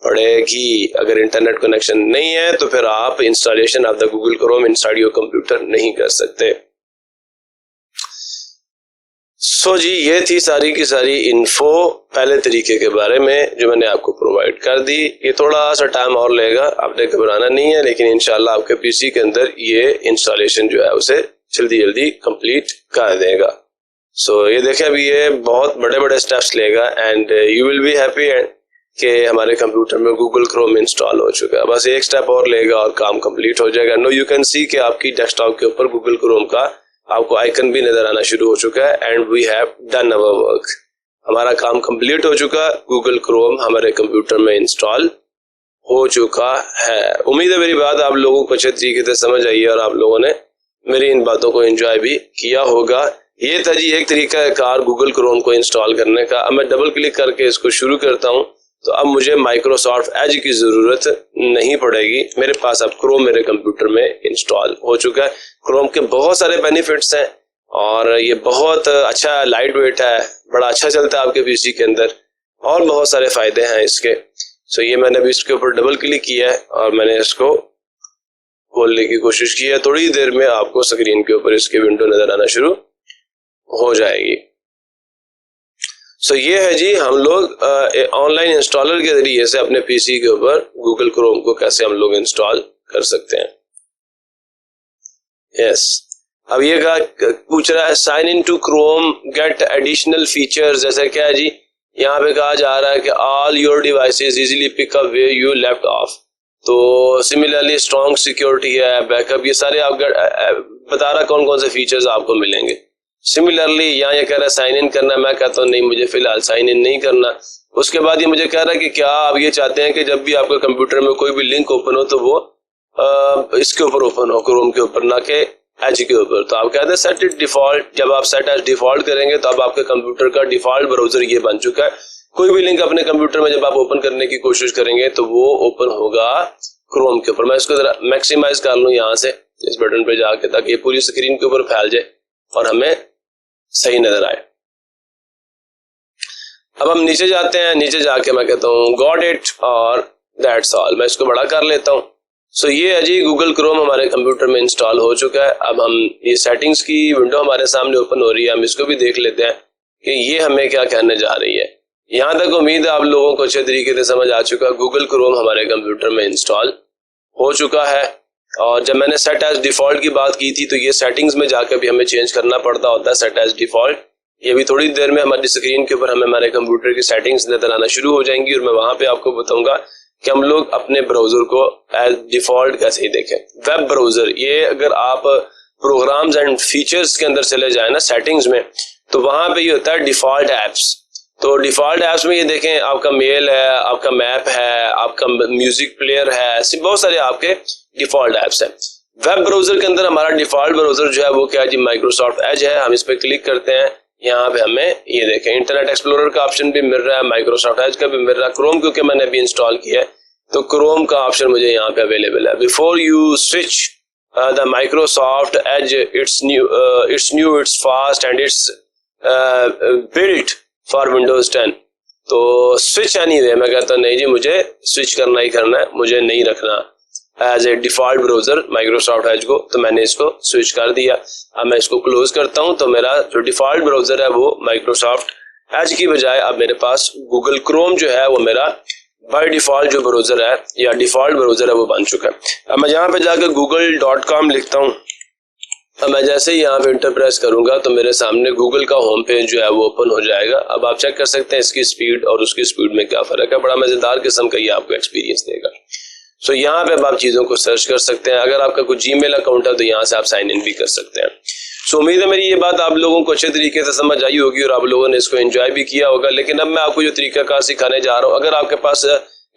पड़ेगी। अगर इंटरनेट कनेक्शन नहीं है तो फिर आप installation of the Google Chrome inside your computer नहीं कर सकते। सो जी, ये थी सारी की सारी इन्फो पहले तरीके के बारे में जो मैंने आपको प्रोवाइड कर दी। ये थोड़ा सा टाइम और लेगा, आपने घबराना नहीं है, लेकिन इंशाल्लाह आपके पीसी के अंदर ये इंस्टॉलेशन जो है उसे जल्दी जल्दी कंप्लीट कर देगा। सो ये देखें, अभी ये बहुत बड़े बड़े स्टेप्स लेगा and you will be happy कि हमारे कंप्यूटर में गूगल क्रोम इंस्टॉल हो चुका है। बस एक स्टेप और लेगा और काम कंप्लीट हो जाएगा। नो, यू कैन सी कि आपकी डेस्कटॉप के ऊपर गूगल क्रोम का आपको आइकन भी नजर आना शुरू हो चुका है and we have done our work. हमारा काम कंप्लीट हो चुका, गूगल क्रोम हमारे कंप्यूटर में इंस्टॉल हो चुका है। उम्मीद है मेरी बात आप लोगों को अच्छे तरीके से समझ आई है और आप लोगों ने मेरी इन बातों को एंजॉय भी किया होगा। ये था जी एक तरीका कार गूगल क्रोम को इंस्टॉल करने का। अब मैं डबल क्लिक करके इसको शुरू करता हूँ तो अब मुझे माइक्रोसॉफ्ट एज की ज़रूरत नहीं पड़ेगी, मेरे पास अब क्रोम मेरे कंप्यूटर में इंस्टॉल हो चुका है। क्रोम के बहुत सारे बेनिफिट्स हैं और ये बहुत अच्छा लाइट वेट है, बड़ा अच्छा चलता है आपके पीसी के अंदर और बहुत सारे फ़ायदे हैं इसके। सो ये मैंने अभी इसके ऊपर डबल क्लिक किया है और मैंने इसको खोलने की कोशिश की है। थोड़ी देर में आपको स्क्रीन के ऊपर इसकी विंडो नज़र आना शुरू हो जाएगी। सो ये है जी, हम लोग ऑनलाइन इंस्टॉलर के जरिए से अपने पीसी के ऊपर गूगल क्रोम को कैसे हम लोग इंस्टॉल कर सकते हैं। यस, अब ये पूछ रहा है sign in to Chrome get additional features. जैसे क्या है जी, यहाँ पे कहा जा रहा है कि all your devices easily pick up where you left off. तो सिमिलरली स्ट्रॉन्ग सिक्योरिटी है, बैकअप, ये सारे आप बता रहा कौन कौन से फीचर्स आपको मिलेंगे। सिमिलरली यहाँ ये कह रहा है साइन इन करना, मैं कहता हूँ नहीं, मुझे फिलहाल साइन इन नहीं करना। उसके बाद ये मुझे कह रहा है कि क्या आप ये चाहते हैं कि जब भी आपके कंप्यूटर में कोई भी लिंक ओपन हो तो वो इसके ऊपर ओपन हो, क्रोम के ऊपर, ना कि एज के ऊपर। तो आप कहते हैं सेट इट डिफॉल्ट। जब आप सेट एज डिफॉल्ट करेंगे तो अब आपके कंप्यूटर का डिफॉल्ट ब्राउजर ये बन चुका है। कोई भी लिंक अपने कंप्यूटर में जब आप ओपन करने की कोशिश करेंगे तो वो ओपन होगा क्रोम के ऊपर। मैं इसको जरा मैक्सिमाइज कर लूँ यहाँ से इस बटन पे जाके, ताकि ये पूरी स्क्रीन के ऊपर फैल जाए और हमें सही नजर आए। अब हम नीचे जाते हैं, नीचे जाके मैं कहता हूँ गॉट इट और दैट्स ऑल। मैं इसको बड़ा कर लेता हूँ सो ये है जी गूगल क्रोम हमारे कंप्यूटर में इंस्टॉल हो चुका है। अब हम ये सेटिंग्स की विंडो हमारे सामने ओपन हो रही है, हम इसको भी देख लेते हैं कि ये हमें क्या कहने जा रही है। यहाँ तक उम्मीद है आप लोगों को अच्छे तरीके से समझ आ चुका है। गूगल क्रोम हमारे कंप्यूटर में इंस्टॉल हो चुका है और जब मैंने सेट एज डिफॉल्ट की बात की थी तो ये सेटिंग्स में जाकर भी हमें चेंज करना पड़ता होता है सेट एज डिफॉल्ट। ये भी थोड़ी देर में हमारी स्क्रीन के ऊपर हमें हमारे कंप्यूटर की सेटिंग्स नजर आना शुरू हो जाएंगी और मैं वहां पे आपको बताऊंगा कि हम लोग अपने ब्राउजर को एज डिफॉल्ट कैसे ही देखें। वेब ब्राउजर, ये अगर आप प्रोग्राम्स एंड फीचर्स के अंदर चले जाए ना सेटिंग्स में, तो वहां पे ये होता है डिफॉल्ट एप्स। तो डिफॉल्ट एप्स में ये देखें आपका मेल है, आपका मैप है, आपका म्यूजिक प्लेयर है, ऐसे बहुत सारे आपके डिफॉल्ट एप्स हैं। वेब ब्राउजर के अंदर हमारा डिफॉल्ट ब्राउजर जो है वो क्या है जी, माइक्रोसॉफ्ट एज है। हम इस पर क्लिक करते हैं, यहाँ पे हमें ये देखें इंटरनेट एक्सप्लोरर का ऑप्शन भी मिल रहा है, माइक्रोसॉफ्ट एज का भी मिल रहा है। क्रोम क्योंकि मैंने अभी इंस्टॉल किया है तो क्रोम का ऑप्शन मुझे यहाँ पे अवेलेबल है। Before you switch the Microsoft Edge it's new it's fast and it's built for Windows 10। तो स्विच एनीवे, मैं कहता हूँ नहीं जी मुझे स्विच करना ही करना है, मुझे नहीं रखना as a default browser Microsoft Edge को, तो मैंने इसको स्विच कर दिया। अब मैं इसको क्लोज करता हूं तो मेरा जो डिफॉल्ट ब्राउजर है वो माइक्रोसॉफ्ट एज की बजाय अब मेरे पास गूगल क्रोम जो है वो मेरा बाय डिफॉल्ट जो ब्राउजर है या डिफॉल्ट ब्राउजर है वो बन चुका है। अब मैं यहाँ पे जाकर google.com लिखता हूँ। अब मैं जैसे ही यहाँ पे इंटर प्रेस करूंगा तो मेरे सामने गूगल का होम पेज जो है वो ओपन हो जाएगा। अब आप चेक कर सकते हैं इसकी स्पीड और उसकी स्पीड में क्या फर्क है, बड़ा मजेदार किस्म का ये आपको एक्सपीरियंस देगा। सो यहाँ पे अब आप चीजों को सर्च कर सकते हैं। अगर आपका कोई जीमेल अकाउंट है तो यहाँ से आप साइन इन भी कर सकते हैं। सो उम्मीद है मेरी ये बात आप लोगों को अच्छे तरीके से समझ आई होगी और आप लोगों ने इसको एंजॉय भी किया होगा। लेकिन अब मैं आपको जो तरीकाकार सिखाने जा रहा हूँ, अगर आपके पास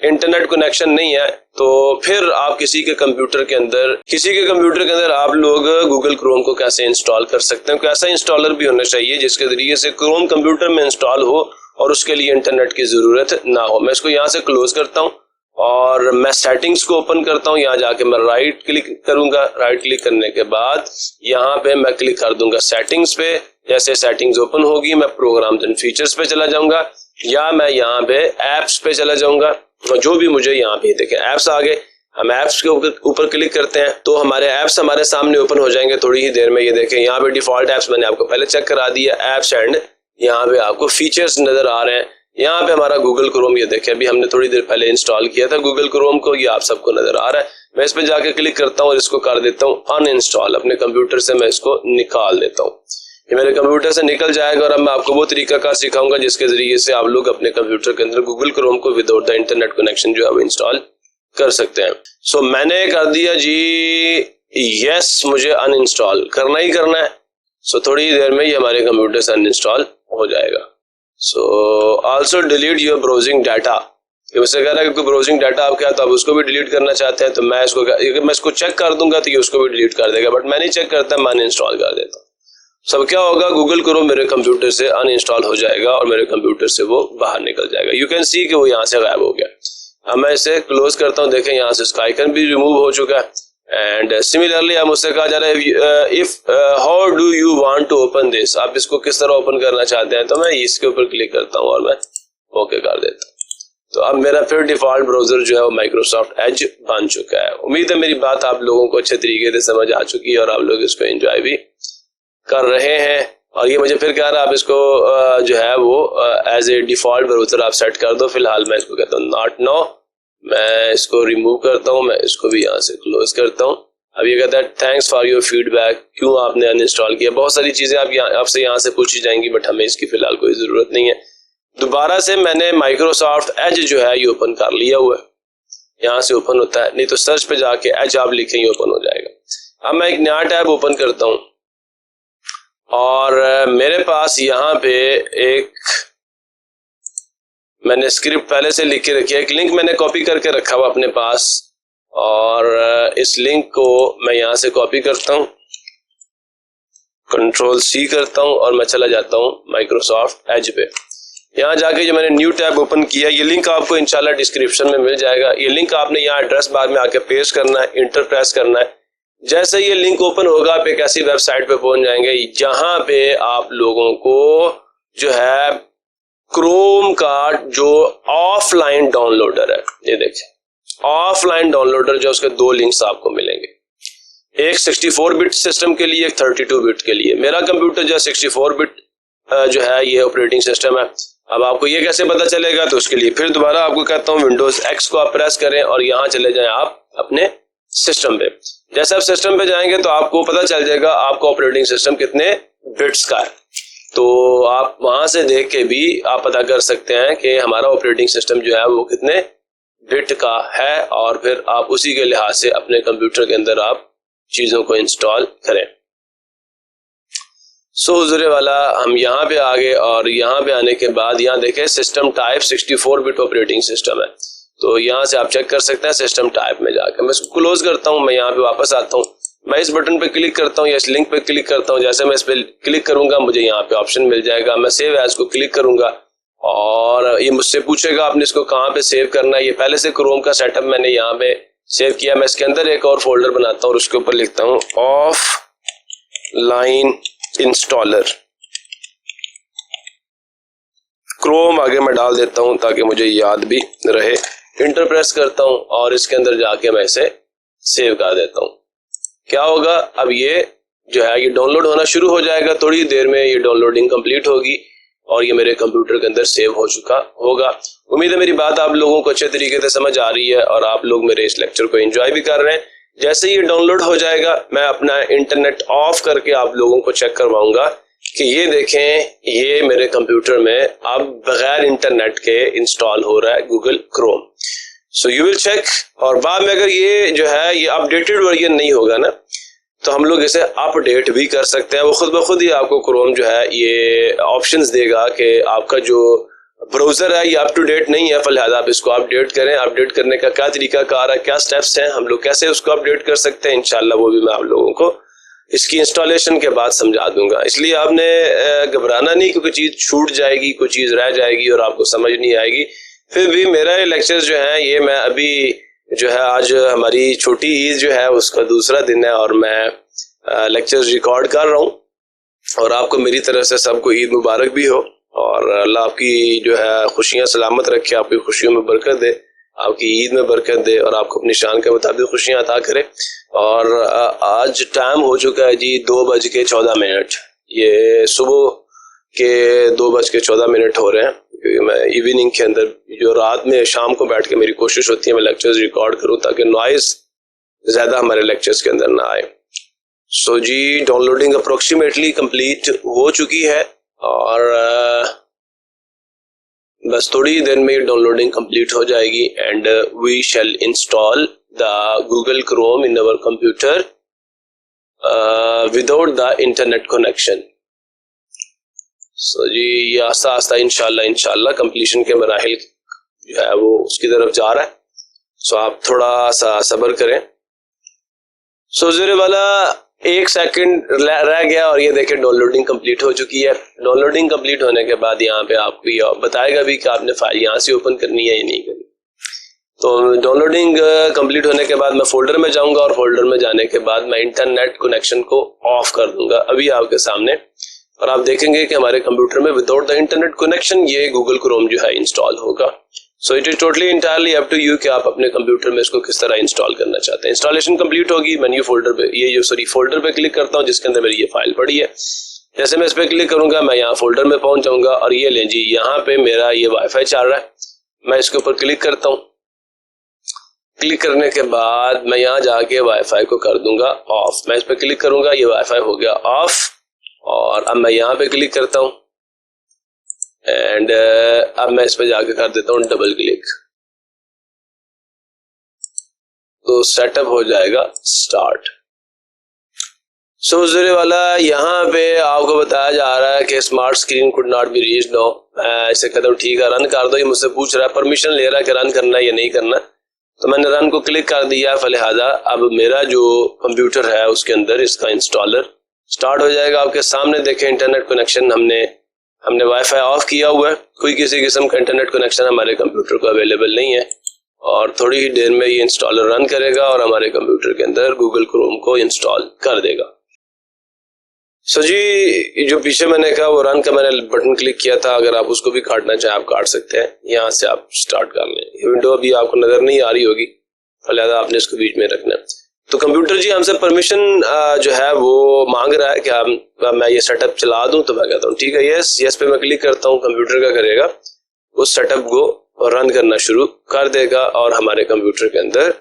इंटरनेट कनेक्शन नहीं है तो फिर आप किसी के कंप्यूटर के अंदर आप लोग गूगल क्रोम को कैसे इंस्टॉल कर सकते हैं। कैसा इंस्टॉलर भी होना चाहिए जिसके जरिए से क्रोम कंप्यूटर में इंस्टॉल हो और उसके लिए इंटरनेट की जरूरत ना हो। मैं इसको यहाँ से क्लोज करता हूँ और मैं सेटिंग्स को ओपन करता हूँ। यहाँ जाके मैं राइट क्लिक करूंगा। राइट क्लिक करने के बाद यहाँ पे मैं क्लिक कर दूंगा सेटिंग्स पे। जैसे सेटिंग्स ओपन होगी मैं प्रोग्राम्स एंड फीचर्स पे चला जाऊंगा या मैं यहाँ पे एप्स पे चला जाऊंगा। तो जो भी मुझे यहाँ पे देखें एप्स आ गए, हम एप्स के ऊपर क्लिक करते हैं तो हमारे एप्स हमारे सामने ओपन हो जाएंगे थोड़ी ही देर में। ये देखें यहाँ पे डिफॉल्ट एप्स मैंने आपको पहले चेक करा दिया, एप्स एंड यहाँ पे आपको फीचर्स नजर आ रहे हैं। यहाँ पे हमारा गूगल क्रोम ये देखें अभी हमने थोड़ी देर पहले इंस्टॉल किया था गूगल क्रोम को, ये आप सबको नजर आ रहा है। मैं इस पे जाके क्लिक करता हूँ और इसको कर देता हूँ अनइंस्टॉल। अपने कंप्यूटर से मैं इसको निकाल देता हूँ, ये मेरे कंप्यूटर से निकल जाएगा। और अब मैं आपको वो तरीका का सिखाऊंगा जिसके जरिए से आप लोग अपने कंप्यूटर के अंदर गूगल क्रोम को विदाउट द इंटरनेट कनेक्शन जो है वो इंस्टॉल कर सकते हैं। सो मैंने कर दिया जी यस, मुझे अनइंस्टॉल करना ही करना है। सो थोड़ी देर में ये हमारे कंप्यूटर से अनइंस्टॉल हो जाएगा। So also delete your browsing data. उससे कह रहा है कि कोई ब्राउजिंग डाटा आपका है तो आप उसको भी डिलीट करना चाहते हैं तो मैं इसको चेक कर दूंगा तो ये उसको भी डिलीट कर देगा, बट मैं नहीं चेक करता, मैं अनइंस्टॉल कर देता हूँ। सब क्या होगा, गूगल क्रोम मेरे कंप्यूटर से अनइंस्टॉल हो जाएगा और मेरे कंप्यूटर से वो बाहर निकल जाएगा। यू कैन सी कि वो यहाँ से गायब हो गया। अब मैं इसे क्लोज करता हूँ, देखें यहाँ से इसका आइकन भी रिमूव हो चुका है। एंड सिमिलरली अब मुझसे कहा जा रहा है if how do you want to open this, आप इसको किस तरह ओपन करना चाहते हैं। तो मैं इसके ऊपर क्लिक करता हूँ और मैं ओके कर देता हूँ। तो अब मेरा फिर डिफॉल्ट ब्राउजर जो है वो माइक्रोसॉफ्ट एज बन चुका है। उम्मीद है मेरी बात आप लोगों को अच्छे तरीके से समझ आ चुकी है और आप लोग इसको एंजॉय भी कर रहे हैं। और ये मुझे फिर कह रहा है आप इसको जो है वो एज ए डिफॉल्ट ब्राउजर आप सेट कर दो। फिलहाल मैं इसको कहता हूँ नॉट नो, मैं इसको रिमूव करता हूँ, मैं इसको भी यहाँ से क्लोज करता हूँ। अब ये कहता है थैंक्स फॉर योर फीडबैक, क्यों आपने अनइंस्टॉल किया। बहुत सारी चीजें आपसे यहाँ से पूछी जाएंगी बट हमें इसकी फिलहाल कोई जरूरत नहीं है। दोबारा से मैंने माइक्रोसॉफ्ट एज जो है ये ओपन कर लिया हुआ है, यहाँ से ओपन होता है, नहीं तो सर्च पे जाके एज आप लिखेंगे ओपन हो जाएगा। अब मैं एक नया टैब ओपन करता हूँ और मेरे पास यहाँ पे एक मैंने स्क्रिप्ट पहले से लिख के रखी है, एक लिंक मैंने कॉपी करके रखा हुआ अपने पास और इस लिंक को मैं यहाँ से कॉपी करता हूँ, कंट्रोल सी करता हूँ और मैं चला जाता हूँ माइक्रोसॉफ्ट एज पे। यहाँ जाके जो मैंने न्यू टैब ओपन किया, ये लिंक आपको इंशाल्लाह डिस्क्रिप्शन में मिल जाएगा। ये लिंक आपने यहाँ एड्रेस बार में आके पेस्ट करना है, इंटर प्रेस करना है। जैसे ये लिंक ओपन होगा आप एक ऐसी वेबसाइट पे पहुंच जाएंगे जहां पे आप लोगों को जो है क्रोम का जो ऑफलाइन डाउनलोडर है, ये देखें ऑफलाइन डाउनलोडर जो उसके दो लिंक्स आपको मिलेंगे, एक 64 बिट सिस्टम के लिए, एक 32 बिट के लिए। मेरा कंप्यूटर जो है 64 बिट जो है ये ऑपरेटिंग सिस्टम है। अब आपको ये कैसे पता चलेगा, तो उसके लिए फिर दोबारा आपको कहता हूँ विंडोज एक्स को आप प्रेस करें और यहाँ चले जाएं आप अपने सिस्टम पे। जैसे आप सिस्टम पे जाएंगे तो आपको पता चल जाएगा आपका ऑपरेटिंग सिस्टम कितने बिट्स का है। तो आप वहां से देख के भी आप पता कर सकते हैं कि हमारा ऑपरेटिंग सिस्टम जो है वो कितने बिट का है, और फिर आप उसी के लिहाज से अपने कंप्यूटर के अंदर आप चीजों को इंस्टॉल करें। सो हुजूरे वाला हम यहाँ पे आ गए, और यहाँ पे आने के बाद यहाँ देखें system type 64 bit operating system है। तो यहाँ से आप चेक कर सकते हैं सिस्टम टाइप में जाकर। मैं इसको क्लोज करता हूँ, मैं यहाँ पे वापस आता हूँ, मैं इस बटन पे क्लिक करता हूँ या इस लिंक पे क्लिक करता हूँ। जैसे मैं इस पे क्लिक करूंगा मुझे यहाँ पे ऑप्शन मिल जाएगा, मैं सेव एज को क्लिक करूंगा और ये मुझसे पूछेगा आपने इसको कहाँ पे सेव करना है। ये पहले से क्रोम का सेटअप मैंने यहाँ पे सेव किया। मैं इसके अंदर एक और फोल्डर बनाता हूँ और उसके ऊपर लिखता हूँ ऑफलाइन इंस्टॉलर। क्रोम आगे मैं डाल देता हूं ताकि मुझे याद भी रहे। इंटर प्रेस करता हूं और इसके अंदर जाके मैं इसे सेव कर देता हूं। क्या होगा, अब ये जो है ये डाउनलोड होना शुरू हो जाएगा। थोड़ी देर में ये डाउनलोडिंग कंप्लीट होगी और ये मेरे कंप्यूटर के अंदर सेव हो चुका होगा। उम्मीद है मेरी बात आप लोगों को अच्छे तरीके से समझ आ रही है और आप लोग मेरे इस लेक्चर को एंजॉय भी कर रहे हैं। जैसे ये डाउनलोड हो जाएगा मैं अपना इंटरनेट ऑफ करके आप लोगों को चेक करवाऊंगा कि ये देखें ये मेरे कंप्यूटर में अब बगैर इंटरनेट के इंस्टॉल हो रहा है Google Chrome. So you will check. और बाद में अगर ये जो है ये अपडेटेड वर्जन नहीं होगा ना, तो हम लोग इसे अपडेट भी कर सकते हैं। वो खुद ब खुद ही आपको क्रोम जो है ये ऑप्शंस देगा कि आपका जो ब्राउजर है ये अप टू डेट नहीं है, फिलहाल आप इसको अपडेट करें। अपडेट करने का क्या तरीका कार है, क्या स्टेप्स हैं, हम लोग कैसे उसको अपडेट कर सकते हैं, इंशाल्लाह वो भी मैं आप लोगों को इसकी इंस्टॉलेशन के बाद समझा दूंगा। इसलिए आपने घबराना नहीं, क्योंकि चीज छूट जाएगी, कोई चीज रह जाएगी और आपको समझ नहीं आएगी। फिर भी मेरा ये लेक्चर जो है ये मैं अभी जो है आज हमारी छोटी ईद जो है उसका दूसरा दिन है और मैं लेक्चर्स रिकॉर्ड कर रहा हूँ। और आपको मेरी तरफ से सबको ईद मुबारक भी हो और अल्लाह आपकी जो है खुशियां सलामत रखे, आपकी खुशियों में बरकत दे, आपकी ईद में बरकत दे और आपको अपनी शान के मुताबिक खुशियां अता करे। और आज टाइम हो चुका है जी 2:14। ये सुबह के 2:14 हो रहे हैं, क्योंकि मैं इवनिंग के अंदर जो रात में शाम को बैठ के मेरी कोशिश होती है मैं लेक्चर्स रिकॉर्ड करूं ताकि नॉइज ज्यादा हमारे लेक्चर्स के अंदर ना आए। सो जी डाउनलोडिंग अप्रोक्सीमेटली कंप्लीट हो चुकी है और बस थोड़ी देर में डाउनलोडिंग कंप्लीट हो जाएगी and we shall install the Google Chrome in our computer without the internet connection. So जी ये आस्ता आस्ता इंशाल्लाह कंप्लीशन के मराहिल जो है वो उसकी तरफ जा रहा है। सो आप थोड़ा सा सब्र करें। सो ज़रे वाला 1 सेकंड रह गया और ये देखें डाउनलोडिंग कंप्लीट हो चुकी है। डाउनलोडिंग कंप्लीट होने के बाद यहाँ पे आपको ये बताएगा भी कि आपने फाइल यहाँ से ओपन करनी है या नहीं करनी। तो डाउनलोडिंग कंप्लीट होने के बाद मैं फोल्डर में जाऊंगा और फोल्डर में जाने के बाद मैं इंटरनेट कनेक्शन को ऑफ कर दूंगा अभी आपके सामने, और आप देखेंगे कि हमारे कंप्यूटर में विदाउट द इंटरनेट कनेक्शन ये गूगल क्रोम जो है इंस्टॉल होगा। So it is totally entirely up to you कि आप अपने कंप्यूटर में इसको किस तरह इंस्टॉल करना चाहते हैं। इंस्टॉलेशन कंप्लीट होगी, मैं फोल्डर पे फोल्डर पे क्लिक करता हूँ जिसके अंदर मेरी ये फाइल पड़ी है। जैसे मैं इस पे क्लिक करूंगा मैं यहाँ फोल्डर में पहुंच जाऊंगा और ये लें जी यहाँ पे मेरा ये वाईफाई चल रहा है। मैं इसके ऊपर क्लिक करता हूँ। क्लिक करने के बाद मैं यहाँ जाके वाईफाई को कर दूंगा ऑफ। मैं इस पे क्लिक करूंगा, ये वाईफाई हो गया ऑफ। और अब मैं यहाँ पे क्लिक करता हूँ एंड अब मैं इस पे जाके कर देता हूँ डबल क्लिक, तो सेटअप हो जाएगा स्टार्ट। सो ज़रे वाला यहाँ पे आपको बताया जा रहा है कि smart screen could not be reached no. इसे कहता हूँ ठीक है रन कर दो। ये मुझसे पूछ रहा है, परमिशन ले रहा है कि रन करना है या नहीं करना, तो मैंने रन को क्लिक कर दिया। फलिहाजा अब मेरा जो कंप्यूटर है उसके अंदर इसका इंस्टॉलर स्टार्ट हो जाएगा। आपके सामने देखें इंटरनेट कनेक्शन हमने वाईफाई ऑफ किया हुआ है, कोई किसी किस्म का इंटरनेट कनेक्शन हमारे कंप्यूटर को अवेलेबल नहीं है। और थोड़ी ही देर में ये इंस्टॉलर रन करेगा और हमारे कंप्यूटर के अंदर गूगल क्रोम को इंस्टॉल कर देगा। सो जी जो पीछे मैंने कहा वो रन का मैंने बटन क्लिक किया था, अगर आप उसको भी काटना चाहें आप काट सकते हैं। यहाँ से आप स्टार्ट कर लें। ये विंडो अभी आपको नजर नहीं आ रही होगी, और लिहाजा आपने इसको बीच में रखना है। तो कंप्यूटर जी हमसे परमिशन जो है वो मांग रहा है कि मैं ये सेटअप चला दूं, तो मैं कहता हूँ ठीक है, यस पे मैं क्लिक करता हूँ। कंप्यूटर क्या करेगा, उस सेटअप को रन करना शुरू कर देगा और हमारे कंप्यूटर के अंदर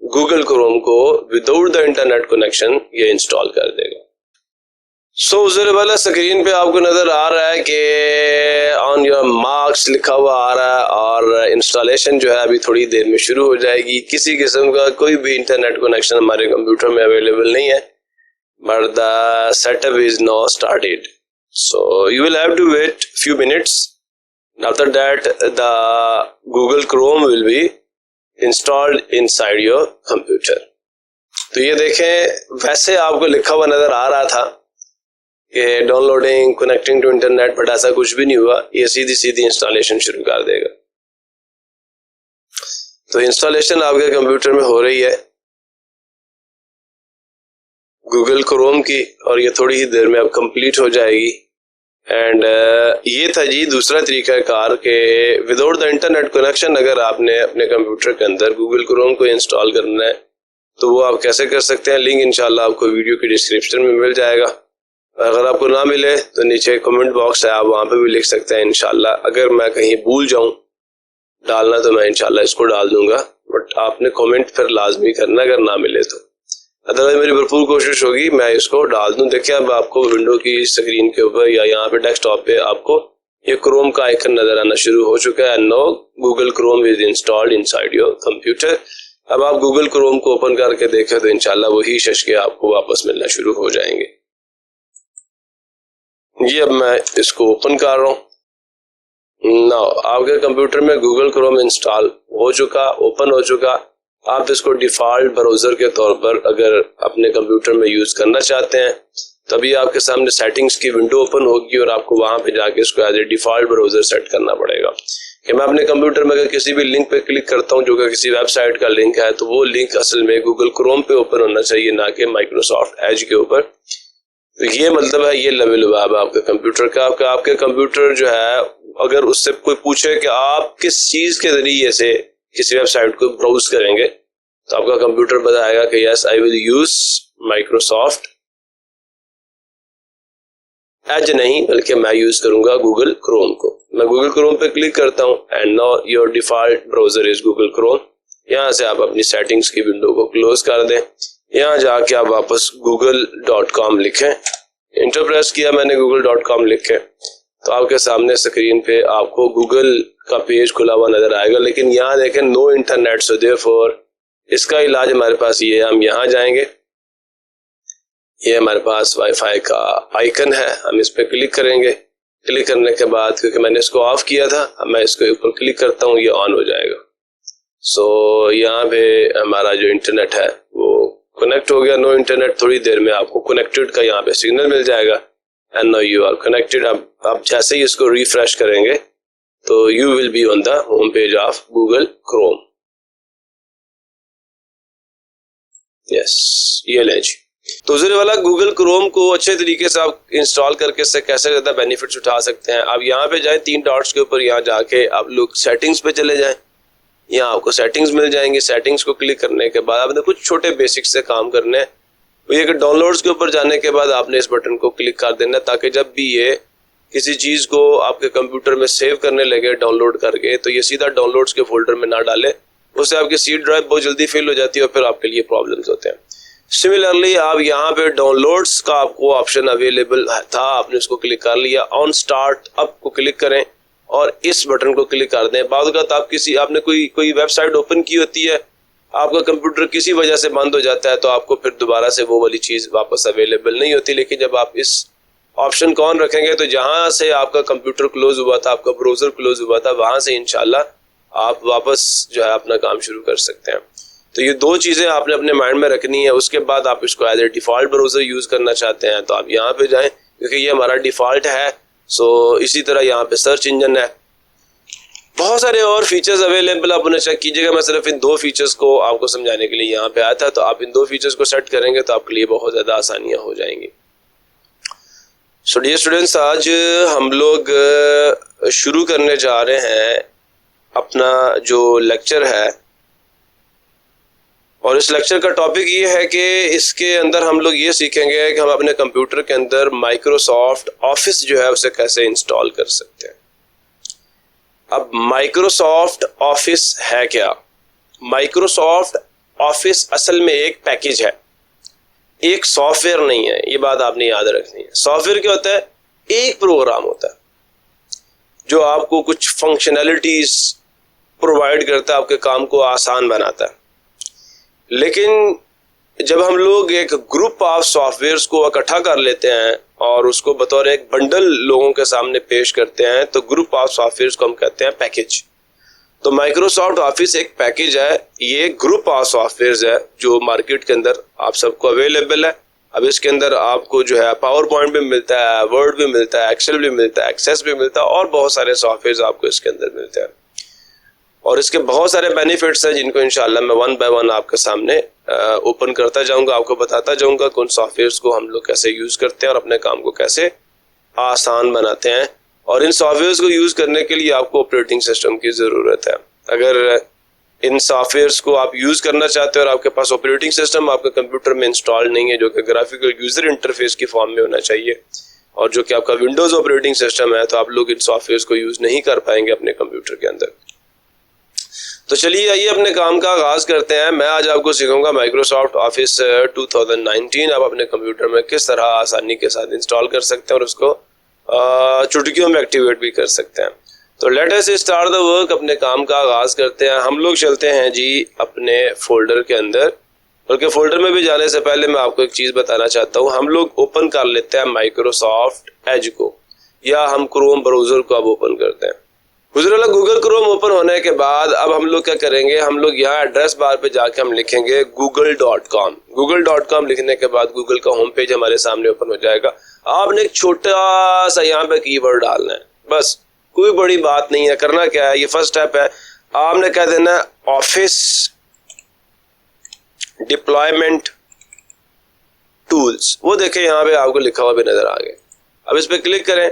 गूगल क्रोम को विदाउट द इंटरनेट कनेक्शन ये इंस्टॉल कर देगा। सो ज़रा वाला स्क्रीन पे आपको नजर आ रहा है कि ऑन योर मार्क्स लिखा हुआ आ रहा है और इंस्टॉलेशन जो है अभी थोड़ी देर में शुरू हो जाएगी। किसी किस्म का कोई भी इंटरनेट कनेक्शन हमारे कंप्यूटर में अवेलेबल नहीं है, but the setup is now started, so you will have to wait few minutes. After that the Google Chrome will be installed inside your computer. तो ये देखें, वैसे आपको लिखा हुआ नजर आ रहा था कि downloading connecting to internet, but ऐसा कुछ भी नहीं हुआ। ये सीधी सीधी इंस्टॉलेशन शुरू कर देगा। तो इंस्टॉलेशन आपके कंप्यूटर में हो रही है गूगल क्रोम की, और ये थोड़ी ही देर में अब कंप्लीट हो जाएगी। एंड ये था जी दूसरा तरीका कार के विदाउट द इंटरनेट कनेक्शन अगर आपने अपने कंप्यूटर के अंदर गूगल क्रोम को इंस्टॉल करना है तो वो आप कैसे कर सकते हैं। लिंक इंशाल्लाह आपको वीडियो के डिस्क्रिप्शन में मिल जाएगा। अगर आपको ना मिले तो नीचे कमेंट बॉक्स है, आप वहां पे भी लिख सकते हैं। इंशाल्लाह अगर मैं कहीं भूल जाऊं डालना तो मैं इंशाल्लाह इसको डाल दूंगा, बट आपने कमेंट फिर लाजमी करना अगर ना मिले तो। अदरवाइज मेरी भरपूर कोशिश होगी मैं इसको डाल दूं। देखिए अब आपको विंडो की स्क्रीन के ऊपर या यहाँ पे डेस्कटॉप पे आपको ये क्रोम का आइकन नजर आना शुरू हो चुका है। No Google Chrome is installed inside your computer. अब आप गूगल क्रोम को ओपन करके देखें तो इंशाल्लाह वही शशके आपको वापस मिलना शुरू हो जाएंगे। ये अब मैं इसको ओपन कर रहा हूँ। नाउ आपके कंप्यूटर में गूगल क्रोम इंस्टॉल हो चुका, ओपन हो चुका। आप इसको डिफॉल्ट ब्राउजर के तौर पर अगर अपने कंप्यूटर में यूज करना चाहते हैं तभी आपके सामने सेटिंग्स की विंडो ओपन होगी और आपको वहां पे जाके इसको as a default browser set करना पड़ेगा। कि मैं अपने कंप्यूटर में अगर किसी भी लिंक पे क्लिक करता हूँ जो कि किसी वेबसाइट का लिंक है, तो वो लिंक असल में गूगल क्रोम पे ओपन होना चाहिए, ना कि माइक्रोसॉफ्ट एज के ऊपर। तो ये मतलब है ये लेवल हुआ है आपके कंप्यूटर का। आपके कंप्यूटर जो है अगर उससे कोई पूछे कि आप किस चीज के जरिए से किसी वेबसाइट को ब्राउज करेंगे तो आपका कंप्यूटर बताएगा कि yes I will use Microsoft Edge, नहीं बल्कि मैं यूज करूंगा गूगल क्रोम को। मैं गूगल क्रोम पे क्लिक करता हूं and now your default browser is Google Chrome. यहां से आप अपनी सेटिंग्स की विंडो को क्लोज कर दें। यहाँ जाके आप वापस google.com लिखें। इंटर प्रेस किया मैंने google.com लिखे तो आपके सामने स्क्रीन पे आपको गूगल का पेज खुला हुआ नजर आएगा, लेकिन यहाँ देखें नो इंटरनेट, सो देयरफॉर इसका इलाज हमारे पास ये है। हम यहाँ जाएंगे, ये हमारे पास वाईफाई का आइकन है, हम इस पे क्लिक करेंगे। क्लिक करने के बाद क्योंकि मैंने इसको ऑफ किया था, अब मैं इसके ऊपर क्लिक करता हूँ, ये ऑन हो जाएगा। सो यहाँ पे हमारा जो इंटरनेट है वो कनेक्ट हो गया। नो इंटरनेट, थोड़ी देर में आपको कनेक्टेड का यहाँ पे सिग्नल मिल जाएगा and now you are connected. अब जैसे ही इसको रिफ्रेश करेंगे तो you will be on the home page of Google Chrome. Yes, ये लें जी। तो उधर वाला गूगल क्रोम को अच्छे तरीके से आप इंस्टॉल करके इससे कैसे ज्यादा बेनिफिट्स उठा सकते हैं। आप यहाँ पे जाएं, 3 डॉट्स के ऊपर यहाँ जाके आप लोग सेटिंग्स पे चले जाएं। यहाँ आपको सेटिंग्स मिल जाएंगे। सेटिंग्स को क्लिक करने के बाद आपने कुछ छोटे बेसिक्स से काम करने हैं। तो ये कि डाउनलोड्स के ऊपर जाने के बाद आपने इस बटन को क्लिक कर देना ताकि जब भी ये किसी चीज को आपके कंप्यूटर में सेव करने लगे डाउनलोड करके तो ये सीधा डाउनलोड्स के फोल्डर में ना डाले, उससे आपकी सी ड्राइव बहुत जल्दी फिल हो जाती है और फिर आपके लिए प्रॉब्लम्स होते हैं। सिमिलरली आप यहाँ पे डाउनलोड्स का आपको ऑप्शन अवेलेबल था, आपने उसको क्लिक कर लिया। ऑन स्टार्ट अप को क्लिक करें और इस बटन को क्लिक कर दें। बाद वक्त आप आपने कोई वेबसाइट ओपन की होती है, आपका कंप्यूटर किसी वजह से बंद हो जाता है तो आपको फिर दोबारा से वो वाली चीज वापस अवेलेबल नहीं होती। लेकिन जब आप इस ऑप्शन को ऑन रखेंगे तो जहां से आपका कंप्यूटर क्लोज हुआ था, आपका ब्राउजर क्लोज हुआ था, वहां से इंशाल्लाह आप वापस जो है अपना काम शुरू कर सकते हैं। तो ये 2 चीजें आपने अपने माइंड में रखनी है। उसके बाद आप इसको as a default browser use करना चाहते हैं तो आप यहाँ पे जाएं क्योंकि ये हमारा डिफॉल्ट है। सो इसी तरह यहाँ पे सर्च इंजन है, बहुत सारे और फीचर्स अवेलेबल, आप उन्हें चेक कीजिएगा। मैं सिर्फ इन 2 फीचर्स को आपको समझाने के लिए यहाँ पे आया था। तो आप इन 2 फीचर्स को सेट करेंगे तो आपके लिए बहुत ज्यादा आसानियां हो जाएंगी। सो डियर स्टूडेंट्स, आज हम लोग शुरू करने जा रहे हैं अपना जो लेक्चर है और इस लेक्चर का टॉपिक ये है कि इसके अंदर हम लोग ये सीखेंगे कि हम अपने कंप्यूटर के अंदर माइक्रोसॉफ्ट ऑफिस जो है उसे कैसे इंस्टॉल कर सकते हैं। अब माइक्रोसॉफ्ट ऑफिस है क्या? माइक्रोसॉफ्ट ऑफिस असल में एक पैकेज है, एक सॉफ्टवेयर नहीं है। ये बात आपने याद रखनी है। सॉफ्टवेयर क्या होता है? एक प्रोग्राम होता है जो आपको कुछ फंक्शनैलिटीज प्रोवाइड करता है, आपके काम को आसान बनाता है। लेकिन जब हम लोग एक ग्रुप ऑफ सॉफ्टवेयर्स को इकट्ठा कर लेते हैं और उसको बतौर एक बंडल लोगों के सामने पेश करते हैं तो ग्रुप ऑफ सॉफ्टवेयर्स को हम कहते हैं पैकेज। तो माइक्रोसॉफ्ट ऑफिस एक पैकेज है, ये ग्रुप ऑफ सॉफ्टवेयर्स है जो मार्केट के अंदर आप सबको अवेलेबल है। अब इसके अंदर आपको जो है पावर पॉइंट भी मिलता है, वर्ड भी मिलता है, एक्सेल भी मिलता है, एक्सेस भी मिलता है और बहुत सारे सॉफ्टवेयर्स आपको इसके अंदर मिलते हैं। और इसके बहुत सारे बेनिफिट्स हैं जिनको इंशाल्लाह मैं वन बाय वन आपके सामने ओपन करता जाऊंगा, आपको बताता जाऊंगा कि उन सॉफ्टवेयर्स को हम लोग कैसे यूज करते हैं और अपने काम को कैसे आसान बनाते हैं। और इन सॉफ्टवेयर्स को यूज करने के लिए आपको ऑपरेटिंग सिस्टम की जरूरत है। अगर इन सॉफ्टवेयर्स को आप यूज करना चाहते हो और आपके पास ऑपरेटिंग सिस्टम आपके कंप्यूटर में इंस्टॉल नहीं है जो कि ग्राफिकल यूजर इंटरफेस की फॉर्म में होना चाहिए और जो कि आपका विंडोज ऑपरेटिंग सिस्टम है, तो आप लोग इन सॉफ्टवेयर्स को यूज नहीं कर पाएंगे अपने कंप्यूटर के अंदर। तो चलिए आइए अपने काम का आगाज करते हैं। मैं आज आपको सिखाऊंगा माइक्रोसॉफ्ट ऑफिस 2019 आप अपने कंप्यूटर में किस तरह आसानी के साथ इंस्टॉल कर सकते हैं और उसको चुटकियों में एक्टिवेट भी कर सकते हैं। तो let us start the work. अपने काम का आगाज करते हैं। हम लोग चलते हैं जी अपने फोल्डर के अंदर, बल्कि फोल्डर में भी जाने से पहले मैं आपको एक चीज बताना चाहता हूँ। हम लोग ओपन कर लेते हैं माइक्रोसॉफ्ट एज को, या हम क्रोम ब्राउजर को अब ओपन करते हैं। गुजराला गूगल क्रोम ओपन होने के बाद अब हम लोग क्या करेंगे, हम लोग यहाँ एड्रेस बार पे जाके हम लिखेंगे google.com। google.com लिखने के बाद गूगल का होम पेज हमारे सामने ओपन हो जाएगा। आपने एक छोटा सा यहाँ पे कीवर्ड डालना है, बस, कोई बड़ी बात नहीं है। करना क्या है, ये फर्स्ट स्टेप है। आपने कह देना है ऑफिस डिप्लॉयमेंट टूल्स। वो देखें यहाँ पे आपको लिखा हुआ भी नजर आ गया। अब इस पे क्लिक करें।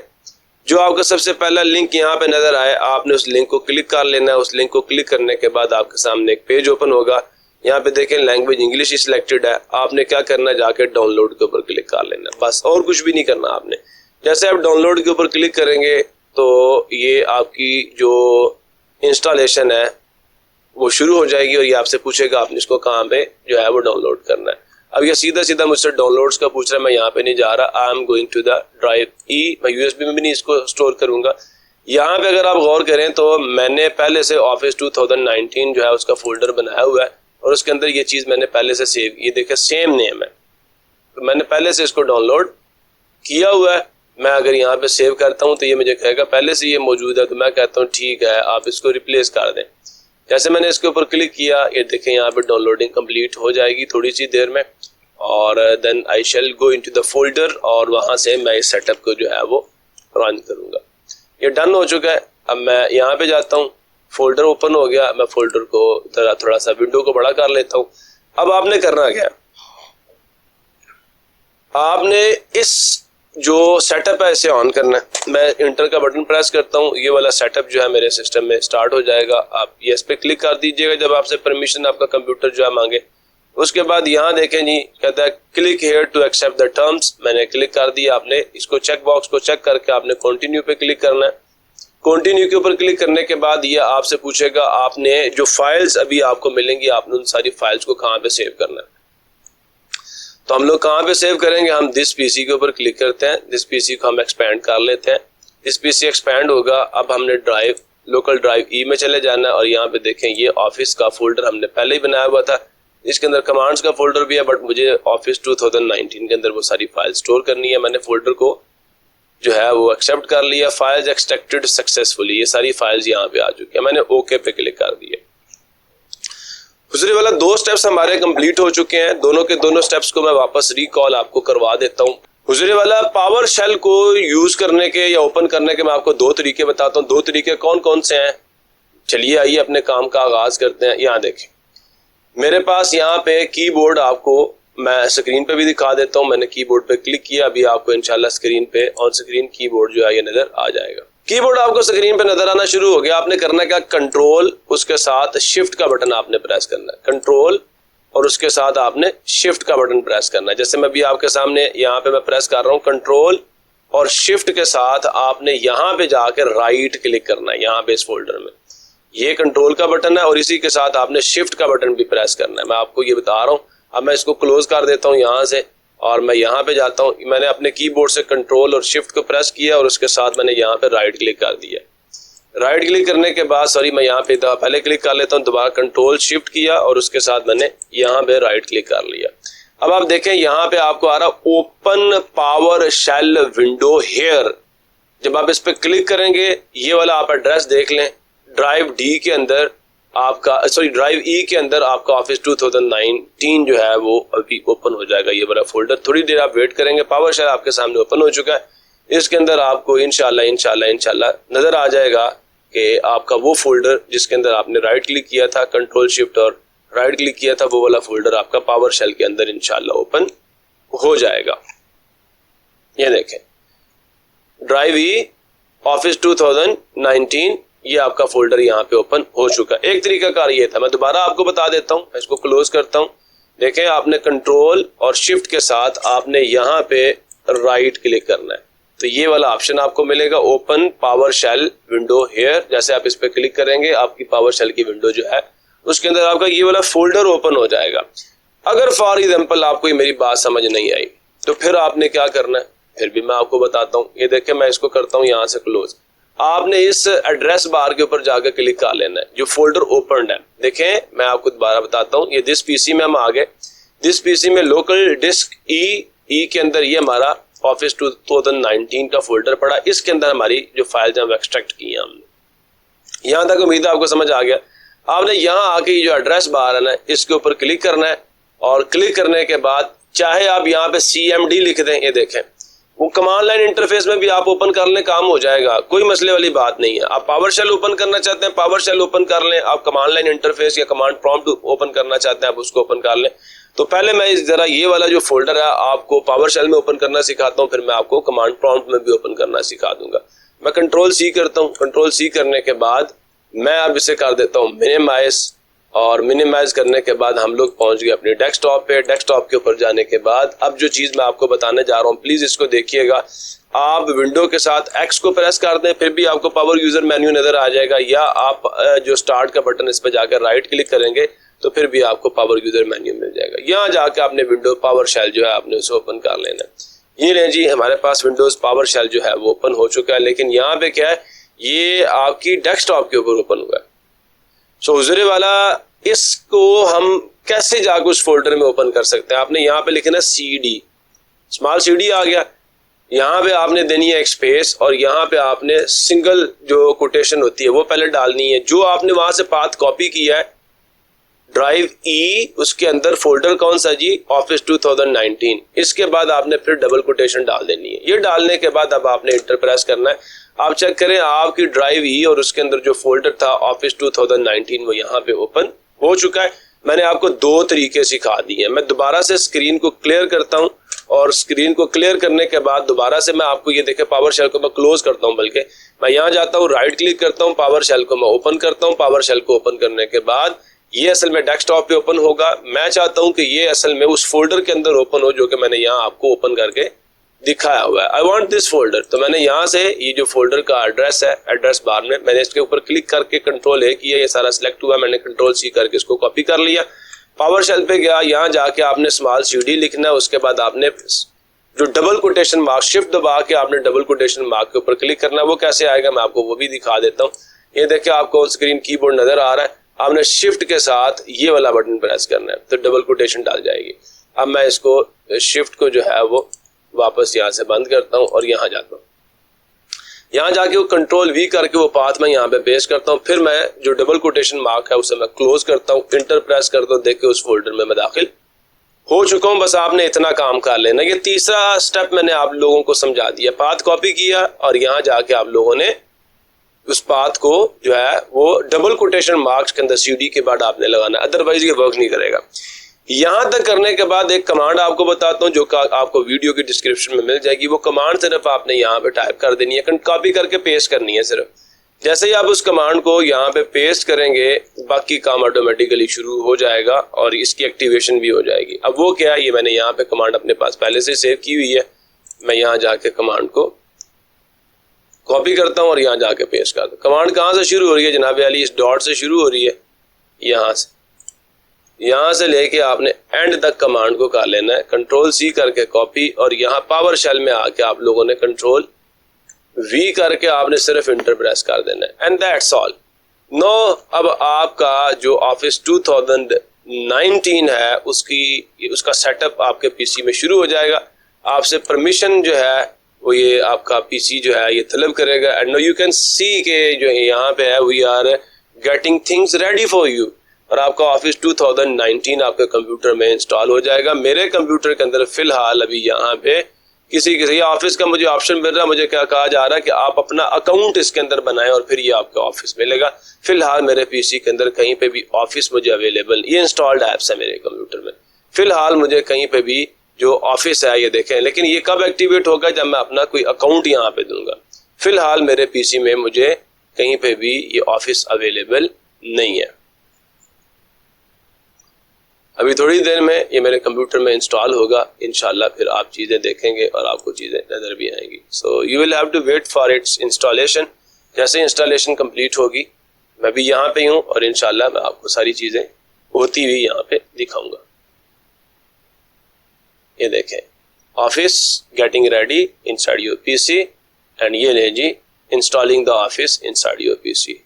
जो आपका सबसे पहला लिंक यहाँ पे नजर आए, आपने उस लिंक को क्लिक कर लेना है। उस लिंक को क्लिक करने के बाद आपके सामने एक पेज ओपन होगा। यहाँ पे देखें लैंग्वेज इंग्लिश ही सिलेक्टेड है। आपने क्या करना है, जाके डाउनलोड के ऊपर क्लिक कर लेना, बस, और कुछ भी नहीं करना आपने। जैसे आप डाउनलोड के ऊपर क्लिक करेंगे तो ये आपकी जो इंस्टॉलेशन है वो शुरू हो जाएगी और ये आपसे पूछेगा आपने इसको कहाँ पे जो है वो डाउनलोड करना है। अब ये सीधा सीधा मुझसे डाउनलोड्स का पूछ रहा है, मैं यहाँ पे नहीं जा रहा। I am going to the drive E. मैं यूएसबी में भी नहीं इसको स्टोर करूंगा। यहाँ पे अगर आप गौर करें तो मैंने पहले से ऑफिस 2019 जो है उसका फोल्डर बनाया हुआ है और उसके अंदर ये चीज मैंने पहले से सेव, ये देखे सेम नेम है, तो मैंने पहले से इसको डाउनलोड किया हुआ है। मैं अगर यहाँ पे सेव करता हूँ तो ये मुझे कहेगा पहले से ये मौजूद है, तो मैं कहता हूँ ठीक है आप इसको रिप्लेस कर दें। जैसे मैंने इसके ऊपर क्लिक किया, ये देखें यहाँ पे डाउनलोडिंग कंप्लीट हो जाएगी थोड़ी सी देर में, और then I shall go into the folder और वहां से मैं इस सेटअप को जो है वो रन करूंगा। ये डन हो चुका है। अब मैं यहाँ पे जाता हूँ, फोल्डर ओपन हो गया। मैं फोल्डर को थोड़ा सा विंडो को बड़ा कर लेता हूँ। अब आपने करना क्या, आपने इस जो सेटअप है इसे ऑन करना है। मैं इंटर का बटन प्रेस करता हूँ, ये वाला सेटअप जो है मेरे सिस्टम में स्टार्ट हो जाएगा। आप ये इस पे क्लिक कर दीजिएगा जब आपसे परमिशन आपका कंप्यूटर जो है मांगे। उसके बाद यहाँ देखें जी, कहता है click here to accept the terms. मैंने क्लिक कर दिया। आपने इसको चेक बॉक्स को चेक करके आपने कंटिन्यू पे क्लिक करना है। कंटिन्यू के ऊपर क्लिक करने के बाद ये आपसे पूछेगा आपने जो फाइल्स अभी आपको मिलेंगी, आपने उन सारी फाइल्स को कहाँ पे सेव करना है। तो हम लोग कहाँ पे सेव करेंगे, हम दिस पीसी के ऊपर क्लिक करते हैं। दिस पीसी को हम एक्सपैंड कर लेते हैं। दिस पीसी एक्सपैंड होगा। अब हमने ड्राइव, लोकल ड्राइव ई में चले जाना है और यहाँ पे देखें ये ऑफिस का फोल्डर हमने पहले ही बनाया हुआ था। इसके अंदर कमांड्स का फोल्डर भी है, बट मुझे ऑफिस 2019 के अंदर वो सारी फाइल स्टोर करनी है। मैंने फोल्डर को जो है वो एक्सेप्ट कर लिया। फाइल्स एक्सट्रैक्टेड सक्सेसफुली, ये सारी फाइल्स यहाँ पे आ चुकी है। मैंने ओके पे क्लिक कर दिया। दूसरे वाला दो स्टेप्स हमारे कंप्लीट हो चुके हैं। दोनों के दोनों स्टेप्स को मैं वापस रिकॉल आपको करवा देता हूँ। गुजरे वाला पावर शेल को यूज करने के या ओपन करने के मैं आपको दो तरीके बताता हूँ। दो तरीके कौन कौन से हैं, चलिए आइए अपने काम का आगाज करते हैं। यहाँ देखें मेरे पास यहाँ पे कीबोर्ड आपको मैं स्क्रीन पे भी दिखा देता हूँ। मैंने कीबोर्ड पे क्लिक किया, अभी आपको इंशाल्लाह स्क्रीन पे ऑन स्क्रीन कीबोर्ड जो है ये नजर आ जाएगा। कीबोर्ड आपको स्क्रीन पे नजर आना शुरू हो गया। आपने करना क्या, कंट्रोल उसके साथ शिफ्ट का बटन आपने प्रेस करना है। कंट्रोल और उसके साथ आपने शिफ्ट का बटन प्रेस करना है। जैसे मैं भी आपके सामने यहाँ पे मैं प्रेस कर रहा हूँ, कंट्रोल और शिफ्ट के साथ आपने यहाँ पे जाकर राइट क्लिक करना है। यहाँ पे इस फोल्डर में ये कंट्रोल का बटन है और इसी के साथ आपने शिफ्ट का बटन भी प्रेस करना है। मैं आपको ये बता रहा हूँ। अब मैं इसको क्लोज कर देता हूँ यहाँ से और मैं यहाँ पे जाता हूँ। मैंने अपने कीबोर्ड से कंट्रोल और शिफ्ट को प्रेस किया और उसके साथ मैंने यहाँ पे राइट क्लिक कर दिया। राइट क्लिक करने के बाद सॉरी मैं यहाँ पे पहले क्लिक कर लेता हूँ, दोबारा कंट्रोल शिफ्ट किया और उसके साथ मैंने यहाँ पे राइट क्लिक कर लिया। अब आप देखें यहाँ पे आपको आ रहा open PowerShell window here. जब आप इस पे क्लिक करेंगे ये वाला आप एड्रेस देख लें, ड्राइव डी के अंदर आपका ड्राइव ई के अंदर आपका ऑफिस 2019 जो है वो अभी ओपन हो जाएगा। ये वाला फोल्डर थोड़ी देर आप वेट करेंगे, पावर शेल आपके सामने ओपन हो चुका है। इसके अंदर आपको इंशाल्लाह नजर आ जाएगा कि आपका वो फोल्डर जिसके अंदर आपने राइट क्लिक किया था, कंट्रोल शिफ्ट और राइट क्लिक किया था, वो वाला फोल्डर आपका पावर शेल के अंदर इंशाल्लाह ओपन हो जाएगा। ये देखें ड्राइव ई ऑफिस 2019 ये आपका फोल्डर यहाँ पे ओपन हो चुका है। एक तरीका कार ये था, मैं दोबारा आपको बता देता हूँ। इसको क्लोज करता हूँ। देखें आपने कंट्रोल और शिफ्ट के साथ आपने यहाँ पे राइट क्लिक करना है तो ये वाला ऑप्शन आपको मिलेगा, open PowerShell window here. जैसे आप इस पे क्लिक करेंगे आपकी पावर शेल की विंडो जो है उसके अंदर आपका ये वाला फोल्डर ओपन हो जाएगा। अगर फॉर एग्जांपल आपको मेरी बात समझ नहीं आई तो फिर आपने क्या करना है, फिर भी मैं आपको बताता हूँ। ये देखें मैं इसको करता हूँ यहाँ से क्लोज। आपने इस एड्रेस बार के ऊपर जाकर क्लिक कर लेना है, जो फोल्डर ओपन है। देखें मैं आपको दोबारा बताता हूँ। ये दिस पीसी में हम आ गए। दिस पीसी में लोकल डिस्क ई के अंदर ये हमारा ऑफिस 2019 का फोल्डर पड़ा। इसके अंदर हमारी जो फाइल हम एक्सट्रैक्ट की है हमने। यहाँ तक उम्मीद है आपको समझ आ गया। आपने यहाँ आके ये जो एड्रेस बार है ना इसके ऊपर क्लिक करना है और क्लिक करने के बाद चाहे आप यहाँ पे CMD लिख दें, ये देखें वो कमांड लाइन इंटरफेस में भी आप ओपन कर लें, काम हो जाएगा, कोई मसले वाली बात नहीं है। आप पावर शेल ओपन करना चाहते हैं पावर शेल ओपन कर लें, आप कमांड लाइन इंटरफेस या कमांड प्रॉम्प्ट ओपन करना चाहते हैं आप उसको ओपन कर लें। तो पहले मैं इस जरा ये वाला जो फोल्डर है आपको पावर शेल में ओपन करना सिखाता हूँ, फिर मैं आपको कमांड प्रॉम्प्ट में भी ओपन करना सिखा दूंगा। मैं कंट्रोल C करता हूँ। कंट्रोल C करने के बाद मैं अब इसे कर देता हूँ मिनिमाइज और मिनिमाइज करने के बाद हम लोग पहुंच गए अपने डेस्कटॉप पे। डेस्कटॉप के ऊपर जाने के बाद अब जो चीज मैं आपको बताने जा रहा हूँ प्लीज इसको देखिएगा। आप विंडो के साथ X को प्रेस कर दें फिर भी आपको पावर यूजर मेन्यू नजर आ जाएगा, या आप जो स्टार्ट का बटन इस पर जाकर राइट क्लिक करेंगे तो फिर भी आपको पावर यूजर मेन्यू मिल जाएगा। यहाँ जाके आपने विंडो पावर शेल जो है आपने उसे ओपन कर लेना है। ये लें जी हमारे पास विंडोज पावर शेल जो है वो ओपन हो चुका है, लेकिन यहाँ पे क्या है ये आपकी डेस्कटॉप के ऊपर ओपन हुआ है। सो हुजूर वाला इसको हम कैसे जाकर उस फोल्डर में ओपन कर सकते हैं। आपने यहाँ पे लिखना CD, स्मॉल CD आ गया। यहाँ पे आपने देनी है एक स्पेस और यहाँ पे आपने सिंगल जो कोटेशन होती है वो पहले डालनी है। जो आपने वहां से पाथ कॉपी किया है ड्राइव E उसके अंदर फोल्डर कौन सा जी, ऑफिस 2019। इसके बाद आपने फिर डबल कोटेशन डाल देनी है। ये डालने के बाद अब आपने इंटर प्रेस करना है। आप चेक करें आपकी ड्राइव E और उसके अंदर जो फोल्डर था ऑफिस 2019 वो यहाँ पे ओपन हो चुका है। मैंने आपको दो तरीके सिखा दिए हैं। मैं दोबारा से स्क्रीन को क्लियर करता हूँ और स्क्रीन को क्लियर करने के बाद दोबारा से मैं आपको ये देखे पावर शेल को मैं क्लोज करता हूँ, बल्कि मैं यहाँ जाता हूँ राइट क्लिक करता हूँ, पावर शेल को मैं ओपन करता हूँ। पावर शेल को ओपन करने के बाद ये असल में डेस्कटॉप पे ओपन होगा। मैं चाहता हूँ कि ये असल में उस फोल्डर के अंदर ओपन हो जो कि मैंने यहाँ आपको ओपन करके दिखाया हुआ है। I want this folder. तो मैंने यहाँ से ये जो फोल्डर का एड्रेस है एड्रेस बार में मैंने इसके ऊपर क्लिक करके कंट्रोल A किया, ये सारा सिलेक्ट हुआ। मैंने कंट्रोल C करके इसको कॉपी कर लिया। पावर शेल पे गया, यहाँ जाके आपने स्मॉल CD लिखना है। उसके बाद आपने जो डबल कोटेशन मार्क शिफ्ट दबा के आपने डबल कोटेशन मार्क के ऊपर क्लिक करना है। वो कैसे आएगा मैं आपको वो भी दिखा देता हूँ। ये देखिए आपको ऑन स्क्रीन कीबोर्ड नजर आ रहा है। आपने शिफ्ट के साथ ये वाला बटन प्रेस करना है तो डबल कोटेशन डाल जाएगी। अब मैं इसको शिफ्ट को जो है वो वापस यहाँ से बंद करता हूँ और यहाँ जाता हूँ। यहाँ जाके वो कंट्रोल V करके वो पाथ मैं यहाँ पे पेस्ट करता हूँ। फिर मैं जो डबल कोटेशन मार्क है उसे मैं क्लोज करता हूँ, इंटर प्रेस करता हूँ। देखिए उस फोल्डर में मैं दाखिल हो चुका हूँ। बस आपने इतना काम कर लेना। ये तीसरा स्टेप मैंने आप लोगों को समझा दिया। पाथ कॉपी किया और यहाँ जाके आप लोगों ने उस पाथ को जो है वो डबल कोटेशन मार्क्स के अंदर CD के बाद आपने लगाना, अदरवाइज ये वर्क नहीं करेगा। यहां तक करने के बाद एक कमांड आपको बताता हूं जो आपको वीडियो की डिस्क्रिप्शन में मिल जाएगी। वो कमांड सिर्फ आपने यहाँ पे टाइप कर देनी है, कॉपी करके पेस्ट करनी है सिर्फ। जैसे ही आप उस कमांड को यहाँ पे पेस्ट करेंगे बाकी काम ऑटोमेटिकली शुरू हो जाएगा और इसकी एक्टिवेशन भी हो जाएगी। अब वो क्या है, ये मैंने यहाँ पे कमांड अपने पास पहले से सेव की हुई है। मैं यहाँ जाके कमांड को कॉपी करता हूँ और यहाँ जाके पेस्ट करता हूँ। कमांड कहाँ से शुरू हो रही है जनाब अली? इस डॉट से शुरू हो रही है, यहाँ से लेके आपने एंड तक कमांड को कर लेना है। कंट्रोल सी करके कॉपी और यहाँ पावर शेल में आके आप लोगों ने कंट्रोल वी करके आपने सिर्फ इंटर प्रेस कर देना है एंड दैट्स ऑल। नो, अब आपका जो ऑफिस 2019 है उसका सेटअप आपके पीसी में शुरू हो जाएगा। आपसे परमिशन जो है वो ये आपका पीसी जो है ये तलब करेगा। And now you can see के जो यहाँ पे है we are getting things ready for you और आपका ऑफिस 2019 आपके कंप्यूटर में इंस्टॉल हो जाएगा। मेरे कंप्यूटर के अंदर फिलहाल अभी यहाँ पे किसी ऑफिस का मुझे ऑप्शन मिल रहा है, मुझे क्या कहा जा रहा है कि आप अपना अकाउंट इसके अंदर बनाएं और फिर ये आपका ऑफिस मिलेगा। फिलहाल मेरे पीसी के अंदर कहीं पे भी ऑफिस मुझे अवेलेबल, ये इंस्टॉल्ड ऐप्स है मेरे कंप्यूटर में, फिलहाल मुझे कहीं पे भी जो ऑफिस है ये देखें। लेकिन ये कब एक्टिवेट होगा? जब मैं अपना कोई अकाउंट यहाँ पे दूंगा। फिलहाल मेरे पीसी में मुझे कहीं पे भी ये ऑफिस अवेलेबल नहीं है। अभी थोड़ी देर में ये मेरे कंप्यूटर में इंस्टॉल होगा, इंशाल्लाह फिर आप चीज़ें देखेंगे और आपको चीज़ें नज़र भी आएंगी। So you will have to wait for its installation. जैसे इंस्टॉलेशन कंप्लीट होगी मैं भी यहाँ पे हूँ और इंशाल्लाह मैं आपको सारी चीज़ें होती हुई यहाँ पे दिखाऊंगा। ये देखें, Office getting ready inside your PC and ये ले जी installing the Office inside your PC.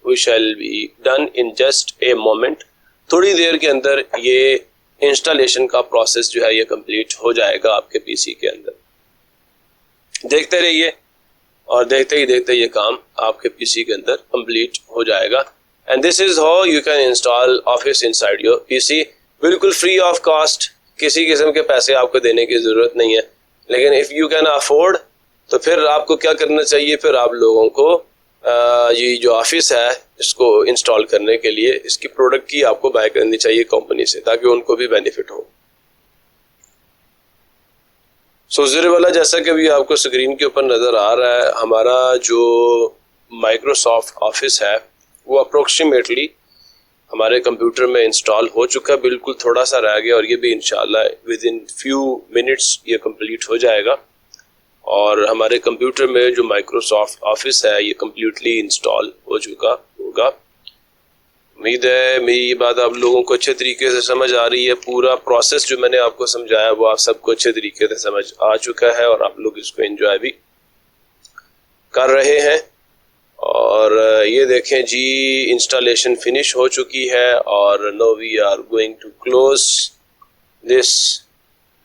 We shall be done in just a moment. थोड़ी देर के अंदर ये इंस्टॉलेशन का प्रोसेस जो है ये कंप्लीट हो जाएगा आपके पीसी के अंदर। देखते रहिए और देखते ही देखते ये काम आपके पीसी के अंदर कंप्लीट हो जाएगा। And this is how you can install office inside your PC, बिल्कुल फ्री ऑफ कॉस्ट, किसी किस्म के पैसे आपको देने की जरूरत नहीं है। लेकिन इफ यू कैन अफोर्ड तो फिर आपको क्या करना चाहिए, फिर आप लोगों को ये जो ऑफिस है इसको इंस्टॉल करने के लिए इसकी प्रोडक्ट की आपको बाय करनी चाहिए कंपनी से, ताकि उनको भी बेनिफिट हो। सो ज़ीरो वाला जैसा कि अभी आपको स्क्रीन के ऊपर नज़र आ रहा है, हमारा जो माइक्रोसॉफ्ट ऑफिस है वो अप्रोक्सीमेटली हमारे कंप्यूटर में इंस्टॉल हो चुका है। बिल्कुल थोड़ा सा रह गया और ये भी इंशाल्लाह विद इन फ्यू मिनट्स ये कंप्लीट हो जाएगा और हमारे कंप्यूटर में जो माइक्रोसॉफ्ट ऑफिस है ये कम्प्लीटली इंस्टॉल हो चुका होगा। उम्मीद है मेरी ये बात आप लोगों को अच्छे तरीके से समझ आ रही है। पूरा प्रोसेस जो मैंने आपको समझाया वो आप सबको अच्छे तरीके से समझ आ चुका है और आप लोग इसको एंजॉय भी कर रहे हैं। और ये देखें जी इंस्टॉलेशन फिनिश हो चुकी है और now we are going to close this.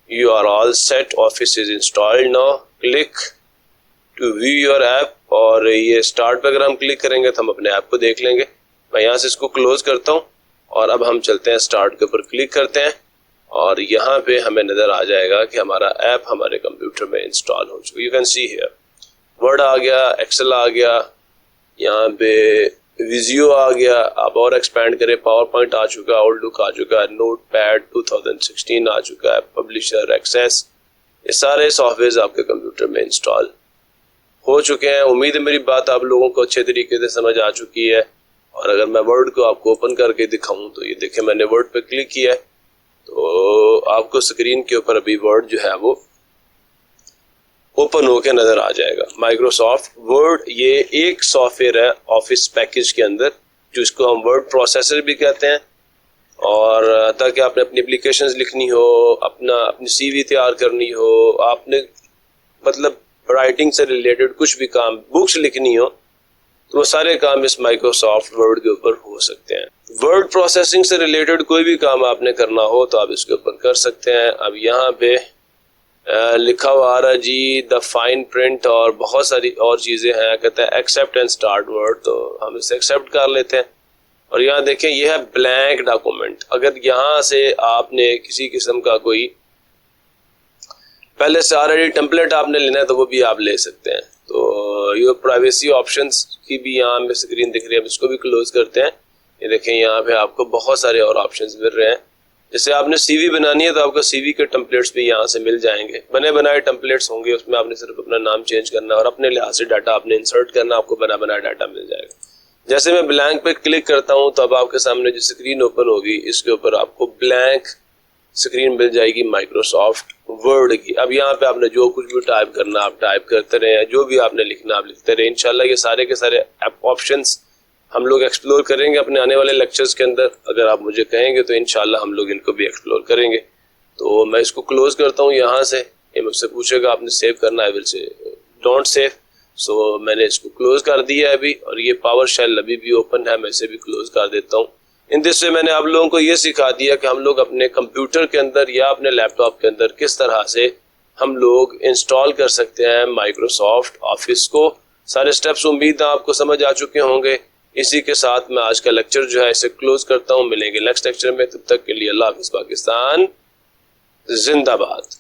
You are all set, office is installed now. Click to view your app और ये स्टार्ट पे अगर हम क्लिक करेंगे तो हम अपने ऐप को देख लेंगे। मैं यहाँ से इसको क्लोज करता हूँ और अब हम चलते हैं स्टार्ट के ऊपर क्लिक करते हैं और यहाँ पे हमें नज़र आ जाएगा कि हमारा ऐप हमारे कंप्यूटर में इंस्टॉल हो चुका है। You can see here Word आ गया, एक्सेल आ गया, यहाँ पे विजियो आ गया। आप और एक्सपेंड करें, पावर पॉइंट आ चुका है, आउटलुक आ चुका है, नोट पैड 2016 आ चुका है, पब्लिशर, एक्सेस, ये सारे सॉफ्टवेयर आपके कंप्यूटर में इंस्टॉल हो चुके हैं। उम्मीद है मेरी बात आप लोगों को अच्छे तरीके से समझ आ चुकी है। और अगर मैं वर्ड को आपको ओपन करके दिखाऊं तो ये देखें मैंने वर्ड पे क्लिक किया है तो आपको स्क्रीन के ऊपर अभी वर्ड जो है वो ओपन होके नजर आ जाएगा। माइक्रोसॉफ्ट वर्ड ये एक सॉफ्टवेयर है ऑफिस पैकेज के अंदर जिसको हम वर्ड प्रोसेसर भी कहते हैं। और ताकि आपने अपनी एप्लीकेशंस लिखनी हो, अपनी सीवी तैयार करनी हो, आपने मतलब राइटिंग से रिलेटेड कुछ भी काम, बुक्स लिखनी हो, तो वो सारे काम इस माइक्रोसॉफ्ट वर्ड के ऊपर हो सकते हैं। वर्ड प्रोसेसिंग से रिलेटेड कोई भी काम आपने करना हो तो आप इसके ऊपर कर सकते हैं। अब यहाँ पे लिखा हुआ आ रहा जी द फाइन प्रिंट और बहुत सारी और चीज़ें हैं। कहते हैं एक्सेप्ट एंड स्टार्ट वर्ड, तो हम इसे एक्सेप्ट कर लेते हैं। और यहाँ देखें यह है ब्लैंक डॉक्यूमेंट। अगर यहाँ से आपने किसी किस्म का कोई पहले से ऑलरेडी टेम्पलेट आपने लेना है तो वो भी आप ले सकते हैं। तो ये प्राइवेसी ऑप्शंस की भी यहाँ पे स्क्रीन दिख रही है, अब इसको भी क्लोज करते हैं। ये देखें यहाँ पे आपको बहुत सारे और ऑप्शंस मिल रहे हैं। जैसे आपने सीवी बनानी है तो आपको सीवी के टेम्पलेट्स भी यहाँ से मिल जाएंगे, बने बनाए टेम्पलेट्स होंगे, उसमें आपने सिर्फ अपना नाम चेंज करना और अपने लिहाज से डाटा आपने इंसर्ट करना, आपको बना बनाया डाटा मिल जाएगा। जैसे मैं ब्लैंक पे क्लिक करता हूँ तो अब आपके सामने जो स्क्रीन ओपन होगी इसके ऊपर आपको ब्लैंक स्क्रीन मिल जाएगी माइक्रोसॉफ्ट वर्ड की। अब यहाँ पे आपने जो कुछ भी टाइप करना आप टाइप करते रहे, जो भी आपने लिखना आप लिखते रहे। इंशाल्लाह ये सारे के सारे ऑप्शंस हम लोग एक्सप्लोर करेंगे अपने आने वाले लेक्चर्स के अंदर। अगर आप मुझे कहेंगे तो इंशाल्लाह हम लोग इनको भी एक्सप्लोर करेंगे। तो मैं इसको क्लोज करता हूँ यहाँ से। ये मुझसे पूछेगा आपने सेव करना है, विल से डोंट सेव। सो मैंने इसको क्लोज कर दिया है अभी, और ये पावर शेल अभी भी ओपन है, मैं इसे भी क्लोज कर देता हूँ। इन दिस वे मैंने आप लोगों को ये सिखा दिया कि हम लोग अपने कंप्यूटर के अंदर या अपने लैपटॉप के अंदर किस तरह से हम लोग इंस्टॉल कर सकते हैं माइक्रोसॉफ्ट ऑफिस को। सारे स्टेप्स उम्मीद है आपको समझ आ चुके होंगे। इसी के साथ मैं आज का लेक्चर जो है इसे क्लोज करता हूँ। मिलेंगे नेक्स्ट लेक्चर में, तब तक के लिए अल्लाह हाफिज़। पाकिस्तान जिंदाबाद।